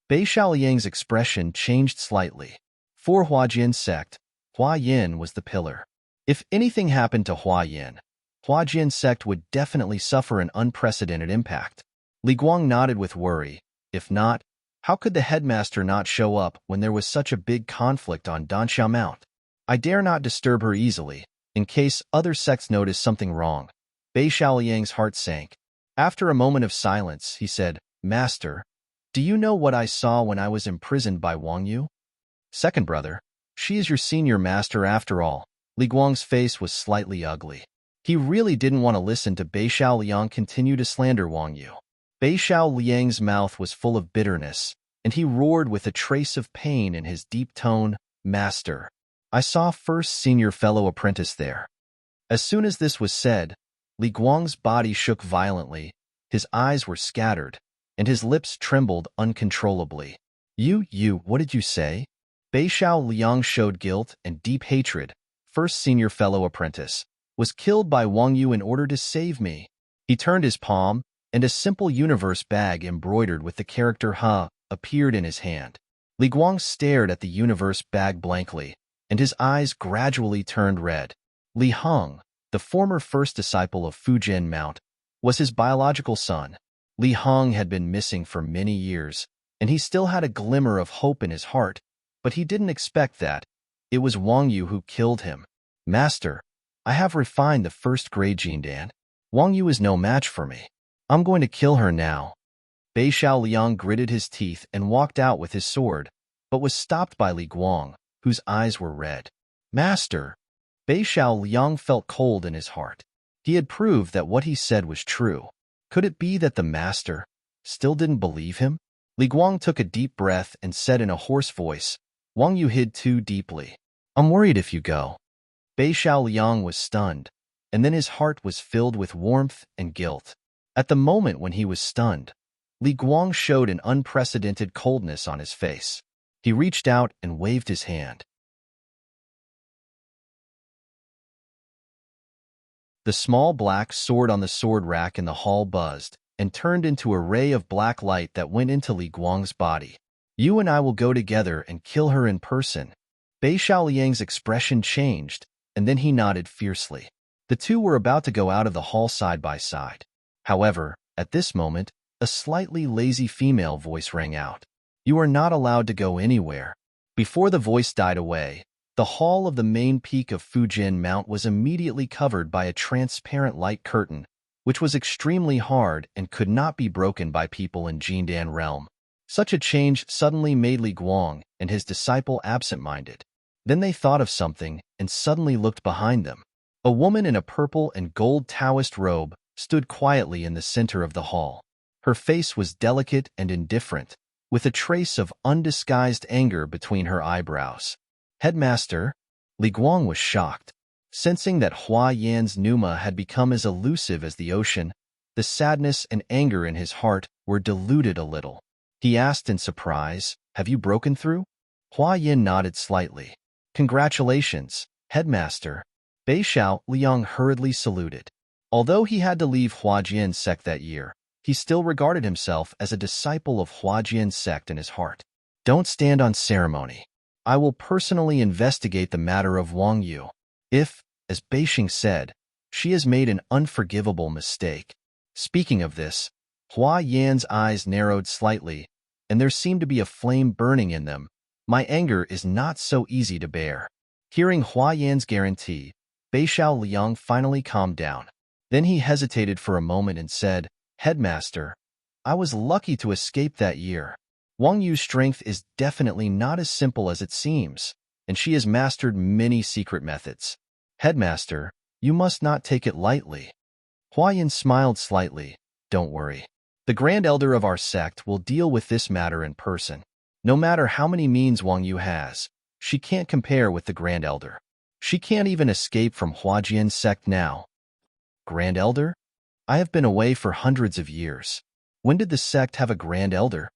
Bei Xiaoliang's expression changed slightly. For Huajian sect, Huayin was the pillar. If anything happened to Huayin, Huajian sect would definitely suffer an unprecedented impact. Li Guang nodded with worry. If not, how could the headmaster not show up when there was such a big conflict on Danxiao Mount? I dare not disturb her easily, in case other sects notice something wrong. Bei Xiaoliang's heart sank. After a moment of silence, he said, "Master, do you know what I saw when I was imprisoned by Wang Yu?" "Second brother, she is your senior master after all." Li Guang's face was slightly ugly. He really didn't want to listen to Bei Xiaoliang continue to slander Wang Yu. Bei Xiaoliang's mouth was full of bitterness, and he roared with a trace of pain in his deep tone, "Master, I saw first senior fellow apprentice there." As soon as this was said, Li Guang's body shook violently, his eyes were scattered, and his lips trembled uncontrollably. You, what did you say?" Bei Xiaoliang showed guilt and deep hatred. "First senior fellow apprentice was killed by Wang Yu in order to save me." He turned his palm, and a simple universe bag embroidered with the character Ha appeared in his hand. Li Guang stared at the universe bag blankly, and his eyes gradually turned red. Li Heng, the former first disciple of Fujin Mount, was his biological son. Li Heng had been missing for many years, and he still had a glimmer of hope in his heart, but he didn't expect that. It was Wang Yu who killed him. "Master, I have refined the first-grade Jindan. Wang Yu is no match for me. I'm going to kill her now." Bei Xiaoliang gritted his teeth and walked out with his sword, but was stopped by Li Guang, whose eyes were red. "Master!" Bei Xiaoliang felt cold in his heart. He had proved that what he said was true. Could it be that the master still didn't believe him? Li Guang took a deep breath and said in a hoarse voice, "Wang Yu hid too deeply. I'm worried if you go." Bei Xiaoliang was stunned, and then his heart was filled with warmth and guilt. At the moment when he was stunned, Li Guang showed an unprecedented coldness on his face. He reached out and waved his hand. The small black sword on the sword rack in the hall buzzed and turned into a ray of black light that went into Li Guang's body. "You and I will go together and kill her in person." Bei Xiaoliang's expression changed, and then he nodded fiercely. The two were about to go out of the hall side by side. However, at this moment, a slightly lazy female voice rang out. "You are not allowed to go anywhere." Before the voice died away, the hall of the main peak of Fujin Mount was immediately covered by a transparent light curtain, which was extremely hard and could not be broken by people in Jindan realm. Such a change suddenly made Li Guang and his disciple absent-minded. Then they thought of something and suddenly looked behind them. A woman in a purple and gold Taoist robe stood quietly in the center of the hall. Her face was delicate and indifferent, with a trace of undisguised anger between her eyebrows. "Headmaster?" Li Guang was shocked. Sensing that Hua Yan's pneuma had become as elusive as the ocean, the sadness and anger in his heart were diluted a little. He asked in surprise, "Have you broken through?" Hua Yan nodded slightly. "Congratulations, Headmaster." Bei Xiaoliang hurriedly saluted. Although he had to leave Huajian sect that year, he still regarded himself as a disciple of Huajian sect in his heart. "Don't stand on ceremony. I will personally investigate the matter of Wang Yu. If, as Beixing said, she has made an unforgivable mistake." Speaking of this, Hua Yan's eyes narrowed slightly, and there seemed to be a flame burning in them. "My anger is not so easy to bear." Hearing Hua Yan's guarantee, Bei Xiaoliang finally calmed down. Then he hesitated for a moment and said, "Headmaster, I was lucky to escape that year. Wang Yu's strength is definitely not as simple as it seems, and she has mastered many secret methods. Headmaster, you must not take it lightly. Hua Yin smiled slightly. Don't worry. The Grand Elder of our sect will deal with this matter in person. No matter how many means Wang Yu has, she can't compare with the Grand Elder. She can't even escape from Huajian's sect now. Grand Elder? I have been away for hundreds of years. When did the sect have a Grand Elder?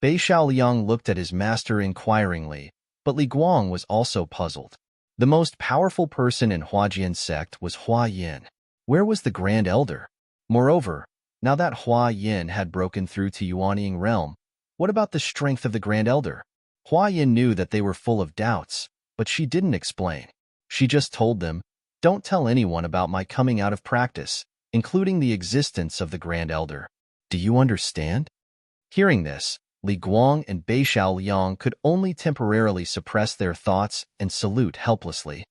Bei Xiaoliang looked at his master inquiringly, but Li Guang was also puzzled. The most powerful person in Huajian's sect was Hua Yin. Where was the Grand Elder? Moreover, now that Hua Yin had broken through to Yuanying realm, what about the strength of the Grand Elder? Hua Yin knew that they were full of doubts, but she didn't explain. She just told them, don't tell anyone about my coming out of practice, including the existence of the Grand Elder. Do you understand? Hearing this, Li Guang and Bei Xiaoliang could only temporarily suppress their thoughts and salute helplessly.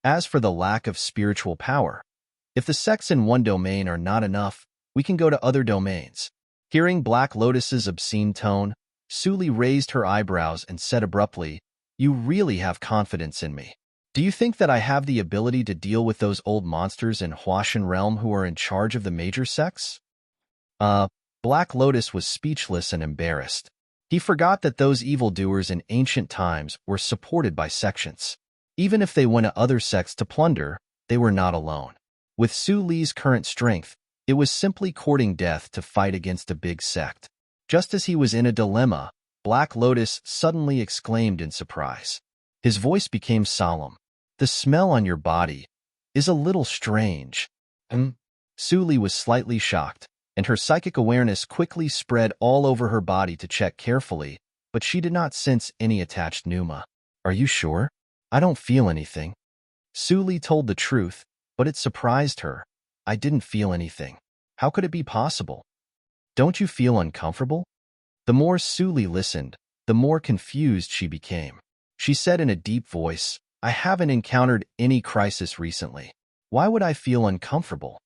As for the lack of spiritual power, if the sects in one domain are not enough, we can go to other domains. Hearing Black Lotus's obscene tone, Suli raised her eyebrows and said abruptly, You really have confidence in me. Do you think that I have the ability to deal with those old monsters in Huashan realm who are in charge of the major sects? Black Lotus was speechless and embarrassed. He forgot that those evildoers in ancient times were supported by sections. Even if they went to other sects to plunder, they were not alone. With Su Li's current strength, it was simply courting death to fight against a big sect. Just as he was in a dilemma, Black Lotus suddenly exclaimed in surprise. His voice became solemn. The smell on your body is a little strange. Su Li was slightly shocked, and her psychic awareness quickly spread all over her body to check carefully, but she did not sense any attached pneuma. Are you sure? I don't feel anything. Su Li told the truth, but it surprised her. I didn't feel anything. How could it be possible? Don't you feel uncomfortable? The more Su Li listened, the more confused she became. She said in a deep voice, I haven't encountered any crisis recently. Why would I feel uncomfortable?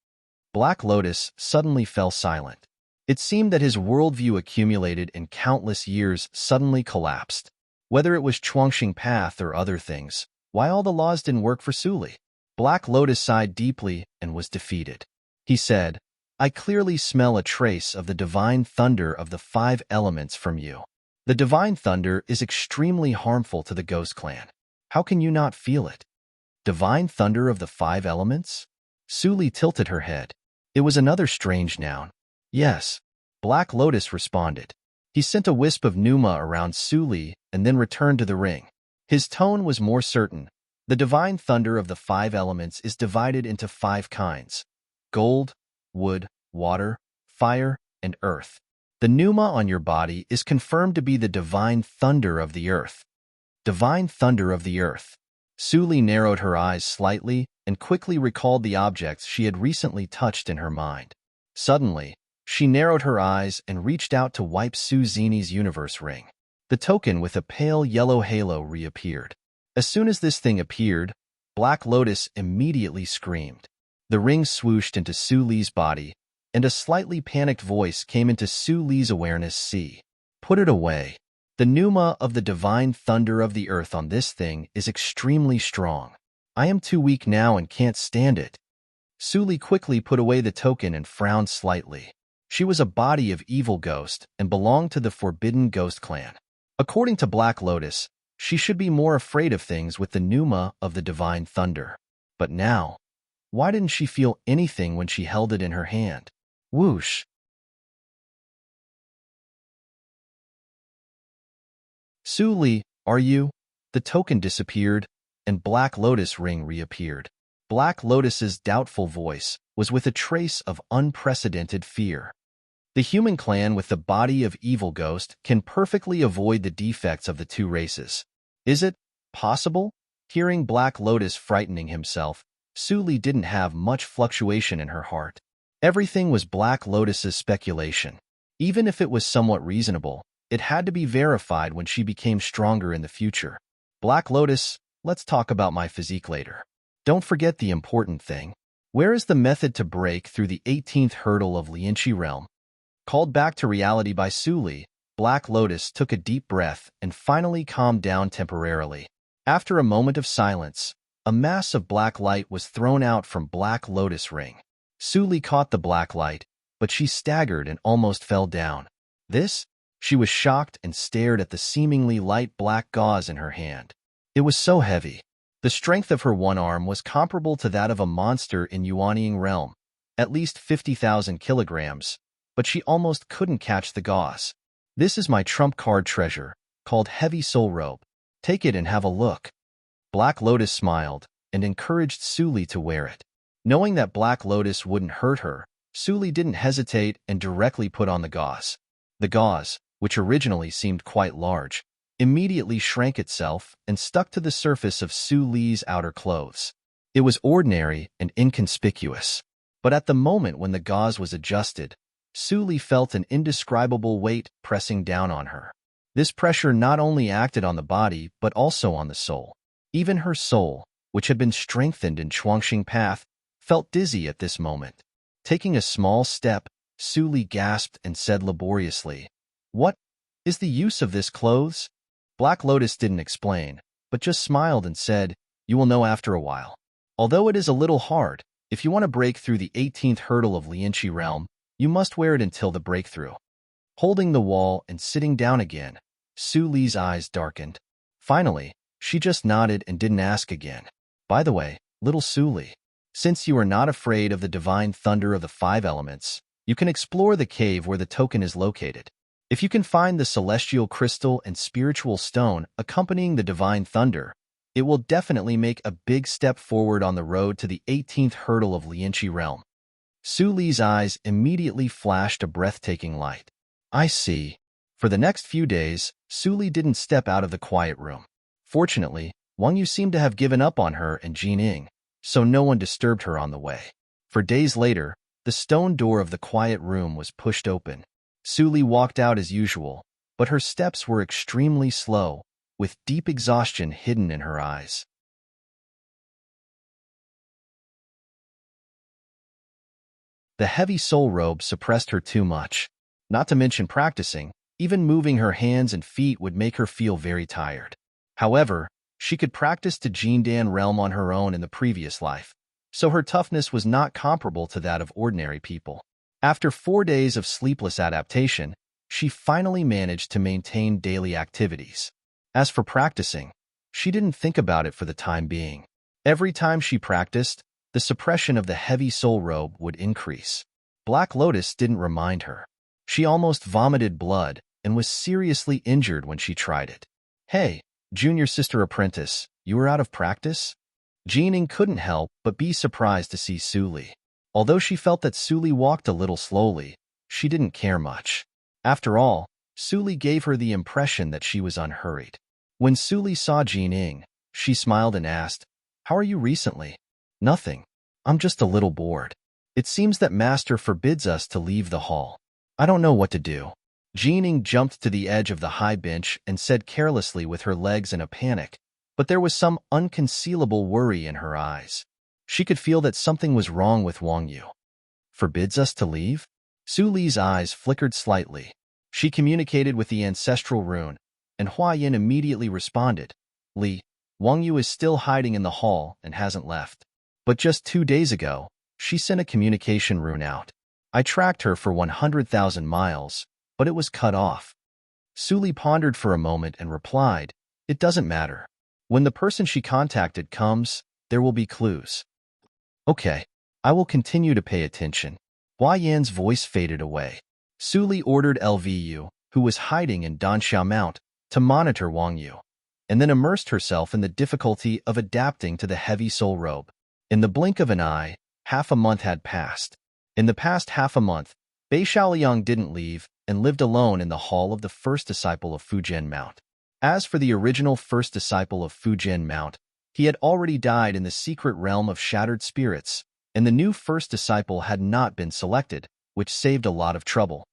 Black Lotus suddenly fell silent. It seemed that his worldview accumulated in countless years suddenly collapsed. Whether it was Chuangxing Path or other things, why all the laws didn't work for Su Li? Black Lotus sighed deeply and was defeated. He said, I clearly smell a trace of the divine thunder of the 5 elements from you. The divine thunder is extremely harmful to the Ghost Clan. How can you not feel it? Divine thunder of the 5 elements? Su Li tilted her head. It was another strange noun. Yes, Black Lotus responded. He sent a wisp of pneuma around Su Li and then returned to the ring. His tone was more certain. The divine thunder of the 5 elements is divided into 5 kinds: gold, wood, water, fire, and earth. The pneuma on your body is confirmed to be the divine thunder of the earth. Divine thunder of the earth. Su Li narrowed her eyes slightly and quickly recalled the objects she had recently touched in her mind. Suddenly, she narrowed her eyes and reached out to wipe Su Zini's universe ring. The token with a pale yellow halo reappeared. As soon as this thing appeared, Black Lotus immediately screamed. The ring swooshed into Su Li's body, and a slightly panicked voice came into Su Li's awareness. See. Put it away. The pneuma of the divine thunder of the earth on this thing is extremely strong. I am too weak now and can't stand it. Su Li quickly put away the token and frowned slightly. She was a body of evil ghost and belonged to the Forbidden Ghost Clan. According to Black Lotus, she should be more afraid of things with the pneuma of the divine thunder. But now, why didn't she feel anything when she held it in her hand? Whoosh! Su Li, are you? The token disappeared, and Black Lotus ring reappeared. Black Lotus's doubtful voice was with a trace of unprecedented fear. The human clan with the body of evil ghost can perfectly avoid the defects of the 2 races. Is it possible? Hearing Black Lotus frightening himself, Su Li didn't have much fluctuation in her heart. Everything was Black Lotus's speculation. Even if it was somewhat reasonable, It had to be verified when she became stronger in the future. Black Lotus, let's talk about my physique later. Don't forget the important thing. Where is the method to break through the 18th hurdle of Lianqi realm? Called back to reality by Su Li, Black Lotus took a deep breath and finally calmed down temporarily. After a moment of silence, a mass of black light was thrown out from Black Lotus' ring. Su Li caught the black light, but she staggered and almost fell down. This? She was shocked and stared at the seemingly light black gauze in her hand. It was so heavy. The strength of her one arm was comparable to that of a monster in Yuanying realm, at least 50,000 kilograms, but she almost couldn't catch the gauze. This is my trump card treasure, called Heavy Soul Robe. Take it and have a look. Black Lotus smiled and encouraged Su Li to wear it. Knowing that Black Lotus wouldn't hurt her, Su Li didn't hesitate and directly put on the gauze. The gauze, which originally seemed quite large, immediately shrank itself and stuck to the surface of Su Li's outer clothes. It was ordinary and inconspicuous. But at the moment when the gauze was adjusted, Su Li felt an indescribable weight pressing down on her. This pressure not only acted on the body but also on the soul. Even her soul, which had been strengthened in Chuangxing Path, felt dizzy at this moment. Taking a small step, Su Li gasped and said laboriously, "What is the use of this clothes?" Black Lotus didn't explain, but just smiled and said, "You will know after a while. Although it is a little hard, if you want to break through the 18th hurdle of Lianqi realm, you must wear it until the breakthrough." Holding the wall and sitting down again, Su Li's eyes darkened. Finally, she just nodded and didn't ask again. "By the way, little Su Li, since you are not afraid of the divine thunder of the 5 elements, you can explore the cave where the token is located. If you can find the celestial crystal and spiritual stone accompanying the divine thunder, it will definitely make a big step forward on the road to the 18th hurdle of Lianqi realm." Su Li's eyes immediately flashed a breathtaking light. "I see." For the next few days, Su Li didn't step out of the quiet room. Fortunately, Wang Yu seemed to have given up on her and Jin Ying, so no one disturbed her on the way. For days later, the stone door of the quiet room was pushed open. Su Li walked out as usual, but her steps were extremely slow, with deep exhaustion hidden in her eyes. The heavy soul robe suppressed her too much. Not to mention practicing, even moving her hands and feet would make her feel very tired. However, she could practice to Jindan realm on her own in the previous life, so her toughness was not comparable to that of ordinary people. After 4 days of sleepless adaptation, she finally managed to maintain daily activities. As for practicing, she didn't think about it for the time being. Every time she practiced, the suppression of the heavy soul robe would increase. Black Lotus didn't remind her. She almost vomited blood and was seriously injured when she tried it. "Hey, junior sister apprentice, you were out of practice?" Jining couldn't help but be surprised to see Su Li. Although she felt that Su Li walked a little slowly, she didn't care much. After all, Su Li gave her the impression that she was unhurried. When Su Li saw Jining, she smiled and asked, "How are you recently?" "Nothing. I'm just a little bored. It seems that Master forbids us to leave the hall. I don't know what to do." Jining jumped to the edge of the high bench and said carelessly with her legs in a panic, but there was some unconcealable worry in her eyes. She could feel that something was wrong with Wang Yu. "Forbids us to leave?" Su Li's eyes flickered slightly. She communicated with the ancestral rune, and Hua Yin immediately responded, "Li, Wang Yu is still hiding in the hall and hasn't left. But just 2 days ago, she sent a communication rune out. I tracked her for 100,000 miles, but it was cut off." Su Li pondered for a moment and replied, "It doesn't matter. When the person she contacted comes, there will be clues." "Okay, I will continue to pay attention." Hua Yan's voice faded away. Su Li ordered Lvu, who was hiding in Danxia Mount, to monitor Wang Yu, and then immersed herself in the difficulty of adapting to the heavy soul robe. In the blink of an eye, half a month had passed. In the past half a month, Bei Shaoliang didn't leave and lived alone in the hall of the first disciple of Fujian Mount. As for the original first disciple of Fujian Mount, he had already died in the secret realm of shattered spirits, and the new first disciple had not been selected, which saved a lot of trouble.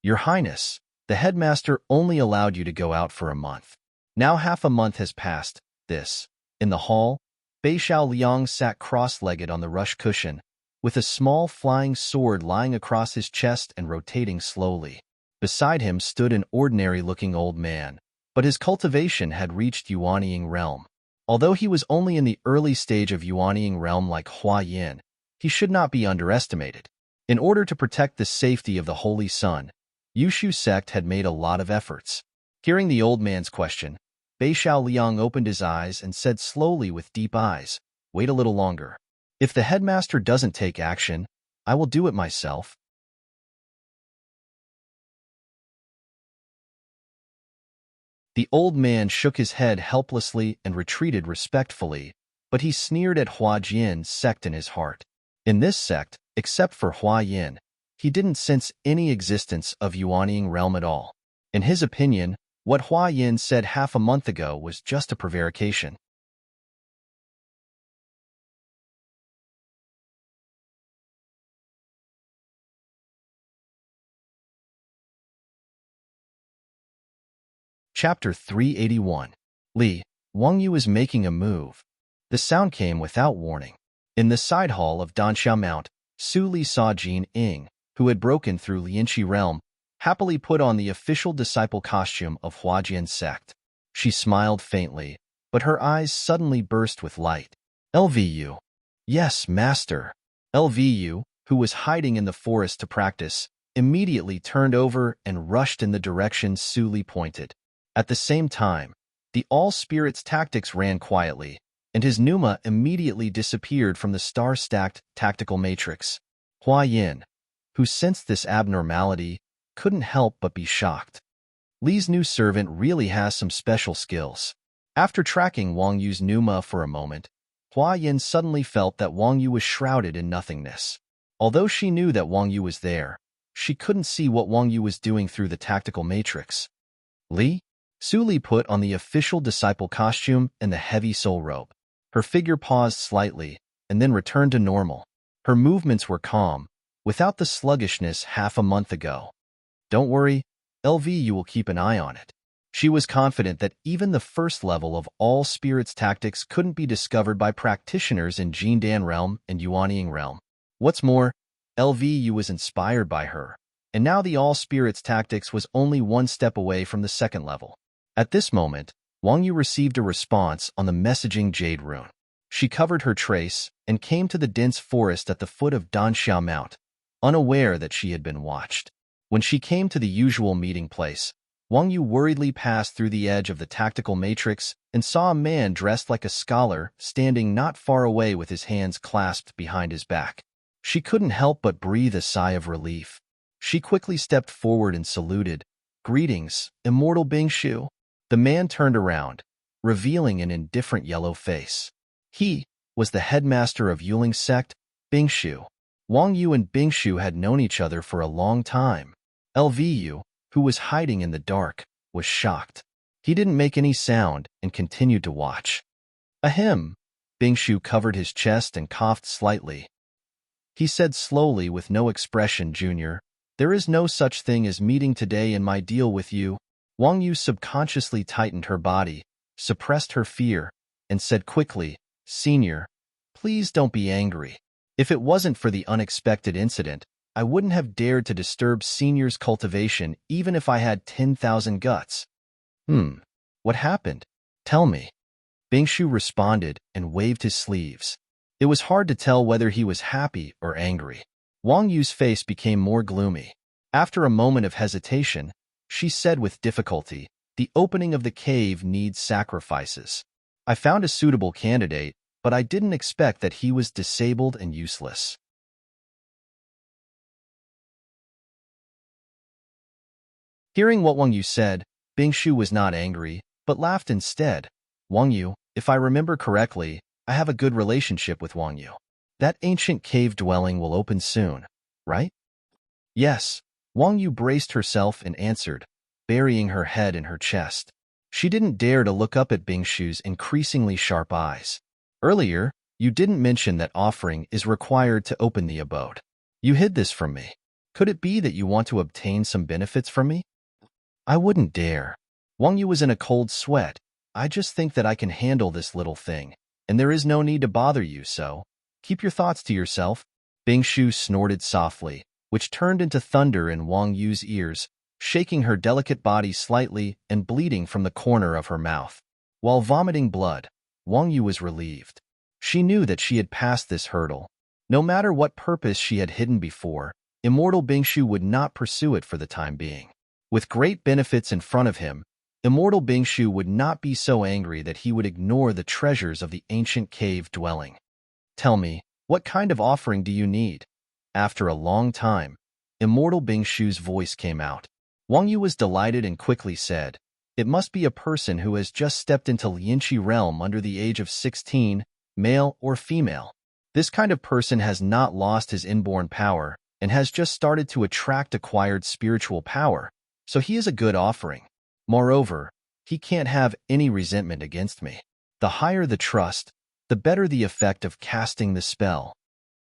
"Your Highness, The headmaster only allowed you to go out for a month. Now half a month has passed. In the hall, Bei Xiao Liang sat cross-legged on the rush cushion, with a small flying sword lying across his chest and rotating slowly. Beside him stood an ordinary-looking old man, but his cultivation had reached Yuanying realm. Although he was only in the early stage of Yuanying realm like Hua Yin, he should not be underestimated. In order to protect the safety of the Holy Sun, Yushu sect had made a lot of efforts. Hearing the old man's question, Bei Xiao Liang opened his eyes and said slowly with deep eyes, "Wait a little longer. If the headmaster doesn't take action, I will do it myself." The old man shook his head helplessly and retreated respectfully, but he sneered at Hua Jin's sect in his heart. In this sect, except for Hua Yin, he didn't sense any existence of Yuanying realm at all. In his opinion, what Hua Yin said half a month ago was just a prevarication. Chapter 381. Li, Wang Yu is making a move. The sound came without warning. In the side hall of Danxiao Mount, Su Li saw Jin Ying, who had broken through Lianqi realm, happily put on the official disciple costume of Huajian sect. She smiled faintly, but her eyes suddenly burst with light. "LVU." "Yes, master." LVU, who was hiding in the forest to practice, immediately turned over and rushed in the direction Su Li pointed. At the same time, the all-spirits tactics ran quietly, and his Pneuma immediately disappeared from the star-stacked tactical matrix. Hua Yin, who sensed this abnormality, couldn't help but be shocked. Li's new servant really has some special skills. After tracking Wang Yu's Pneuma for a moment, Hua Yin suddenly felt that Wang Yu was shrouded in nothingness. Although she knew that Wang Yu was there, she couldn't see what Wang Yu was doing through the tactical matrix. "Li?" Su Li put on the official disciple costume and the heavy soul robe. Her figure paused slightly, and then returned to normal. Her movements were calm, without the sluggishness half a month ago. "Don't worry, LVU will keep an eye on it." She was confident that even the first level of all spirits tactics couldn't be discovered by practitioners in Jindan realm and Yuanying realm. What's more, LVU was inspired by her, and now the all spirits tactics was only one step away from the second level. At this moment, Wang Yu received a response on the messaging jade rune. She covered her trace and came to the dense forest at the foot of Danxiao Mount, unaware that she had been watched. When she came to the usual meeting place, Wang Yu worriedly passed through the edge of the tactical matrix and saw a man dressed like a scholar standing not far away with his hands clasped behind his back. She couldn't help but breathe a sigh of relief. She quickly stepped forward and saluted. "Greetings, immortal Bingshu." The man turned around, revealing an indifferent yellow face. He was the headmaster of Yuling sect, Bingshu. Wang Yu and Bingshu had known each other for a long time. LVU, who was hiding in the dark, was shocked. He didn't make any sound and continued to watch. "Ahem." Bingshu covered his chest and coughed slightly. He said slowly with no expression, "Junior, there is no such thing as meeting today in my deal with you." Wang Yu subconsciously tightened her body, suppressed her fear, and said quickly, "Senior, please don't be angry. If it wasn't for the unexpected incident, I wouldn't have dared to disturb Senior's cultivation even if I had 10,000 guts." What happened? Tell me." Bingshu responded and waved his sleeves. It was hard to tell whether he was happy or angry. Wang Yu's face became more gloomy. After a moment of hesitation, she said with difficulty, "The opening of the cave needs sacrifices. I found a suitable candidate, but I didn't expect that he was disabled and useless." Hearing what Wang Yu said, Bingshu was not angry, but laughed instead. "Wang Yu, if I remember correctly, I have a good relationship with Wang Yu. That ancient cave dwelling will open soon, right?" "Yes." Wang Yu braced herself and answered, burying her head in her chest. She didn't dare to look up at Bingshu's increasingly sharp eyes. "Earlier, you didn't mention that offering is required to open the abode. You hid this from me. Could it be that you want to obtain some benefits from me?" I wouldn't dare. Wang Yu was in a cold sweat. I just think that I can handle this little thing, and there is no need to bother you, so keep your thoughts to yourself. Bing Shu snorted softly, which turned into thunder in Wang Yu's ears, shaking her delicate body slightly and bleeding from the corner of her mouth. While vomiting blood, Wang Yu was relieved. She knew that she had passed this hurdle. No matter what purpose she had hidden before, immortal Bing Shu would not pursue it for the time being. With great benefits in front of him, immortal Bing Shu would not be so angry that he would ignore the treasures of the ancient cave dwelling. Tell me, what kind of offering do you need? After a long time, immortal Bing Shu's voice came out. Wang Yu was delighted and quickly said, "It must be a person who has just stepped into Lianqi realm under the age of 16, male or female. This kind of person has not lost his inborn power and has just started to attract acquired spiritual power, so he is a good offering. Moreover, he can't have any resentment against me. The higher the trust, the better the effect of casting the spell."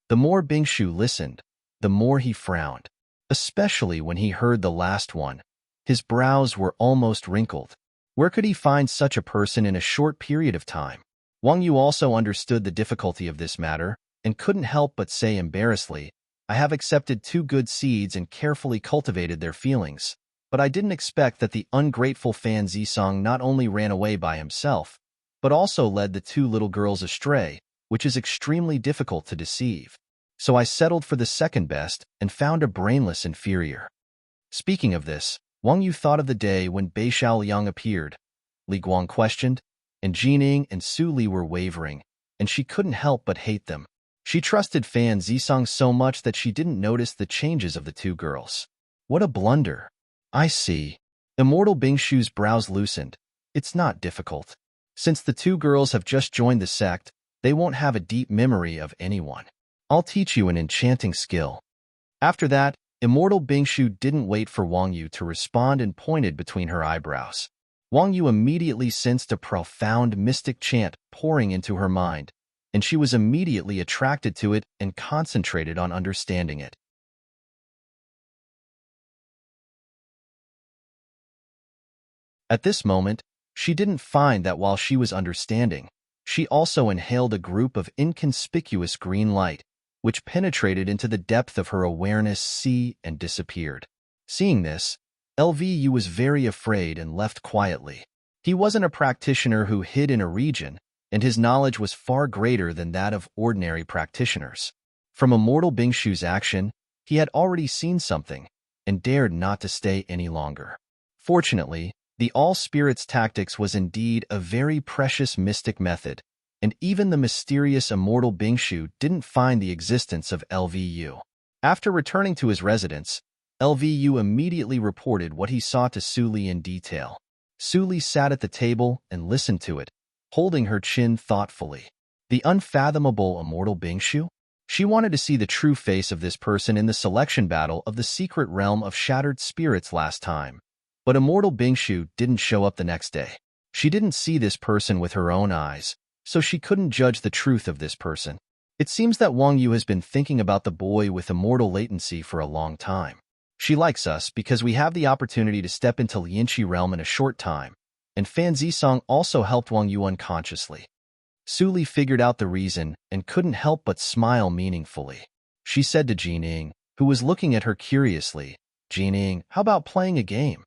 The more Bing Shu listened, the more he frowned, especially when he heard the last one. His brows were almost wrinkled. Where could he find such a person in a short period of time? Wang Yu also understood the difficulty of this matter and couldn't help but say embarrassedly, "I have accepted 2 good seeds and carefully cultivated their feelings, but I didn't expect that the ungrateful Fan Zisong not only ran away by himself, but also led the 2 little girls astray, which is extremely difficult to deceive. So I settled for the second best and found a brainless inferior." Speaking of this, Wang Yu thought of the day when Bei Xiaoliang appeared. Li Guang questioned, and Jining and Su Li were wavering, and she couldn't help but hate them. She trusted Fan Zisong so much that she didn't notice the changes of the 2 girls. What a blunder. I see. Immortal Bing Shu's brows loosened. It's not difficult. Since the 2 girls have just joined the sect, they won't have a deep memory of anyone. I'll teach you an enchanting skill. After that, immortal Bing Shu didn't wait for Wang Yu to respond and pointed between her eyebrows. Wang Yu immediately sensed a profound mystic chant pouring into her mind, and she was immediately attracted to it and concentrated on understanding it. At this moment, she didn't find that while she was understanding, she also inhaled a group of inconspicuous green light, which penetrated into the depth of her awareness and disappeared. Seeing this, LVU was very afraid and left quietly. He wasn't a practitioner who hid in a region, and his knowledge was far greater than that of ordinary practitioners. From immortal Bing Shu's action, he had already seen something, and dared not to stay any longer. Fortunately, the all-spirits tactics was indeed a very precious mystic method, and even the mysterious immortal Bing Shu didn't find the existence of LVU. After returning to his residence, LVU immediately reported what he saw to Su Li in detail. Su Li sat at the table and listened to it, holding her chin thoughtfully. The unfathomable immortal Bing Shu? She wanted to see the true face of this person in the selection battle of the secret realm of shattered spirits last time, but immortal Bing Shu didn't show up the next day. She didn't see this person with her own eyes, so she couldn't judge the truth of this person. It seems that Wang Yu has been thinking about the boy with immortal latency for a long time. She likes us because we have the opportunity to step into Lianqi realm in a short time, and Fan Zisong also helped Wang Yu unconsciously. Su Li figured out the reason and couldn't help but smile meaningfully. She said to Jining, who was looking at her curiously, "Jining, how about playing a game?"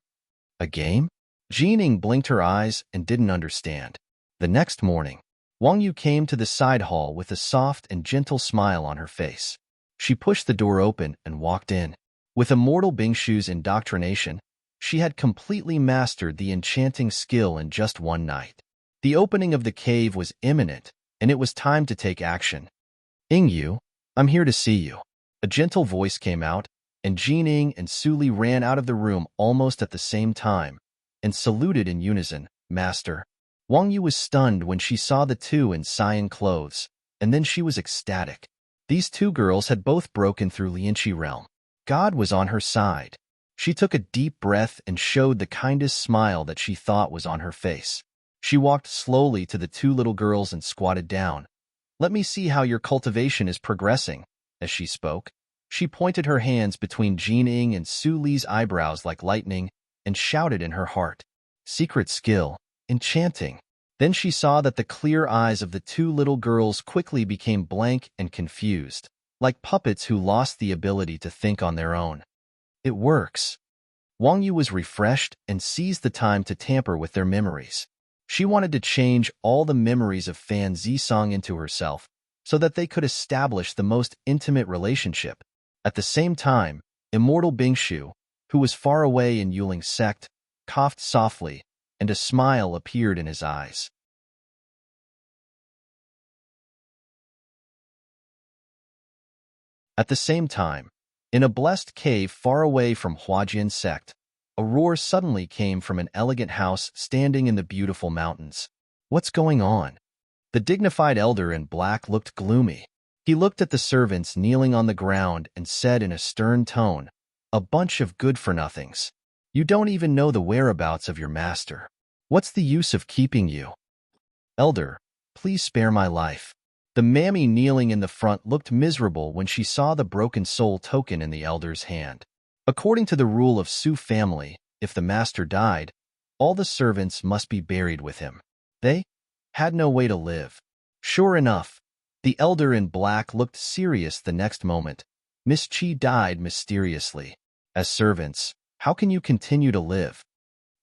A game? Jining blinked her eyes and didn't understand. The next morning, Wang Yu came to the side hall with a soft and gentle smile on her face. She pushed the door open and walked in. With immortal Bing Shu's indoctrination, she had completely mastered the enchanting skill in just one night. The opening of the cave was imminent, and it was time to take action. "Yu, I'm here to see you." A gentle voice came out, and Jining and Su Li ran out of the room almost at the same time, and saluted in unison, "Master." Wang Yu was stunned when she saw the 2 in cyan clothes, and then she was ecstatic. These 2 girls had both broken through Lianqi realm. God was on her side. She took a deep breath and showed the kindest smile that she thought was on her face. She walked slowly to the 2 little girls and squatted down. "Let me see how your cultivation is progressing." As she spoke, she pointed her hands between Jining and Su Li's eyebrows like lightning, and shouted in her heart, "Secret skill, enchanting." Then she saw that the clear eyes of the two little girls quickly became blank and confused, like puppets who lost the ability to think on their own. It works. Wang Yu was refreshed and seized the time to tamper with their memories. She wanted to change all the memories of Fan Zisong into herself so that they could establish the most intimate relationship. At the same time, immortal Bingshu, who was far away in Yuling's sect, coughed softly, and a smile appeared in his eyes. At the same time, in a blessed cave far away from Huajian's sect, a roar suddenly came from an elegant house standing in the beautiful mountains. What's going on? The dignified elder in black looked gloomy. He looked at the servants kneeling on the ground and said in a stern tone, "A bunch of good-for-nothings. You don't even know the whereabouts of your master. What's the use of keeping you? Elder, please spare my life." The mammy kneeling in the front looked miserable when she saw the broken soul token in the elder's hand. According to the rule of Su family, if the master died, all the servants must be buried with him. They had no way to live. Sure enough, the elder in black looked serious the next moment. Miss Chi died mysteriously. As servants, how can you continue to live?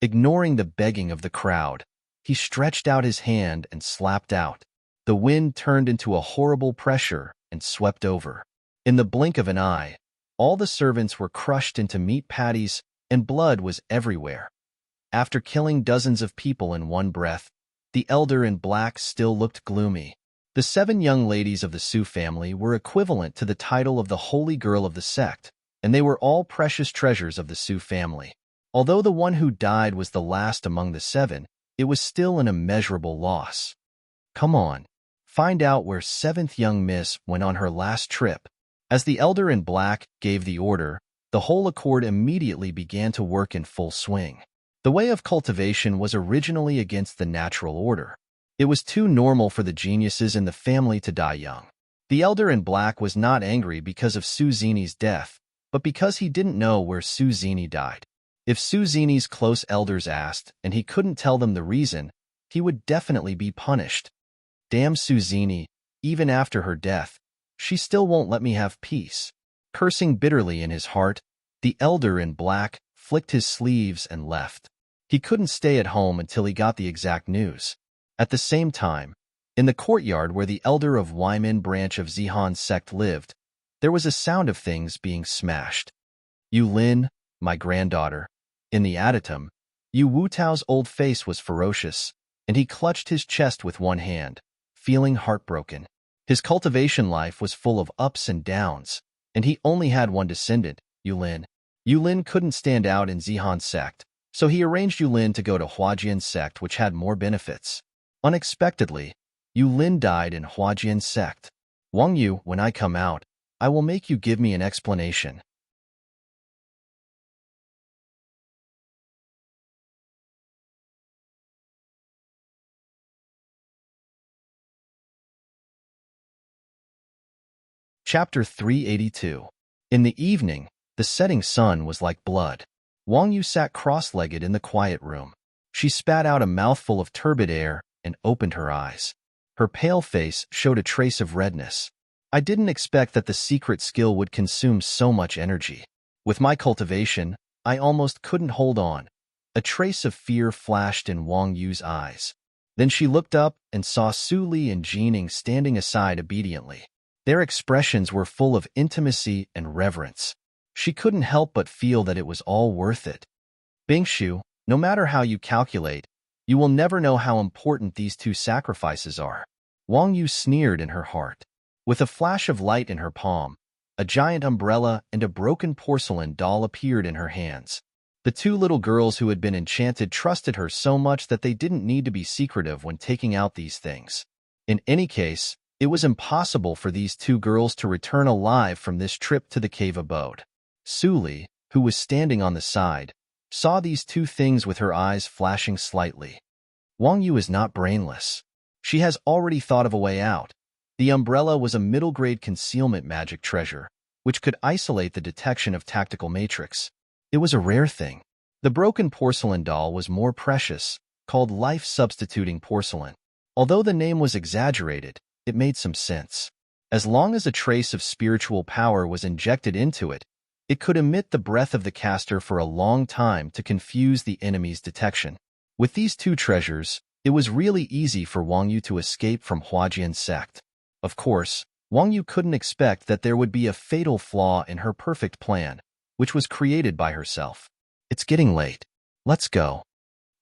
Ignoring the begging of the crowd, he stretched out his hand and slapped out. The wind turned into a horrible pressure and swept over. In the blink of an eye, all the servants were crushed into meat patties and blood was everywhere. After killing dozens of people in one breath, the elder in black still looked gloomy. The 7 young ladies of the Su family were equivalent to the title of the holy girl of the sect, and they were all precious treasures of the Su family. Although the one who died was the last among the 7, it was still an immeasurable loss. Come on, find out where 7th young miss went on her last trip. As the elder in black gave the order, the whole accord immediately began to work in full swing. The way of cultivation was originally against the natural order. It was too normal for the geniuses in the family to die young. The elder in black was not angry because of Su Zini's death, but because he didn't know where Su Zini died. If Su Zini's close elders asked and he couldn't tell them the reason, he would definitely be punished. Damn Su Zini, even after her death, she still won't let me have peace. Cursing bitterly in his heart, the elder in black flicked his sleeves and left. He couldn't stay at home until he got the exact news. At the same time, in the courtyard where the elder of Weimin branch of Zihan's sect lived, there was a sound of things being smashed. Yu Lin, my granddaughter. In the adytum, Yu Wutao's old face was ferocious, and he clutched his chest with one hand, feeling heartbroken. His cultivation life was full of ups and downs, and he only had one descendant, Yu Lin. Yu Lin couldn't stand out in Zihan's sect, so he arranged Yu Lin to go to Huajian's sect, which had more benefits. Unexpectedly, Yu Lin died in Huajian's sect. Wang Yu, when I come out, I will make you give me an explanation. Chapter 382. In the evening, the setting sun was like blood. Wang Yu sat cross-legged in the quiet room. She spat out a mouthful of turbid air and opened her eyes. Her pale face showed a trace of redness. I didn't expect that the secret skill would consume so much energy. With my cultivation, I almost couldn't hold on. A trace of fear flashed in Wang Yu's eyes. Then she looked up and saw Su Li and Jining standing aside obediently. Their expressions were full of intimacy and reverence. She couldn't help but feel that it was all worth it. Bingshu, no matter how you calculate, you will never know how important these 2 sacrifices are. Wang Yu sneered in her heart. With a flash of light in her palm, a giant umbrella and a broken porcelain doll appeared in her hands. The 2 little girls who had been enchanted trusted her so much that they didn't need to be secretive when taking out these things. In any case, it was impossible for these 2 girls to return alive from this trip to the cave abode. Su Li, who was standing on the side, saw these 2 things with her eyes flashing slightly. Wang Yu is not brainless. She has already thought of a way out. The umbrella was a middle-grade concealment magic treasure, which could isolate the detection of tactical matrix. It was a rare thing. The broken porcelain doll was more precious, called life-substituting porcelain. Although the name was exaggerated, it made some sense. As long as a trace of spiritual power was injected into it, it could emit the breath of the caster for a long time to confuse the enemy's detection. With these two treasures, it was really easy for Wang Yu to escape from Huajian's sect. Of course, Wang Yu couldn't expect that there would be a fatal flaw in her perfect plan, which was created by herself. It's getting late. Let's go.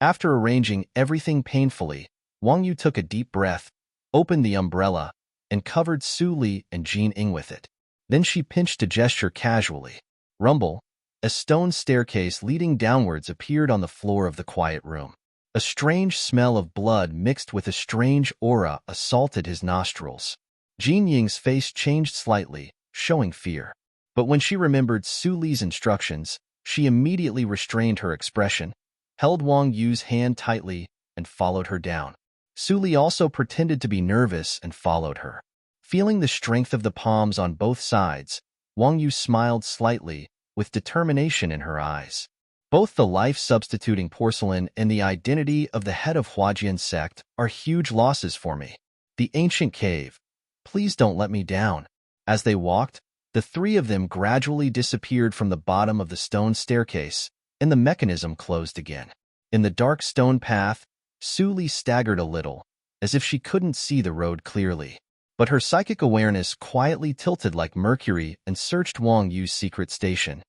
After arranging everything painfully, Wang Yu took a deep breath, opened the umbrella, and covered Su Li and Jin Ying with it. Then she pinched a gesture casually. Rumble, a stone staircase leading downwards appeared on the floor of the quiet room. A strange smell of blood mixed with a strange aura assaulted his nostrils. Jin Ying's face changed slightly, showing fear. But when she remembered Su Li's instructions, she immediately restrained her expression, held Wang Yu's hand tightly, and followed her down. Su Li also pretended to be nervous and followed her. Feeling the strength of the palms on both sides, Wang Yu smiled slightly, with determination in her eyes. Both the life-substituting porcelain and the identity of the head of Huajian sect are huge losses for me. The ancient cave. Please don't let me down. As they walked, the three of them gradually disappeared from the bottom of the stone staircase, and the mechanism closed again. In the dark stone path, Su Li staggered a little, as if she couldn't see the road clearly. But her psychic awareness quietly tilted like Mercury and searched Wang Yu's secret station.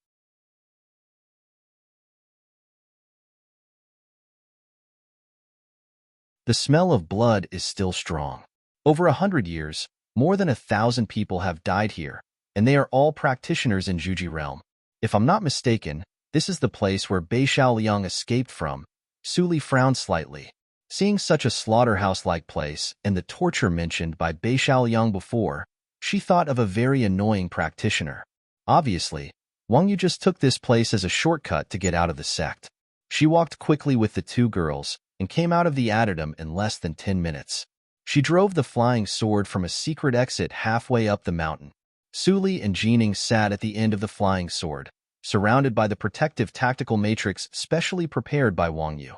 The smell of blood is still strong. Over 100 years, more than 1,000 people have died here, and they are all practitioners in Juji realm. If I'm not mistaken, this is the place where Bei Xiaoliang escaped from. Su Li frowned slightly. Seeing such a slaughterhouse-like place and the torture mentioned by Bei Xiaoliang before, she thought of a very annoying practitioner. Obviously, Wang Yu just took this place as a shortcut to get out of the sect. She walked quickly with the two girls and came out of the addendum in less than 10 minutes. She drove the flying sword from a secret exit halfway up the mountain. Su Li and Jin Ying sat at the end of the flying sword, surrounded by the protective tactical matrix specially prepared by Wang Yu.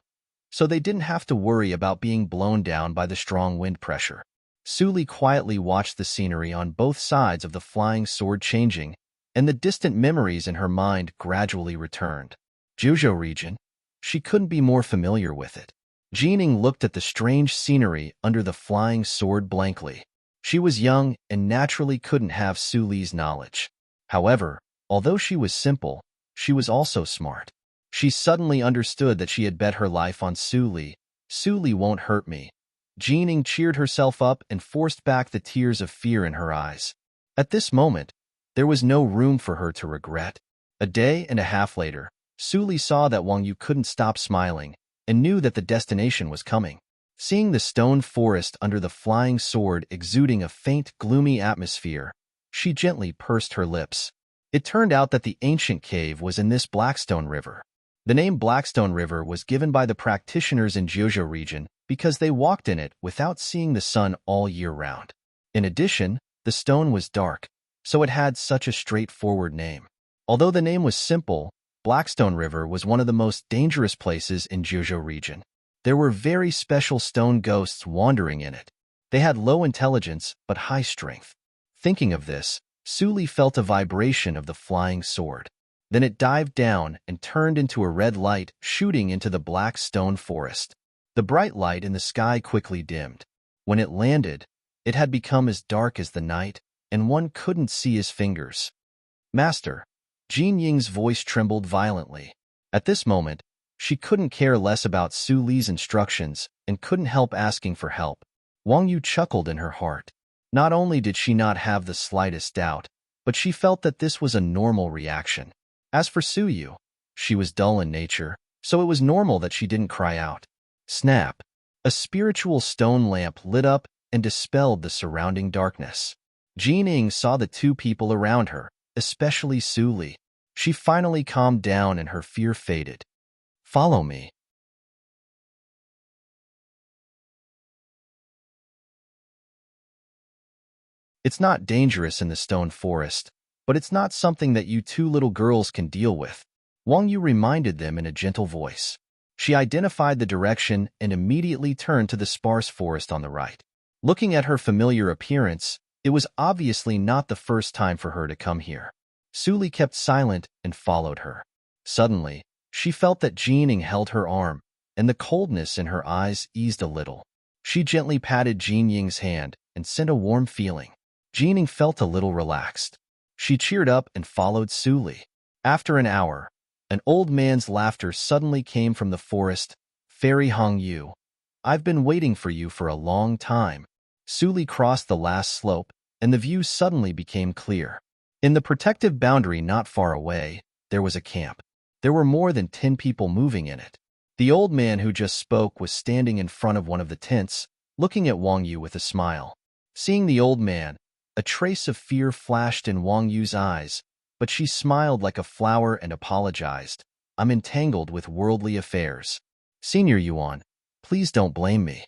So they didn't have to worry about being blown down by the strong wind pressure. Su Li quietly watched the scenery on both sides of the flying sword changing, and the distant memories in her mind gradually returned. Zhuzhou region. She couldn't be more familiar with it. Jin Ying looked at the strange scenery under the flying sword blankly. She was young and naturally couldn't have Su Li's knowledge. However, although she was simple, she was also smart. She suddenly understood that she had bet her life on Su Li. Su Li won't hurt me. Jin Ying cheered herself up and forced back the tears of fear in her eyes. At this moment, there was no room for her to regret. A day and a half later, Su Li saw that Wang Yu couldn't stop smiling and knew that the destination was coming. Seeing the stone forest under the flying sword exuding a faint, gloomy atmosphere, she gently pursed her lips. It turned out that the ancient cave was in this Blackstone River. The name Blackstone River was given by the practitioners in Zhuzhou region because they walked in it without seeing the sun all year round. In addition, the stone was dark, so it had such a straightforward name. Although the name was simple, Blackstone River was one of the most dangerous places in Zhuzhou region. There were very special stone ghosts wandering in it. They had low intelligence but high strength. Thinking of this, Su Li felt a vibration of the flying sword. Then it dived down and turned into a red light shooting into the black stone forest. The bright light in the sky quickly dimmed. When it landed, it had become as dark as the night, and one couldn't see his fingers. Master, Jin Ying's voice trembled violently. At this moment, she couldn't care less about Su Li's instructions and couldn't help asking for help. Wang Yu chuckled in her heart. Not only did she not have the slightest doubt, but she felt that this was a normal reaction. As for Su Yu, she was dull in nature, so it was normal that she didn't cry out. Snap! A spiritual stone lamp lit up and dispelled the surrounding darkness. Jin Ying saw the two people around her, especially Su Li. She finally calmed down and her fear faded. Follow me. It's not dangerous in the stone forest, but it's not something that you two little girls can deal with. Wang Yu reminded them in a gentle voice. She identified the direction and immediately turned to the sparse forest on the right. Looking at her familiar appearance, it was obviously not the first time for her to come here. Suli kept silent and followed her. Suddenly, she felt that Jining held her arm, and the coldness in her eyes eased a little. She gently patted Jin Ying's hand and sent a warm feeling. Jining felt a little relaxed. She cheered up and followed Suli. After an hour, an old man's laughter suddenly came from the forest. Fairy Hong Yu, I've been waiting for you for a long time. Suli crossed the last slope, and the view suddenly became clear. In the protective boundary not far away, there was a camp. There were more than 10 people moving in it. The old man who just spoke was standing in front of one of the tents, looking at Wang Yu with a smile. Seeing the old man, a trace of fear flashed in Wang Yu's eyes, but she smiled like a flower and apologized. I'm entangled with worldly affairs. Senior Yuan, please don't blame me.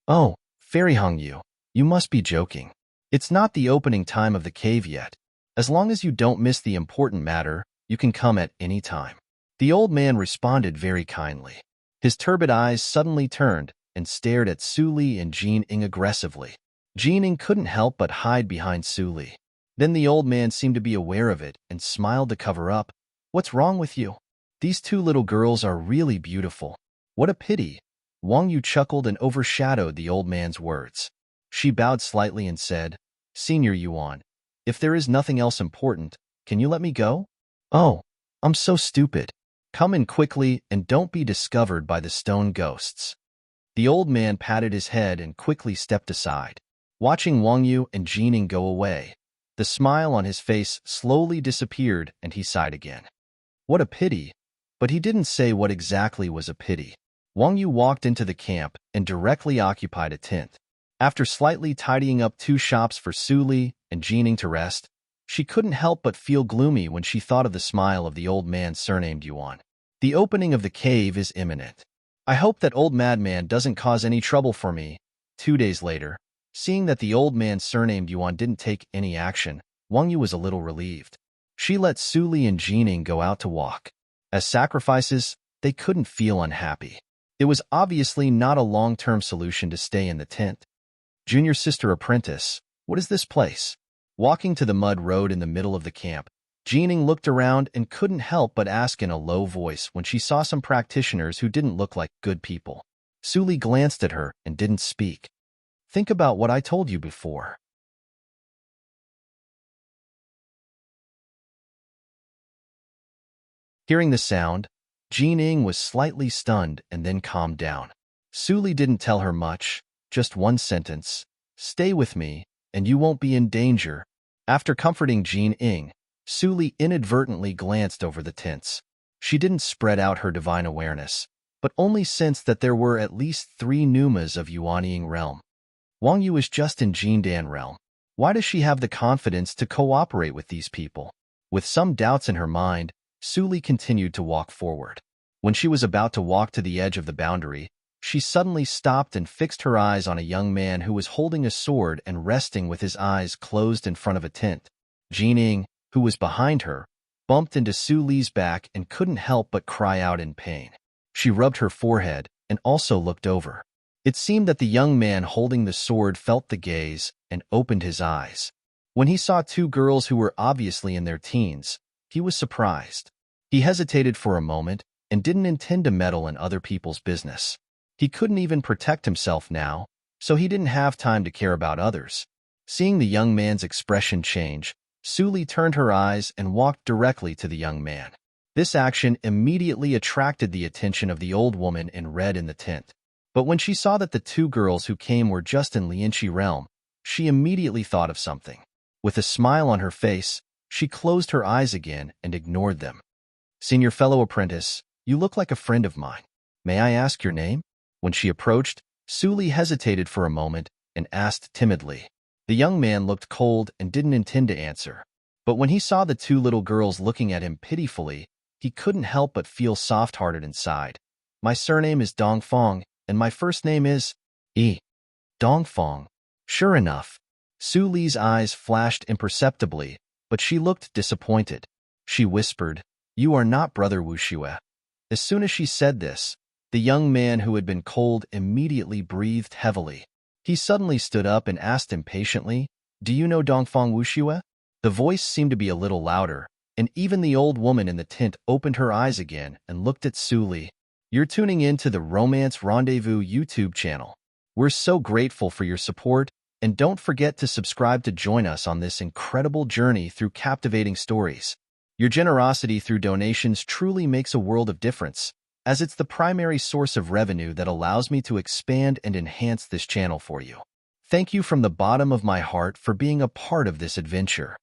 Oh, Fairy Hong Yu, you must be joking. It's not the opening time of the cave yet. As long as you don't miss the important matter, you can come at any time. The old man responded very kindly. His turbid eyes suddenly turned and stared at Suli and Jin Ying aggressively. Jin Ying couldn't help but hide behind Suli. Then the old man seemed to be aware of it and smiled to cover up. What's wrong with you? These two little girls are really beautiful. What a pity. Wang Yu chuckled and overshadowed the old man's words. She bowed slightly and said, Senior Yuan, if there is nothing else important, can you let me go? Oh, I'm so stupid. Come in quickly and don't be discovered by the stone ghosts. The old man patted his head and quickly stepped aside. Watching Wang Yu and Jin Ying go away, the smile on his face slowly disappeared and he sighed again. What a pity, but he didn't say what exactly was a pity. Wang Yu walked into the camp and directly occupied a tent. After slightly tidying up 2 shops for Suli and Jin Ying to rest, she couldn't help but feel gloomy when she thought of the smile of the old man surnamed Yuan. The opening of the cave is imminent. I hope that old madman doesn't cause any trouble for me. 2 days later, seeing that the old man surnamed Yuan didn't take any action, Wang Yu was a little relieved. She let Suli and Jin Ying go out to walk. As sacrifices, they couldn't feel unhappy. It was obviously not a long-term solution to stay in the tent. Junior sister apprentice, what is this place? Walking to the mud road in the middle of the camp, Jin Ying looked around and couldn't help but ask in a low voice when she saw some practitioners who didn't look like good people. Suli glanced at her and didn't speak. Think about what I told you before. Hearing the sound, Jin Ying was slightly stunned and then calmed down. Suli didn't tell her much, just one sentence. Stay with me, and you won't be in danger. After comforting Jin Ying, Suli inadvertently glanced over the tents. She didn't spread out her divine awareness, but only sensed that there were at least 3 Numas of Yuanying realm. Wang Yu is just in Jindan realm. Why does she have the confidence to cooperate with these people? With some doubts in her mind, Suli continued to walk forward. When she was about to walk to the edge of the boundary, she suddenly stopped and fixed her eyes on a young man who was holding a sword and resting with his eyes closed in front of a tent. Jin Ying, who was behind her, bumped into Suli's back and couldn't help but cry out in pain. She rubbed her forehead and also looked over. It seemed that the young man holding the sword felt the gaze and opened his eyes. When he saw 2 girls who were obviously in their teens, he was surprised. He hesitated for a moment and didn't intend to meddle in other people's business. He couldn't even protect himself now, so he didn't have time to care about others. Seeing the young man's expression change, Suli turned her eyes and walked directly to the young man. This action immediately attracted the attention of the old woman in red in the tent. But when she saw that the 2 girls who came were just in Lianqi realm, she immediately thought of something. With a smile on her face, she closed her eyes again and ignored them. Senior fellow apprentice, you look like a friend of mine. May I ask your name? When she approached, Suli hesitated for a moment and asked timidly. The young man looked cold and didn't intend to answer. But when he saw the 2 little girls looking at him pitifully, he couldn't help but feel soft-hearted inside. My surname is Dongfang, and my first name is Dongfang. Sure enough. Suli's eyes flashed imperceptibly, but she looked disappointed. She whispered, You are not Brother Wuxue." As soon as she said this, the young man who had been cold immediately breathed heavily. He suddenly stood up and asked impatiently, "Do you know Dongfang Wuxue?" The voice seemed to be a little louder, and even the old woman in the tent opened her eyes again and looked at Su Li. "You're tuning in to the Romance Rendezvous YouTube channel. We're so grateful for your support, and don't forget to subscribe to join us on this incredible journey through captivating stories. Your generosity through donations truly makes a world of difference, as it's the primary source of revenue that allows me to expand and enhance this channel for you. Thank you from the bottom of my heart for being a part of this adventure.